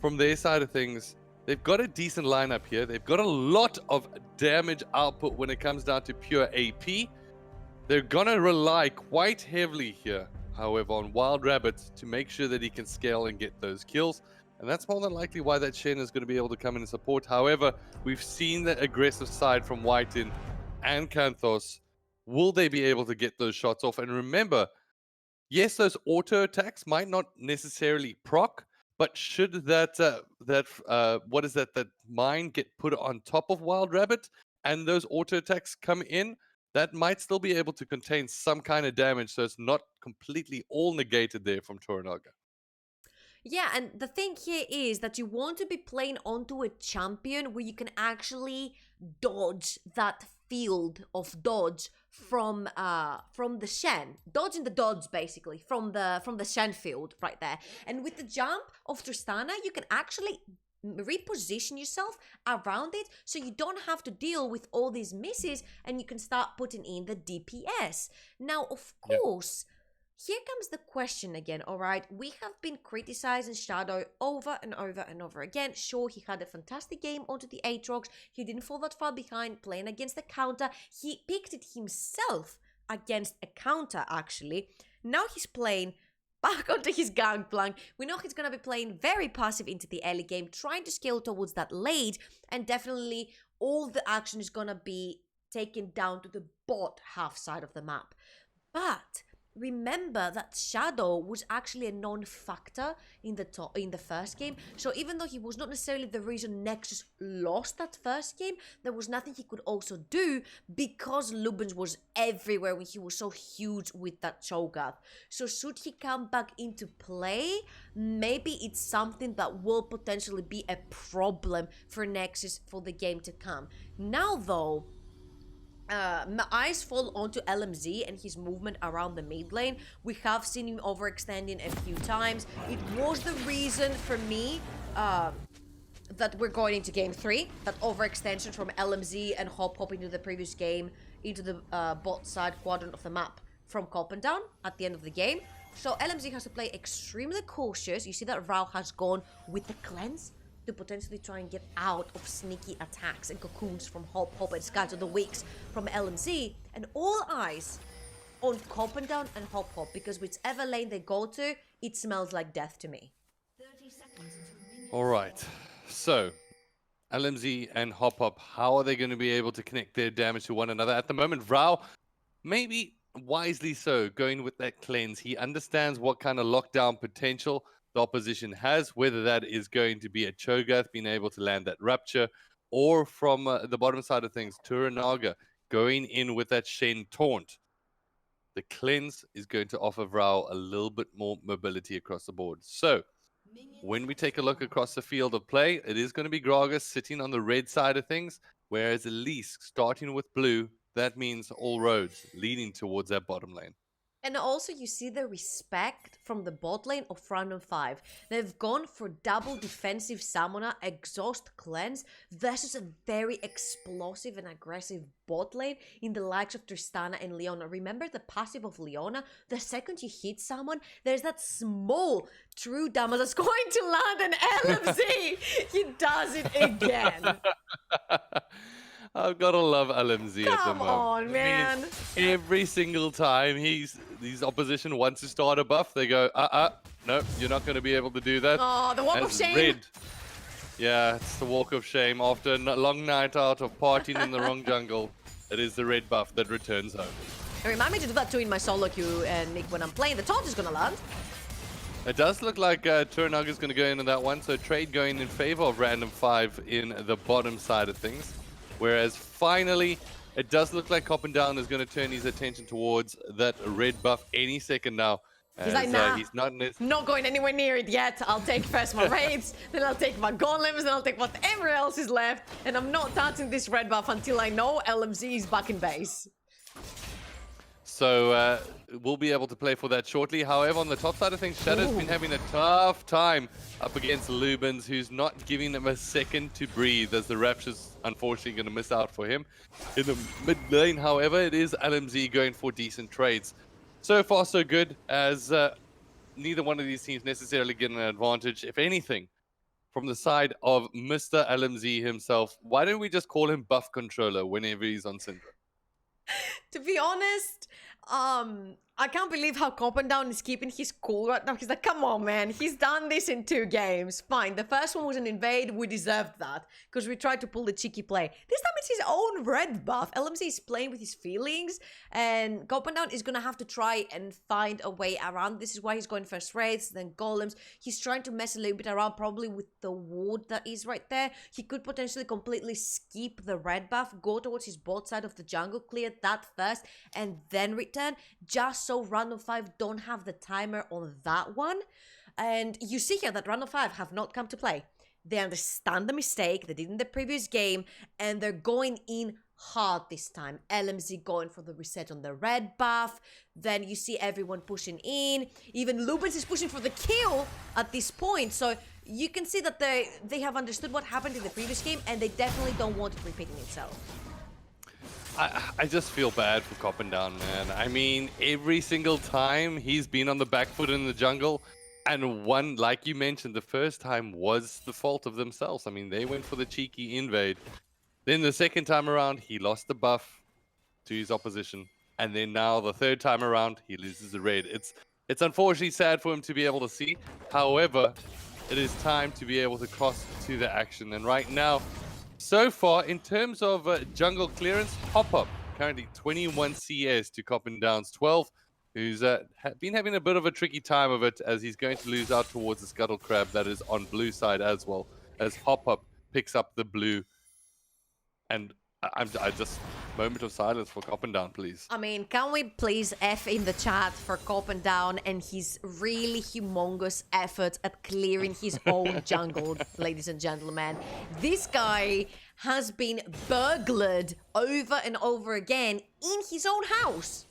from their side of things, they've got a decent lineup here. They've got a lot of damage output when it comes down to pure AP. They're gonna rely quite heavily here, however, on Wild Rabbit to make sure that he can scale and get those kills. And that's more than likely why that Shen is going to be able to come in and support. However, we've seen the aggressive side from Whiten and Kanthos. Will they be able to get those shots off? And remember, yes, those auto attacks might not necessarily proc, but should that that mine get put on top of Wild Rabbit and those auto attacks come in, that might still be able to contain some kind of damage, so it's not completely all negated there from Toranaga. Yeah, and the thing here is that you want to be playing onto a champion where you can actually dodge that field of dodge from the Shen, dodging the dodge basically from the Shen field right there. And with the jump of Tristana, you can actually reposition yourself around it, so you don't have to deal with all these misses, and you can start putting in the DPS. Now, of course, here comes the question again, all right? We have been criticizing Shadow over and over and over again. Sure, he had a fantastic game onto the Aatrox. He didn't fall that far behind playing against the counter. He picked it himself against a counter, actually. Now he's playing back onto his Gangplank. We know he's going to be playing very passive into the early game, trying to scale towards that late, and definitely all the action is going to be taken down to the bot half side of the map. But remember that Shadow was actually a non-factor in the first game. So even though he was not necessarily the reason Nexus lost that first game, there was nothing he could also do because Lubens was everywhere when he was so huge with that Cho'Gath. So should he come back into play, maybe it's something that will potentially be a problem for Nexus for the game to come. Now though, my eyes fall onto LMZ and his movement around the mid lane. We have seen him overextending a few times. It was the reason for me that we're going into game 3. That overextension from LMZ and Hop into the previous game into the bot side quadrant of the map from Copendown at the end of the game. So LMZ has to play extremely cautious. You see that Rao has gone with the cleanse to potentially try and get out of sneaky attacks and cocoons from Hop and scatter the wicks from LMZ, and all eyes on Copendown and Hop, because whichever lane they go to, it smells like death to me. All right, so LMZ and Hop, how are they going to be able to connect their damage to one another? At the moment, Rao, maybe wisely so, going with that cleanse. He understands what kind of lockdown potential the opposition has, whether that is going to be a Cho'Gath being able to land that rupture, or from the bottom side of things, Turanaga going in with that Shen taunt. The cleanse is going to offer Vrao a little bit more mobility across the board. So when we take a look across the field of play, it is going to be Gragas sitting on the red side of things, whereas Elise starting with blue, that means all roads leading towards that bottom lane. And also you see the respect from the bot lane of Random5. They've gone for double defensive summoner, exhaust cleanse, versus a very explosive and aggressive bot lane in the likes of Tristana and Leona. Remember the passive of Leona? The second you hit someone, there's that small true damage that's going to land an LMZ. He does it again. I've got to love LMZ at the Come moment. on, man. Every single time his opposition wants to start a buff, they go, no, you're not going to be able to do that. Oh, the walk of As shame. Red. Yeah, it's the walk of shame. After a long night out of partying in the wrong jungle, it is the red buff that returns home. And remind me to do that too in my solo queue, and Nick, when I'm playing. The taunt is gonna land. It does look like Turnug is going to go into that one, so trade going in favor of Random5 in the bottom side of things. Whereas finally, it does look like Down is going to turn his attention towards that red buff any second now. He's like, nah, he's not in his... not going anywhere near it yet. I'll take first my raids, then I'll take my golems, then I'll take whatever else is left. And I'm not touching this red buff until I know LMZ is back in base. So we'll be able to play for that shortly. However, on the top side of things, Shadow's been having a tough time up against Lubens, who's not giving him a second to breathe, as the Rapture's unfortunately going to miss out for him. In the mid lane, however, it is LMZ going for decent trades. So far, so good, as neither one of these teams necessarily get an advantage. If anything, from the side of Mr. LMZ himself, why don't we just call him Buff Controller whenever he's on Syndra? To be honest, I can't believe how Down is keeping his cool right now. He's like, come on, man. He's done this in 2 games. Fine. The first one was an invade. We deserved that because we tried to pull the cheeky play. This time it's his own red buff. LMZ is playing with his feelings, and Down is going to have to try and find a way around. This is why he's going first raids, then golems. He's trying to mess a little bit around, probably with the ward that is right there. He could potentially completely skip the red buff, go towards his bot side of the jungle, clear that first, and then return, just so Random5 don't have the timer on that one. And you see here that Random5 have not come to play. They understand the mistake they did in the previous game, and they're going in hard this time. LMZ going for the reset on the red buff. Then you see everyone pushing in. Even Lubens is pushing for the kill at this point. So you can see that they have understood what happened in the previous game, and they definitely don't want it repeating itself. I just feel bad for Down, man. I mean, every single time he's been on the back foot in the jungle, and one, like you mentioned, the first time was the fault of themselves. I mean, they went for the cheeky invade. Then the second time around, he lost the buff to his opposition. And then now the third time around, he loses the red. It's unfortunately sad for him to be able to see. However, it is time to be able to cross to the action. And right now, so far, in terms of jungle clearance, Hop currently 21 CS to Down's 12, who's been having a bit of a tricky time of it, as he's going to lose out towards the Scuttle Crab that is on blue side as well, as Hop picks up the blue. And I just, moment of silence for Down, please. I mean, can we please F in the chat for Down and his really humongous efforts at clearing his own jungle, ladies and gentlemen. This guy has been burglared over and over again in his own house.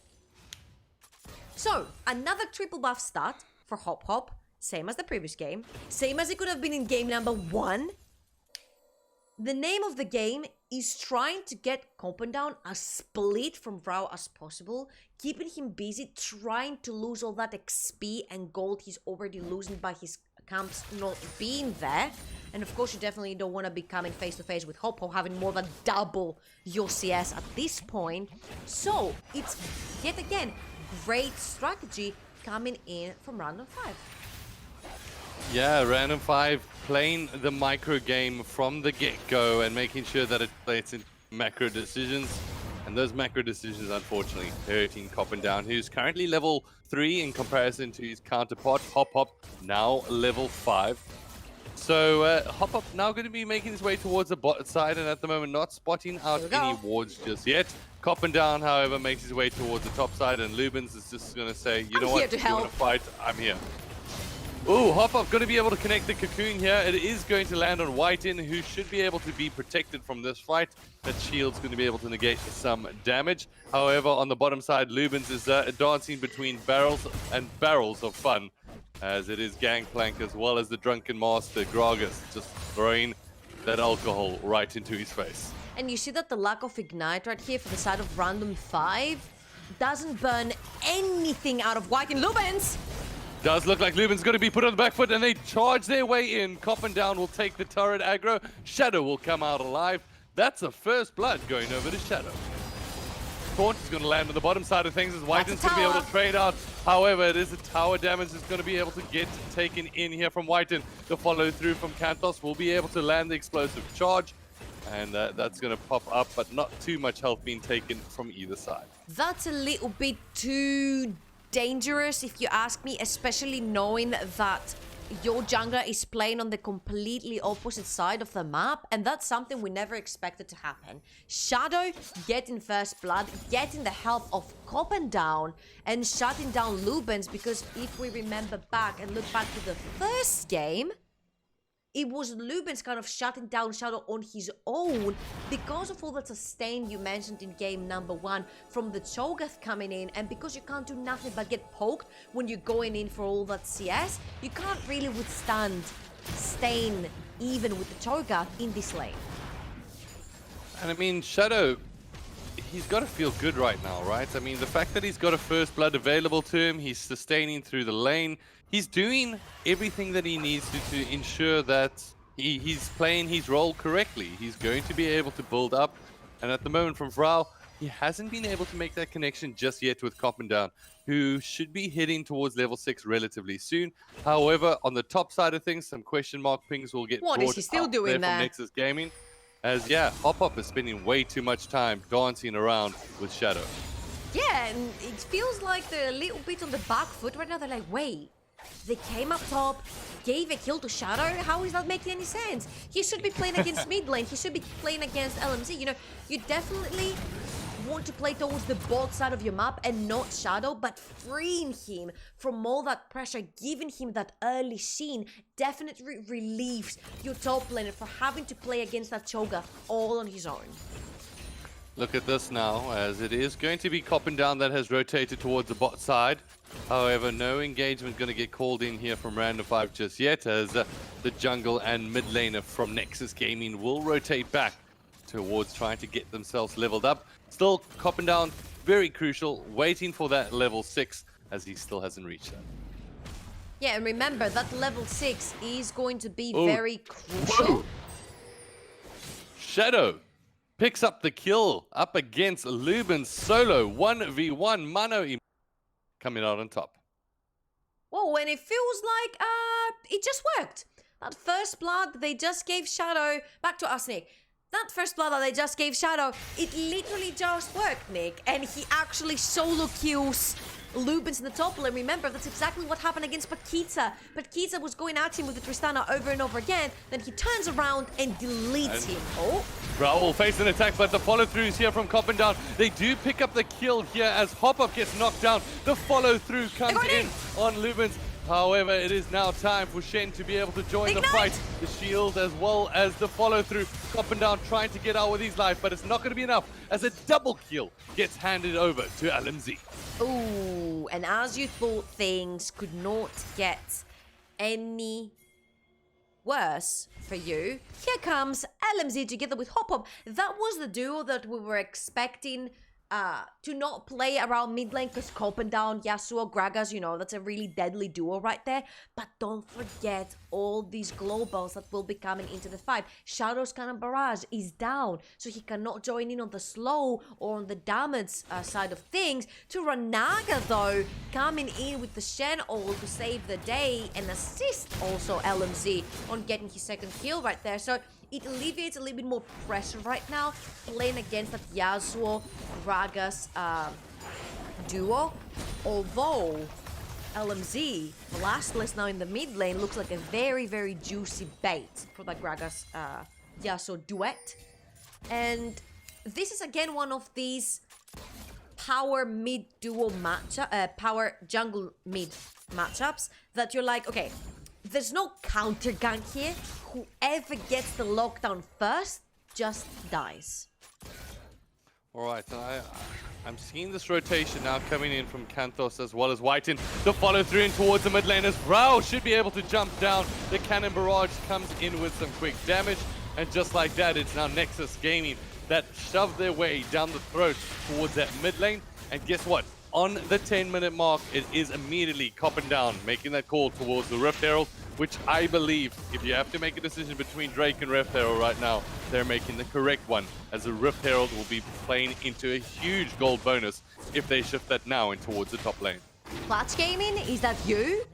So, another triple buff start for Hop, same as the previous game, same as it could have been in game number 1. The name of the game is trying to get Down as split from Rao as possible, keeping him busy, trying to lose all that XP and gold he's already losing by his camps not being there. And of course, you definitely don't want to be coming face to face with Hop, having more than double your CS at this point. So, it's yet again great strategy coming in from Random5. Yeah, Random5 playing the micro game from the get-go and making sure that it plays in macro decisions. And those macro decisions, unfortunately, hurting Down, who's currently level 3 in comparison to his counterpart, Hop, now level 5. So Hop now going to be making his way towards the bot side, and at the moment not spotting out any wards just yet. Down, however, makes his way towards the top side, and Lubens is just going to say, you know what, if you want to fight, I'm here. Ooh, Hop-Up going to be able to connect the cocoon here. It is going to land on Whiten, who should be able to be protected from this fight. That shield's going to be able to negate some damage. However, on the bottom side, Lubens is dancing between barrels and barrels of fun, as it is Gangplank as well as the Drunken Master, Gragas, just throwing that alcohol right into his face. And you see that the lack of Ignite right here for the side of Random5 doesn't burn anything out of White and Lubens. Does look like Lubin's going to be put on the back foot, and they charge their way in. Coppin Down will take the turret aggro. Shadow will come out alive. That's a first blood going over to Shadow. Taunt is going to land on the bottom side of things as Whiten's going to be able to trade out. However, it is the tower damage that's going to be able to get taken in here from Whiten. The follow through from Kantos will be able to land the explosive charge. And that's going to pop up, but not too much health being taken from either side. That's a little bit too dangerous if you ask me, especially knowing that your jungler is playing on the completely opposite side of the map, and that's something we never expected to happen. Shadow getting first blood, getting the help of Coppin Down, and shutting down Lubens, because if we remember back and look back to the first game, it was Lubens kind of shutting down Shadow on his own because of all the sustain you mentioned in game number 1 from the Cho'Gath coming in, and because you can't do nothing but get poked when you're going in for all that CS, you can't really withstand staying even with the Cho'Gath in this lane. And I mean, Shadow, he's got to feel good right now, right? I mean, the fact that he's got a first blood available to him, he's sustaining through the lane, he's doing everything that he needs to ensure that he's playing his role correctly. He's going to be able to build up. And at the moment from Vrao, he hasn't been able to make that connection just yet with Coppin Down, who should be heading towards level 6 relatively soon. However, on the top side of things, some question mark pings will get What is he still doing there? From Nexus Gaming. As, yeah, Hop-Up is spending way too much time dancing around with Shadow. Yeah, and it feels like they're a little bit on the back foot right now. They're like, wait, they came up top, gave a kill to Shadow? How is that making any sense? He should be playing against mid lane. He should be playing against LMZ. You know, you definitely want to play towards the bot side of your map and not Shadow, but freeing him from all that pressure, giving him that early scene definitely relieves your top laner for having to play against that Cho'Gath all on his own. Look at this now, as it is going to be Coppin Down that has rotated towards the bot side. However, no engagement going to get called in here from Random5 just yet, as the jungle and mid laner from Nexus Gaming will rotate back towards trying to get themselves leveled up. Still, Coppin Down, very crucial, waiting for that level 6, as he still hasn't reached that. Yeah, and remember, that level 6 is going to be very crucial. Whoa. Shadow picks up the kill up against Lubin solo. 1v1, Mano coming out on top. Whoa, and it feels like it just worked. That first blood they just gave Shadow, back to us, Nick. That first blood that they just gave Shadow, it literally just worked, Nick. And he actually solo kills Lubens in the top lane. Remember, that's exactly what happened against Paquita. Paquita was going at him with the Tristana over and over again. Then he turns around and deletes him. Oh. Raul will face an attack, but the follow-throughs here from Coppin Down. They do pick up the kill here as Hop-Up gets knocked down. The follow-through comes in on Lubens. However, it is now time for Shen to be able to join the fight. The shield as well as the follow-through. Coppin Down trying to get out with his life, but it's not going to be enough as a double kill gets handed over to LMZ. Ooh, and as you thought things could not get any worse for you, here comes LMZ together with Hop-Up. That was the duo that we were expecting to not play around mid lane, because Coppin Down, Yasuo, Gragas, you know, that's a really deadly duo right there. But don't forget all these globals that will be coming into the fight. Shadow's Cannon Barrage is down, so he cannot join in on the slow or on the damage side of things. To Ranaga, though, coming in with the Shen ult to save the day and assist also LMZ on getting his second kill right there. So it alleviates a little bit more pressure right now, playing against that Yasuo, Gragas duo. Although LMZ, Blastless now in the mid lane, looks like a very, very juicy bait for that Gragas Yasuo duet. And this is again one of these power mid duo matchup, power jungle mid matchups that you're like, okay, there's no counter gank here. Whoever gets the lockdown first just dies. All right, I'm seeing this rotation now coming in from Kanthos as well as Whiten. The follow through in towards the mid lane as Rao should be able to jump down. The cannon barrage comes in with some quick damage. And just like that, it's now Nexus Gaming that shove their way down the throat towards that mid lane. And guess what? On the 10-minute mark, it is immediately copping down, making that call towards the Rift Herald, which I believe, if you have to make a decision between Drake and Rift Herald right now, they're making the correct one, as the Rift Herald will be playing into a huge gold bonus if they shift that now in towards the top lane. Clutch Gaming, is that you?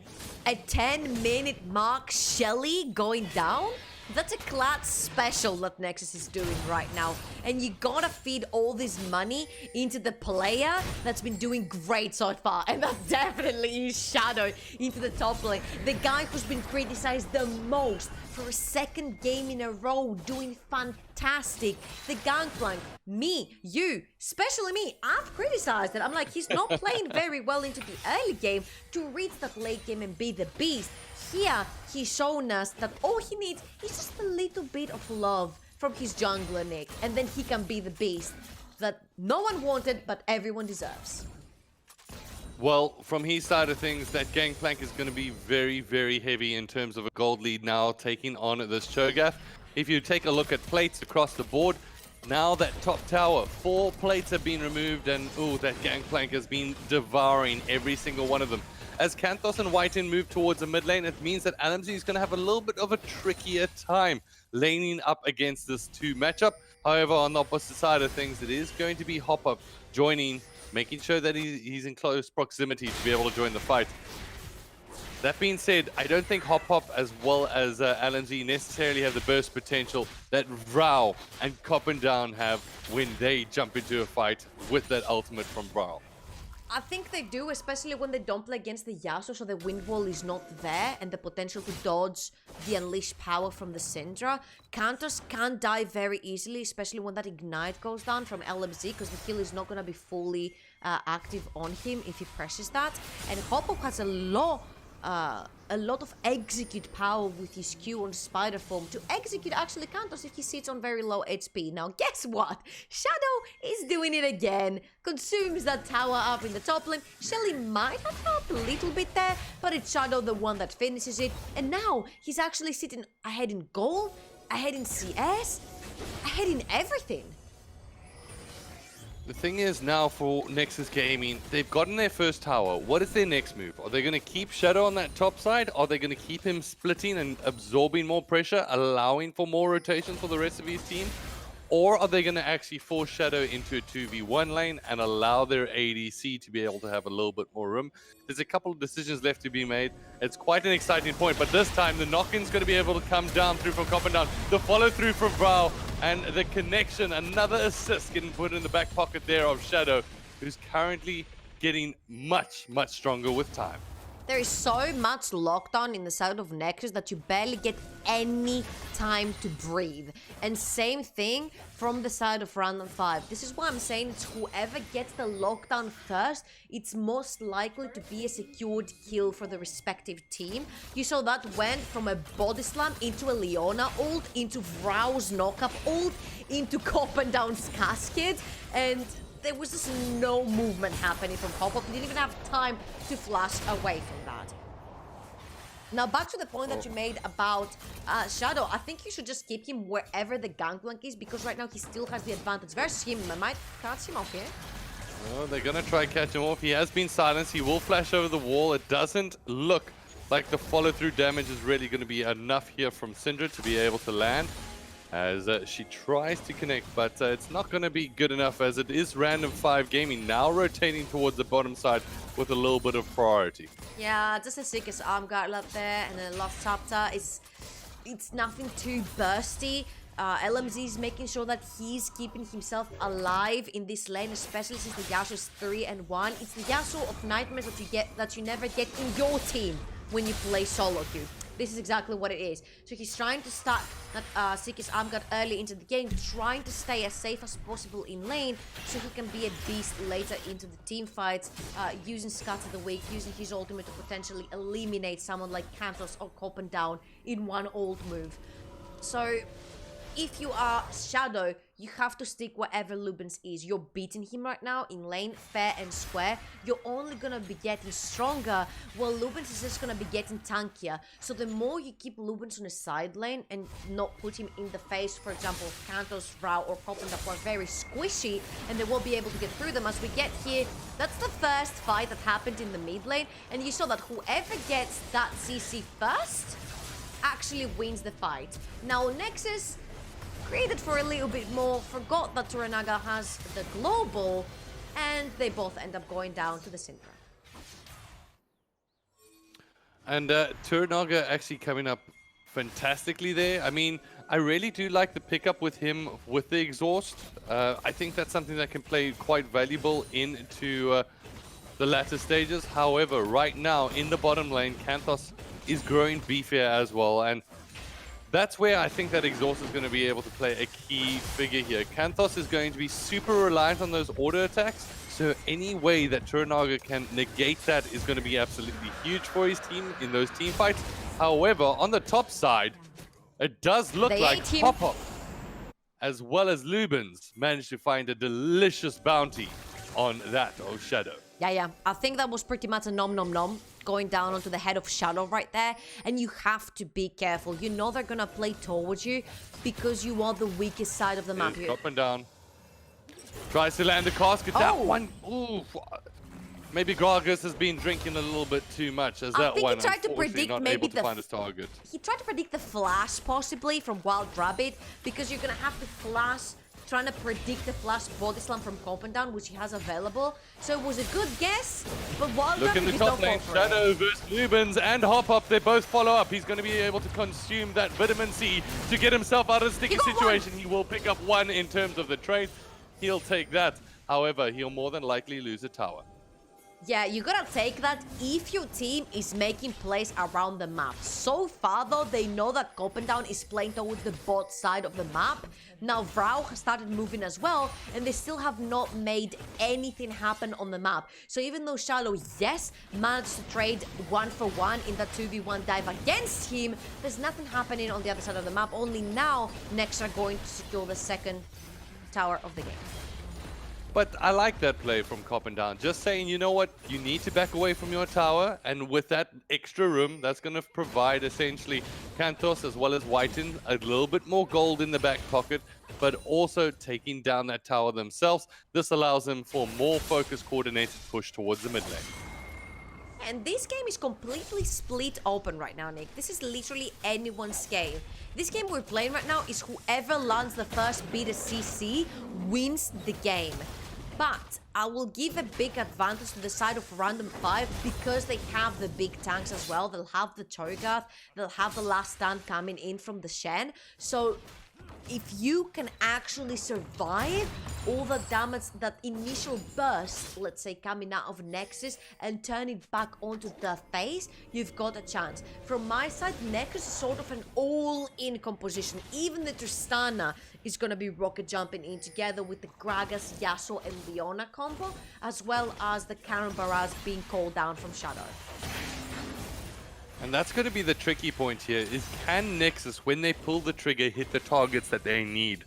A 10-minute mark, Shelly going down? That's a Clutch special that Nexus is doing right now. And you gotta feed all this money into the player that's been doing great so far. And that definitely is Shadow into the top lane. The guy who's been criticized the most for a second game in a row, doing fantastic. The Gangplank, me, you, especially me, I've criticized it. I'm like, he's not playing very well into the early game to reach that late game and be the beast. Here, he's shown us that all he needs is just a little bit of love from his jungler Nick, and then he can be the beast that no one wanted, but everyone deserves. Well, from his side of things, that Gangplank is going to be very, very heavy in terms of a gold lead now, taking on this Cho'Gath. If you take a look at plates across the board, now that top tower, 4 plates have been removed, and ooh, that Gangplank has been devouring every single one of them. As Kanthos and Whiten move towards the mid lane, it means that LMZ is going to have a little bit of a trickier time laning up against this 2 matchup. However, on the opposite side of things, it is going to be Hop-Up joining, making sure that he's in close proximity to be able to join the fight. That being said, I don't think Hop-Hop as well as LMZ necessarily have the burst potential that Vrao and Copendown have when they jump into a fight with that ultimate from Vrao. I think they do, especially when they don't play against the Yasuo, so the wind wall is not there, and the potential to dodge the unleashed power from the Syndra. Kanthos can die very easily, especially when that ignite goes down from LMZ, because the heal is not going to be fully active on him if he presses that. And Hop-Up has a lot of execute power with his Q on Spider Form to execute actually Kanthos if he sits on very low HP. Now guess what? Shadow is doing it again. Consumes that tower up in the top lane. Shelly might have helped a little bit there, but it's Shadow the one that finishes it. And now he's actually sitting ahead in gold, ahead in CS, ahead in everything. The thing is now for Nexus Gaming, they've gotten their first tower. What is their next move? Are they going to keep Shadow on that top side? Are they going to keep him splitting and absorbing more pressure, allowing for more rotation for the rest of his team? Or are they going to actually force Shadow into a 2v1 lane and allow their ADC to be able to have a little bit more room? There's a couple of decisions left to be made. It's quite an exciting point, but this time the knock-in's going to be able to come down through from Copendown. The follow-through from Vrao and the connection, another assist getting put in the back pocket there of Shadow, who's currently getting much, much stronger with time. There is so much lockdown in the side of Nexus that you barely get any time to breathe. And same thing from the side of Random5. This is why I'm saying it's whoever gets the lockdown first, it's most likely to be a secured kill for the respective team. You saw that went from a body slam into a Leona ult, into Vrao's knockup ult, into Copendown's cascade, and there was just no movement happening from Hop-Up. He didn't even have time to flash away from that. Now, back to the point that you made about Shadow. I think you should just keep him wherever the Gangplank is, because right now he still has the advantage versus him. I might catch him off here. Oh, they're going to try and catch him off. He has been silenced. He will flash over the wall. It doesn't look like the follow-through damage is really going to be enough here from Syndra to be able to land, as she tries to connect, but it's not going to be good enough, as it is Random5 Gaming now rotating towards the bottom side with a little bit of priority. Yeah, just the sickest arm guard left there, and the last chapter is it's nothing too bursty. LMZ is making sure that he's keeping himself alive in this lane, especially since the Yasuo is 3-1. It's the Yasuo of nightmares that you never get in your team when you play solo queue. This is exactly what it is. So he's trying to start that seek his arm guard early into the game, trying to stay as safe as possible in lane, so he can be a beast later into the team fights, using Scatter the Weak, using his ultimate to potentially eliminate someone like Kantos or Copen down in one ult move. So if you are Shadow, you have to stick wherever Lubens is. You're beating him right now in lane, fair and square. You're only gonna be getting stronger, while Lubens is just gonna be getting tankier. So the more you keep Lubens on the side lane and not put him in the face, for example, Kantos, Rao, or Copen that were very squishy, and they won't be able to get through them as we get here. That's the first fight that happened in the mid lane, and you saw that whoever gets that CC first actually wins the fight. Now Nexus created for a little bit more, forgot that Toranaga has the global, and they both end up going down to the Syndra. And Toranaga actually coming up fantastically there. I mean, I really do like the pickup with him with the exhaust. I think that's something that can play quite valuable into the latter stages. However, right now in the bottom lane, Kantos is growing beefier as well, and that's where I think that exhaust is going to be able to play a key figure here. Kantos is going to be super reliant on those auto attacks, so any way that Toranaga can negate that is going to be absolutely huge for his team in those team fights. However, on the top side, it does look like Pop-Up as well as Lubens managed to find a delicious bounty on that of Shadow. Yeah. I think that was pretty much a nom nom nom going down onto the head of Shadow right there. And you have to be careful. You know they're gonna play towards you because you are the weakest side of the map. Up and down. Tries to land the casket. That one. Ooh. Maybe Gragas has been drinking a little bit too much as that one. He tried to predict not maybe able to find his target. He tried to predict the flash possibly from Wild Rabbit, because you're gonna have the flash, trying to predict the flash body slam from Copen down, which he has available. So it was a good guess, but Wild Look Rabbit in the did top not go lane, for Shadow it. versus Lubens and Hop-Up, they both follow up. He's going to be able to consume that vitamin C to get himself out of a sticky situation. He will pick up one in terms of the trade. He'll take that. However, he'll more than likely lose a tower. Yeah, you gotta take that if your team is making plays around the map. So far though, they know that Copendown is playing towards the bot side of the map. Now Vrau has started moving as well, and they still have not made anything happen on the map. So even though Shadow, yes, managed to trade 1-for-1 in that 2v1 dive against him, there's nothing happening on the other side of the map. Only now Nexus are going to secure the second tower of the game. But I like that play from Copendown. Just saying, you know what? You need to back away from your tower. And with that extra room, that's going to provide essentially Kantos as well as Whiten a little bit more gold in the back pocket, but also taking down that tower themselves. This allows them for more focused, coordinated push towards the mid lane. And this game is completely split open right now, Nick. This is literally anyone's game. This game we're playing right now is whoever lands the first beat of CC wins the game. But I will give a big advantage to the side of Random5 because they have the big tanks as well. They'll have the Cho'Gath, they'll have the last stand coming in from the Shen. So if you can actually survive all the damage, that initial burst, let's say, coming out of Nexus and turn it back onto the face, you've got a chance. From my side, Nexus is sort of an all-in composition. Even the Tristana is going to be rocket jumping in together with the Gragas, Yasuo and Leona combo, as well as the Karen Baraz being called down from Shadow. And that's going to be the tricky point here, is can Nexus, when they pull the trigger, hit the targets that they need?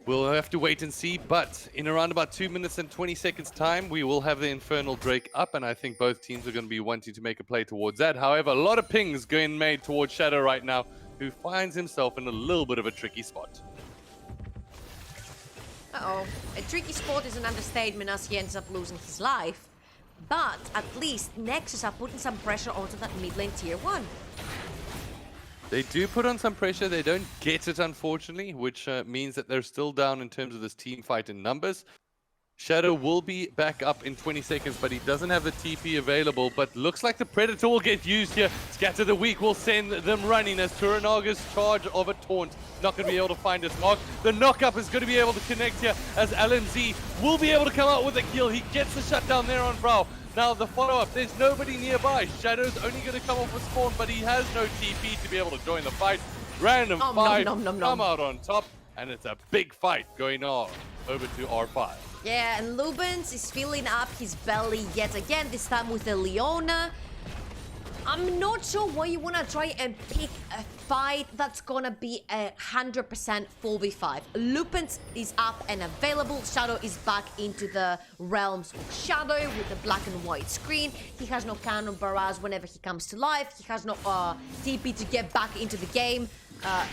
We'll have to wait and see, but in around about 2 minutes and 20 seconds time, we will have the Infernal Drake up, and I think both teams are going to be wanting to make a play towards that. However, a lot of pings getting made towards Shadow right now, who finds himself in a little bit of a tricky spot. Uh-oh. A tricky spot is an understatement as he ends up losing his life. But at least Nexus are putting some pressure onto that mid lane tier 1. They do put on some pressure. They don't get it, unfortunately, which means that they're still down in terms of this team fight in numbers. Shadow will be back up in 20 seconds, but he doesn't have the TP available. But looks like the Predator will get used here. Scatter the Weak will send them running as Turanaga's charge of a taunt not going to be able to find his mark. The knock-up is going to be able to connect here as LMZ will be able to come out with a kill. He gets the shutdown there on Vrau. Now the follow-up, there's nobody nearby. Shadow's only going to come off with spawn, but he has no TP to be able to join the fight. Random5 come out on top, and it's a big fight going on over to R5. Yeah, and Lubens is filling up his belly yet again, this time with the Leona. I'm not sure why you want to try and pick a fight that's gonna be 100% 4v5. Lupins is up and available. Shadow is back into the realms of Shadow with the black and white screen. He has no cannon barrage whenever he comes to life. He has no TP to get back into the game,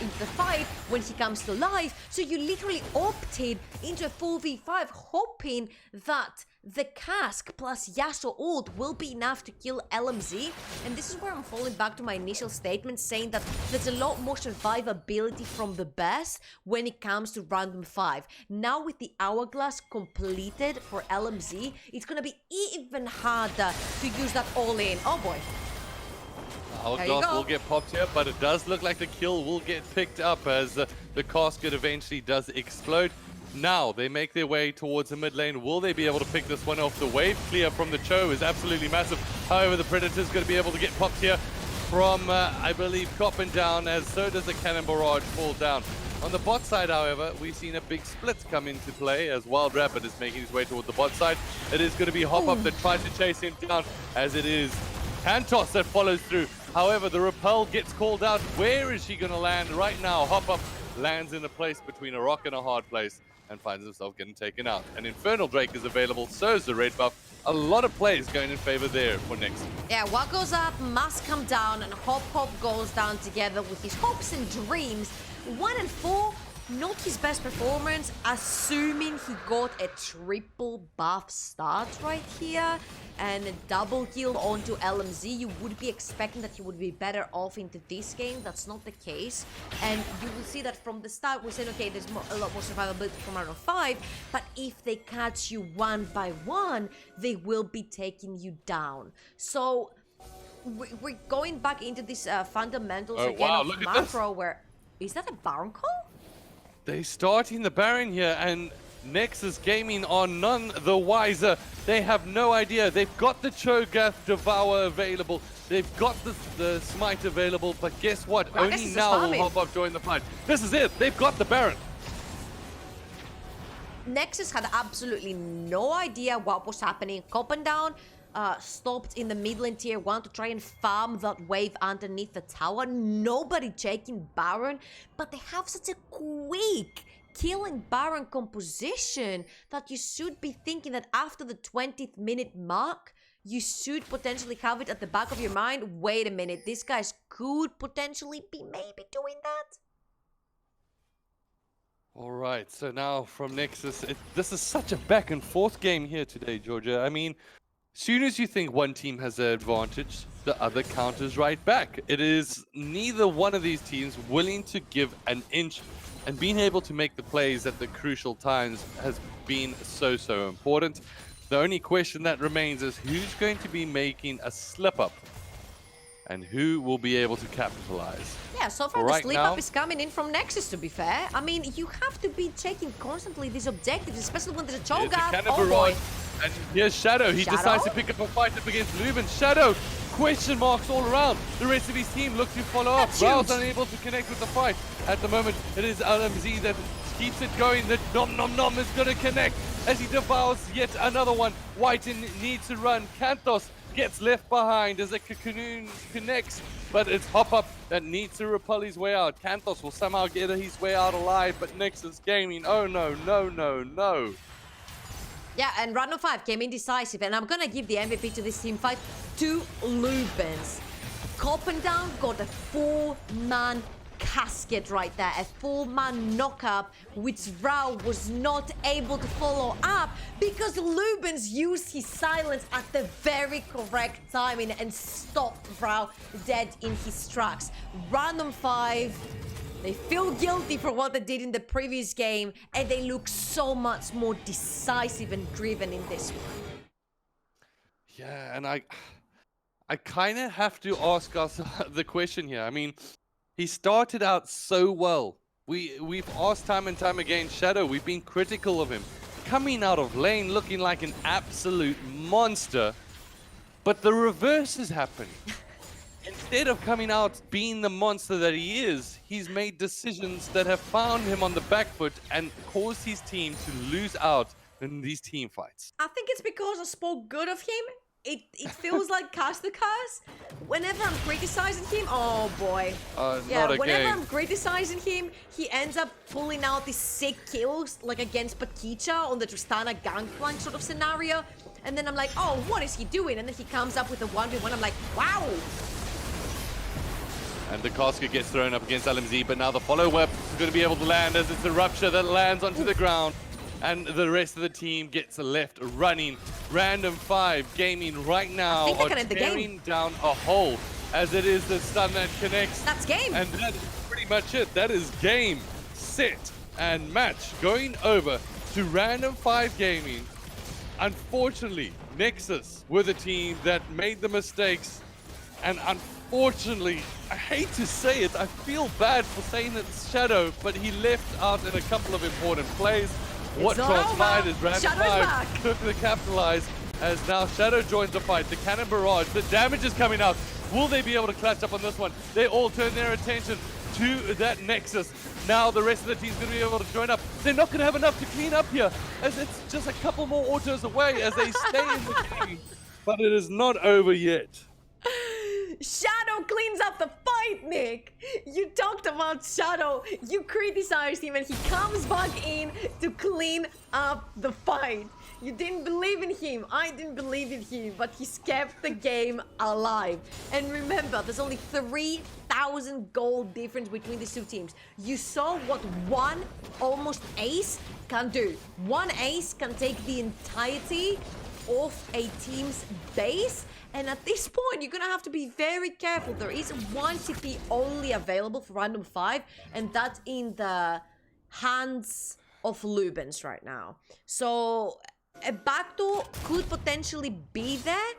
into the fight when he comes to life. So you literally opted into a 4v5 hoping that the cask plus Yasuo ult will be enough to kill LMZ, and this is where I'm falling back to my initial statement saying that there's a lot more survivability from the best when it comes to Random5. Now with the hourglass completed for LMZ, it's gonna be even harder to use that all in. Oh boy. Hourglass will get popped here, but it does look like the kill will get picked up as the casket eventually does explode. Now they make their way towards the mid lane. Will they be able to pick this one off? The wave clear from the Cho is absolutely massive. However, the Predator's going to be able to get popped here from, I believe, Coppin down, as so does the Cannon Barrage fall down. On the bot side, however, we've seen a big split come into play as Wild Rapid is making his way towards the bot side. It is going to be Hop Up that tries to chase him down, as it is Kantos that follows through. However, the Repel gets called out. Where is she going to land right now? Hop Up lands in a place between a rock and a hard place and finds himself getting taken out. An Infernal Drake is available, so is the red buff. A lot of plays going in favor there for Nexus. Yeah, what goes up must come down, and Hop goes down together with his hopes and dreams. 1 and 4, not his best performance, assuming he got a triple buff start right here and a double kill onto LMZ. You would be expecting that he would be better off into this game. That's not the case, and you will see that from the start we said, okay, there's a lot more survivability from Random 5, but if they catch you one by one, they will be taking you down. So we're going back into this fundamentals again of macro, where is that a Baron call? They starting the Baron here, and Nexus Gaming are none the wiser. They have no idea. They've got the Cho'Gath Devour available. They've got the Smite available, but guess what? Only now will Hop Up join the fight. This is it. They've got the Baron. Nexus had absolutely no idea what was happening. Coppin down, stopped in the mid lane tier 1 to try and farm that wave underneath the tower. Nobody checking Baron, but they have such a quick killing Baron composition that you should be thinking that after the 20th minute mark, you should potentially have it at the back of your mind. Wait a minute, these guys could potentially be maybe doing that. All right, so now from Nexus, this is such a back and forth game here today, Georgia. I mean, soon as you think one team has the advantage, the other counters right back. It is neither one of these teams willing to give an inch, and being able to make the plays at the crucial times has been so important. The only question that remains is who's going to be making a slip-up and who will be able to capitalize. Yeah, so far the slip-up is coming in from Nexus, to be fair. I mean, you have to be checking constantly these objectives, especially when there's a Cho'Gath. Oh boy. And here's Shadow. He decides to pick up a fight up against Leuven. Shadow, question marks all around. The rest of his team look to follow up. Raul's unable to connect with the fight. At the moment, it is LMZ that keeps it going. The Nom Nom Nom is going to connect as he devours yet another one. Whiten needs to run. Kantos gets left behind as a Cocoon connects, but it's Hop Up that needs to repel his way out. Kantos will somehow get his way out alive, but Nexus Gaming, oh no, no, no, no. Yeah, and Random5 came in decisive, and I'm gonna give the MVP to this team fight to Lubens. Coppin down got a 4-man casket right there, a 4-man knockup, which Rao was not able to follow up because Lubens used his silence at the very correct timing and stopped Rao dead in his tracks. Random5, they feel guilty for what they did in the previous game, and they look so much more decisive and driven in this one. Yeah, and I kind of have to ask us the question here. I mean, he started out so well. We've asked time and time again, Shadow, we've been critical of him. Coming out of lane looking like an absolute monster. But the reverse is happening. Instead of coming out being the monster that he is, he's made decisions that have found him on the back foot and caused his team to lose out in these team fights. I think it's because I spoke good of him. It feels like Cast the Curse. Whenever I'm criticizing him, oh boy. Not whenever again. I'm criticizing him, he ends up pulling out these sick kills, like against Pakicha on the Tristana gangplank sort of scenario. And then I'm like, oh, what is he doing? And then he comes up with a 1v1. I'm like, wow. And the casket gets thrown up against LMZ, but now the follow-up is going to be able to land as it's a rupture that lands onto the ground. And the rest of the team gets left running. Random5 Gaming right now are tearing down a hole, as it is the stun that connects. That's game. And that is pretty much it. That is game, set, and match. Going over to Random5 Gaming. Unfortunately, Nexus were the team that made the mistakes. And unfortunately, I hate to say it, I feel bad for saying it's Shadow, but he left out in a couple of important plays. What transpired is Random5 took the capitalize, as now Shadow joins the fight. The cannon barrage, the damage is coming out. Will they be able to clutch up on this one? They all turn their attention to that Nexus. Now the rest of the team's going to be able to join up. They're not going to have enough to clean up here, as it's just a couple more autos away as they stay in the game. But it is not over yet. Shadow cleans up the fight, Nick. You talked about Shadow. You criticized him and he comes back in to clean up the fight. You didn't believe in him. I didn't believe in him, but he's kept the game alive. And remember, there's only 3,000 gold difference between these two teams. You saw what one almost ace can do. One ace can take the entirety of a team's base. And at this point, you're gonna have to be very careful. There is one TP only available for Random5, and that's in the hands of Lubens right now. So a backdoor could potentially be there,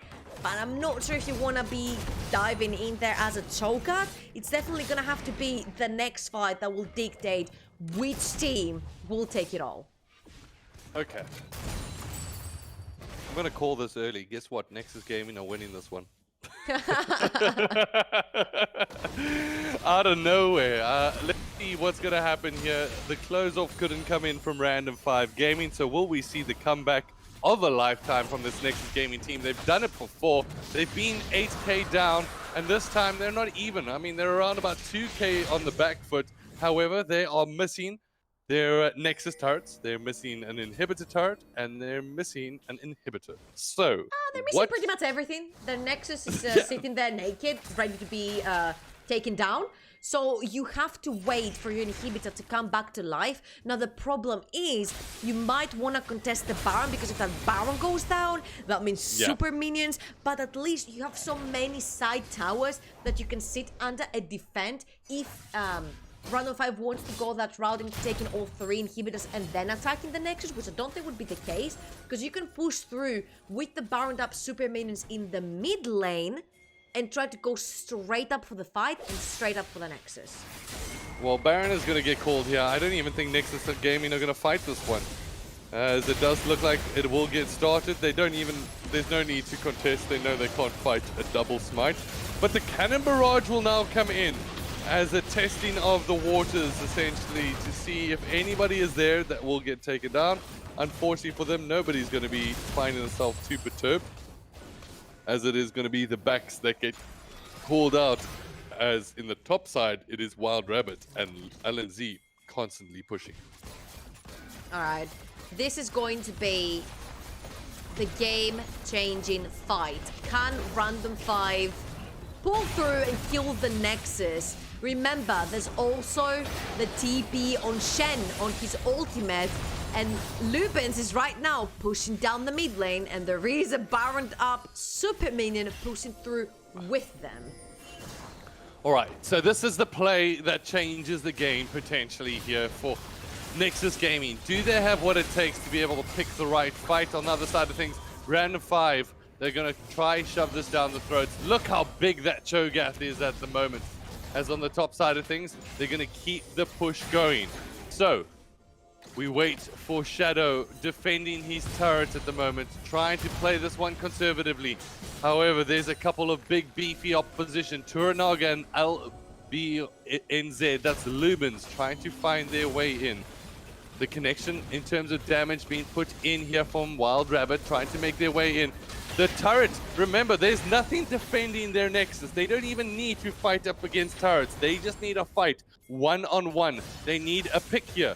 but I'm not sure if you want to be diving in there as a choker. It's definitely gonna have to be the next fight that will dictate which team will take it all. Okay. I'm going to call this early. Guess what? Nexus Gaming are winning this one. Out of nowhere. Let's see what's going to happen here. The close-off couldn't come in from Random5 Gaming, so will we see the comeback of a lifetime from this Nexus Gaming team? They've done it before. They've been 8k down, and this time they're not even. I mean, they're around about 2k on the back foot. However, they are missing their Nexus turrets, they're missing an inhibitor turret, and they're missing an inhibitor. So, they're missing pretty much everything. The Nexus is sitting there naked, ready to be taken down. So you have to wait for your inhibitor to come back to life. Now the problem is, you might want to contest the Baron, because if that Baron goes down, that means super minions. But at least you have so many side towers that you can sit under a defend if Random5 wants to go that route and taking all 3 inhibitors and then attacking the Nexus, which I don't think would be the case, because you can push through with the Baroned up super minions in the mid lane and try to go straight up for the fight and straight up for the Nexus. Well, Baron is going to get called here. I don't even think Nexus Gaming are going to fight this one, as it does look like it will get started. They don't even, there's no need to contest. They know they can't fight a double smite. But the cannon barrage will now come in as a testing of the waters, essentially, to see if anybody is there that will get taken down. Unfortunately for them, nobody's going to be finding themselves too perturbed, as it is going to be the backs that get called out, as in the top side, it is Wild Rabbit and LNZ constantly pushing. Alright, this is going to be the game-changing fight. Can Random5 pull through and kill the Nexus? Remember, there's also the TP on Shen on his ultimate, and Lubens is right now pushing down the mid lane, and there is a Baroned up super minion pushing through with them. Alright, so this is the play that changes the game potentially here for Nexus Gaming. Do they have what it takes to be able to pick the right fight? On the other side of things, Random5, they're going to try shove this down the throats. Look how big that Cho'Gath is at the moment. As on the top side of things, they're going to keep the push going. So, We wait for Shadow defending his turret at the moment, trying to play this one conservatively. However, there's a couple of big beefy opposition. Turanaga and LBNZ, that's Lubens, trying to find their way in. The connection in terms of damage being put in here from Wild Rabbit, trying to make their way in. The turret, remember, there's nothing defending their Nexus. They don't even need to fight up against turrets. They just need a fight one-on-one. They need a pick here.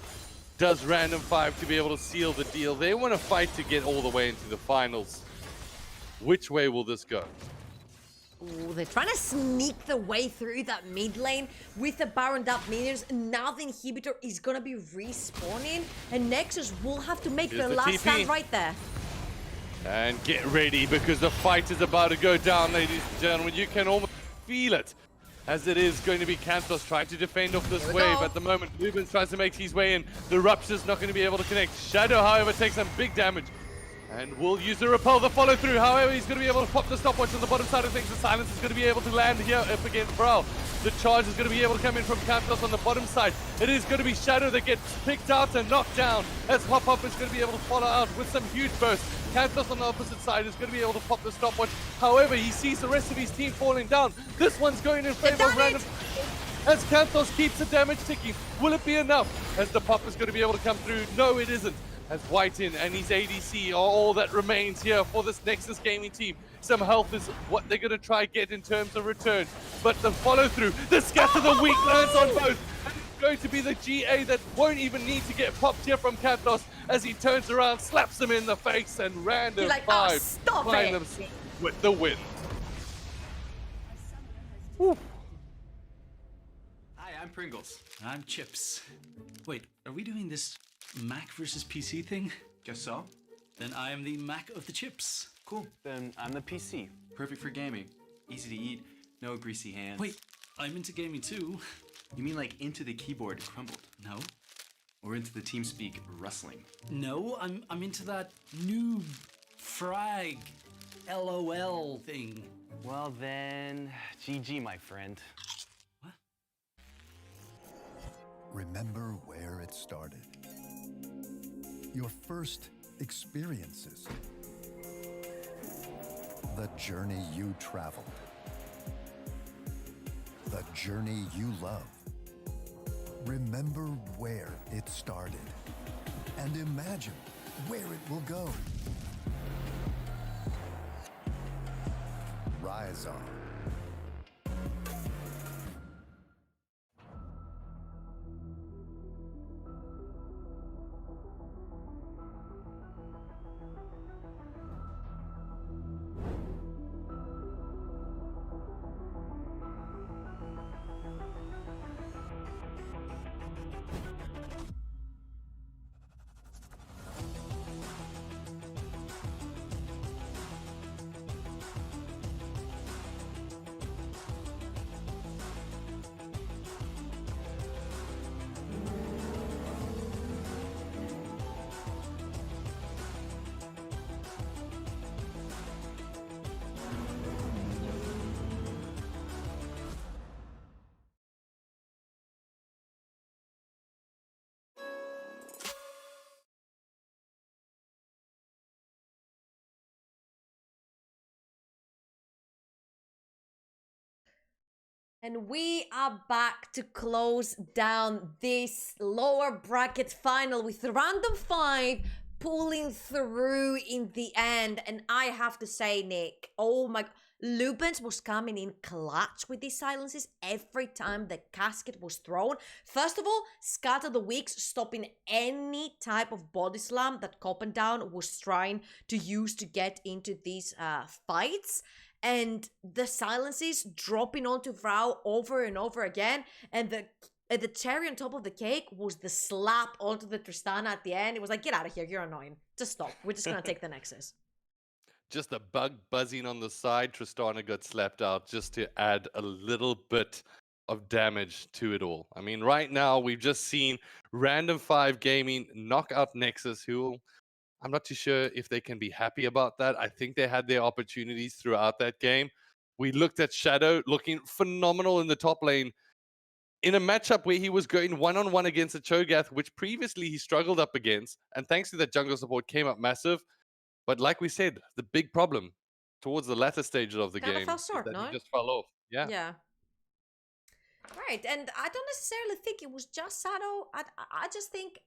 Does Random5 to be able to seal the deal? They want to fight to get all the way into the finals. Which way will this go? Ooh, they're trying to sneak the way through that mid lane with the Baroned up minions. Now the inhibitor is gonna be respawning, and Nexus will have to make Here's the the last TP. stand right there. And get ready, because the fight is about to go down, ladies and gentlemen. You can almost feel it, as it is going to be Kantos trying to defend off this Here we wave. go. At the moment, Lubens tries to make his way in. The Rupture's not going to be able to connect. Shadow, however, takes some big damage. And will use the repel, the follow through. However, he's going to be able to pop the stopwatch on the bottom side of things. The silence is going to be able to land here up against Brawl. The charge is going to be able to come in from Kantos on the bottom side. It is going to be Shadow that gets picked out and knocked down, as Hop Hop is going to be able to follow out with some huge bursts. Kantos on the opposite side is going to be able to pop the stopwatch. However, he sees the rest of his team falling down. This one's going in favor of Random. As Kantos keeps the damage ticking, will it be enough? As the pop is going to be able to come through. No, it isn't. As Whiten and his ADC are all that remains here for this Nexus gaming team. Some health is what they're going to try get in terms of return. But the follow through, the scatter, the weak lands on both. And it's going to be the GA that won't even need to get popped here from Kantos, as he turns around, slaps him in the face, and Random5 like, "Oh, stop find it." themselves with the win. Hi, I'm Pringles. I'm Chips. Wait, are we doing this Mac versus PC thing? Guess so. Then I am the Mac of the chips. Cool. Then I'm the PC. Perfect for gaming. Easy to eat. No greasy hands. Wait, I'm into gaming too. You mean like into the keyboard crumbled? No. Or into the TeamSpeak rustling? No, I'm into that noob frag LOL thing. Well then, GG, my friend. What? Remember where it started. Your first experiences. The journey you traveled. The journey you love. Remember where it started. And imagine where it will go. Rise on. And we are back to close down this lower bracket final with Random5 pulling through in the end. And I have to say, Nick, oh my... Lubens was coming in clutch with these silences every time the casket was thrown. First of all, Scatter the Weeks, stopping any type of body slam that Copendown was trying to use to get into these fights. And the silences dropping onto Vrao over and over again. And the cherry on top of the cake was the slap onto the Tristana at the end. It was like, get out of here, you're annoying. Just stop. We're just going to take the Nexus. Just a bug buzzing on the side. Tristana got slapped out just to add a little bit of damage to it all. I mean, right now, we've just seen Random5 Gaming knock out Nexus, who I'm not too sure if they can be happy about that. I think they had their opportunities throughout that game. We looked at Shadow looking phenomenal in the top lane. in a matchup where he was going one-on-one against a Cho'Gath, which previously he struggled up against, and thanks to that jungle support came up massive. But like we said, the big problem towards the latter stages of the Kind of game fell is short, that no? he just fell off. Yeah. Yeah. Right, and I don't necessarily think it was just Sado. I just think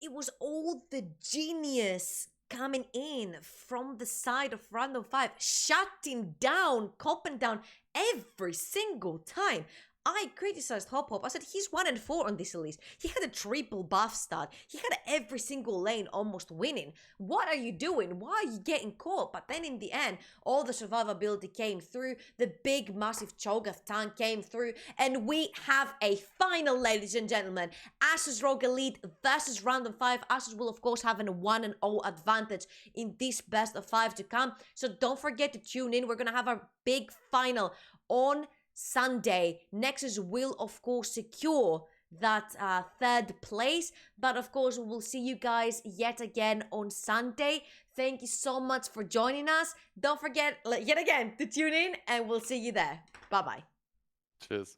it was all the genius coming in from the side of Random5, shutting down, copping down every single time. I criticized Hop Hop. I said he's 1-4 on this release. He had a triple buff start. He had every single lane almost winning. What are you doing? Why are you getting caught? But then in the end, all the survivability came through. The big, massive Cho'Gath tank came through. And we have a final, ladies and gentlemen. Asus Rogue Elite versus Random5. Asus will, of course, have a 1-0 advantage in this best of 5 to come. So don't forget to tune in. We're going to have our big final on Sunday. Nexus will, of course, secure that third place, but of course we will see you guys yet again on Sunday. Thank you so much for joining us. Don't forget yet again to tune in, and we'll see you there. Bye bye. Cheers.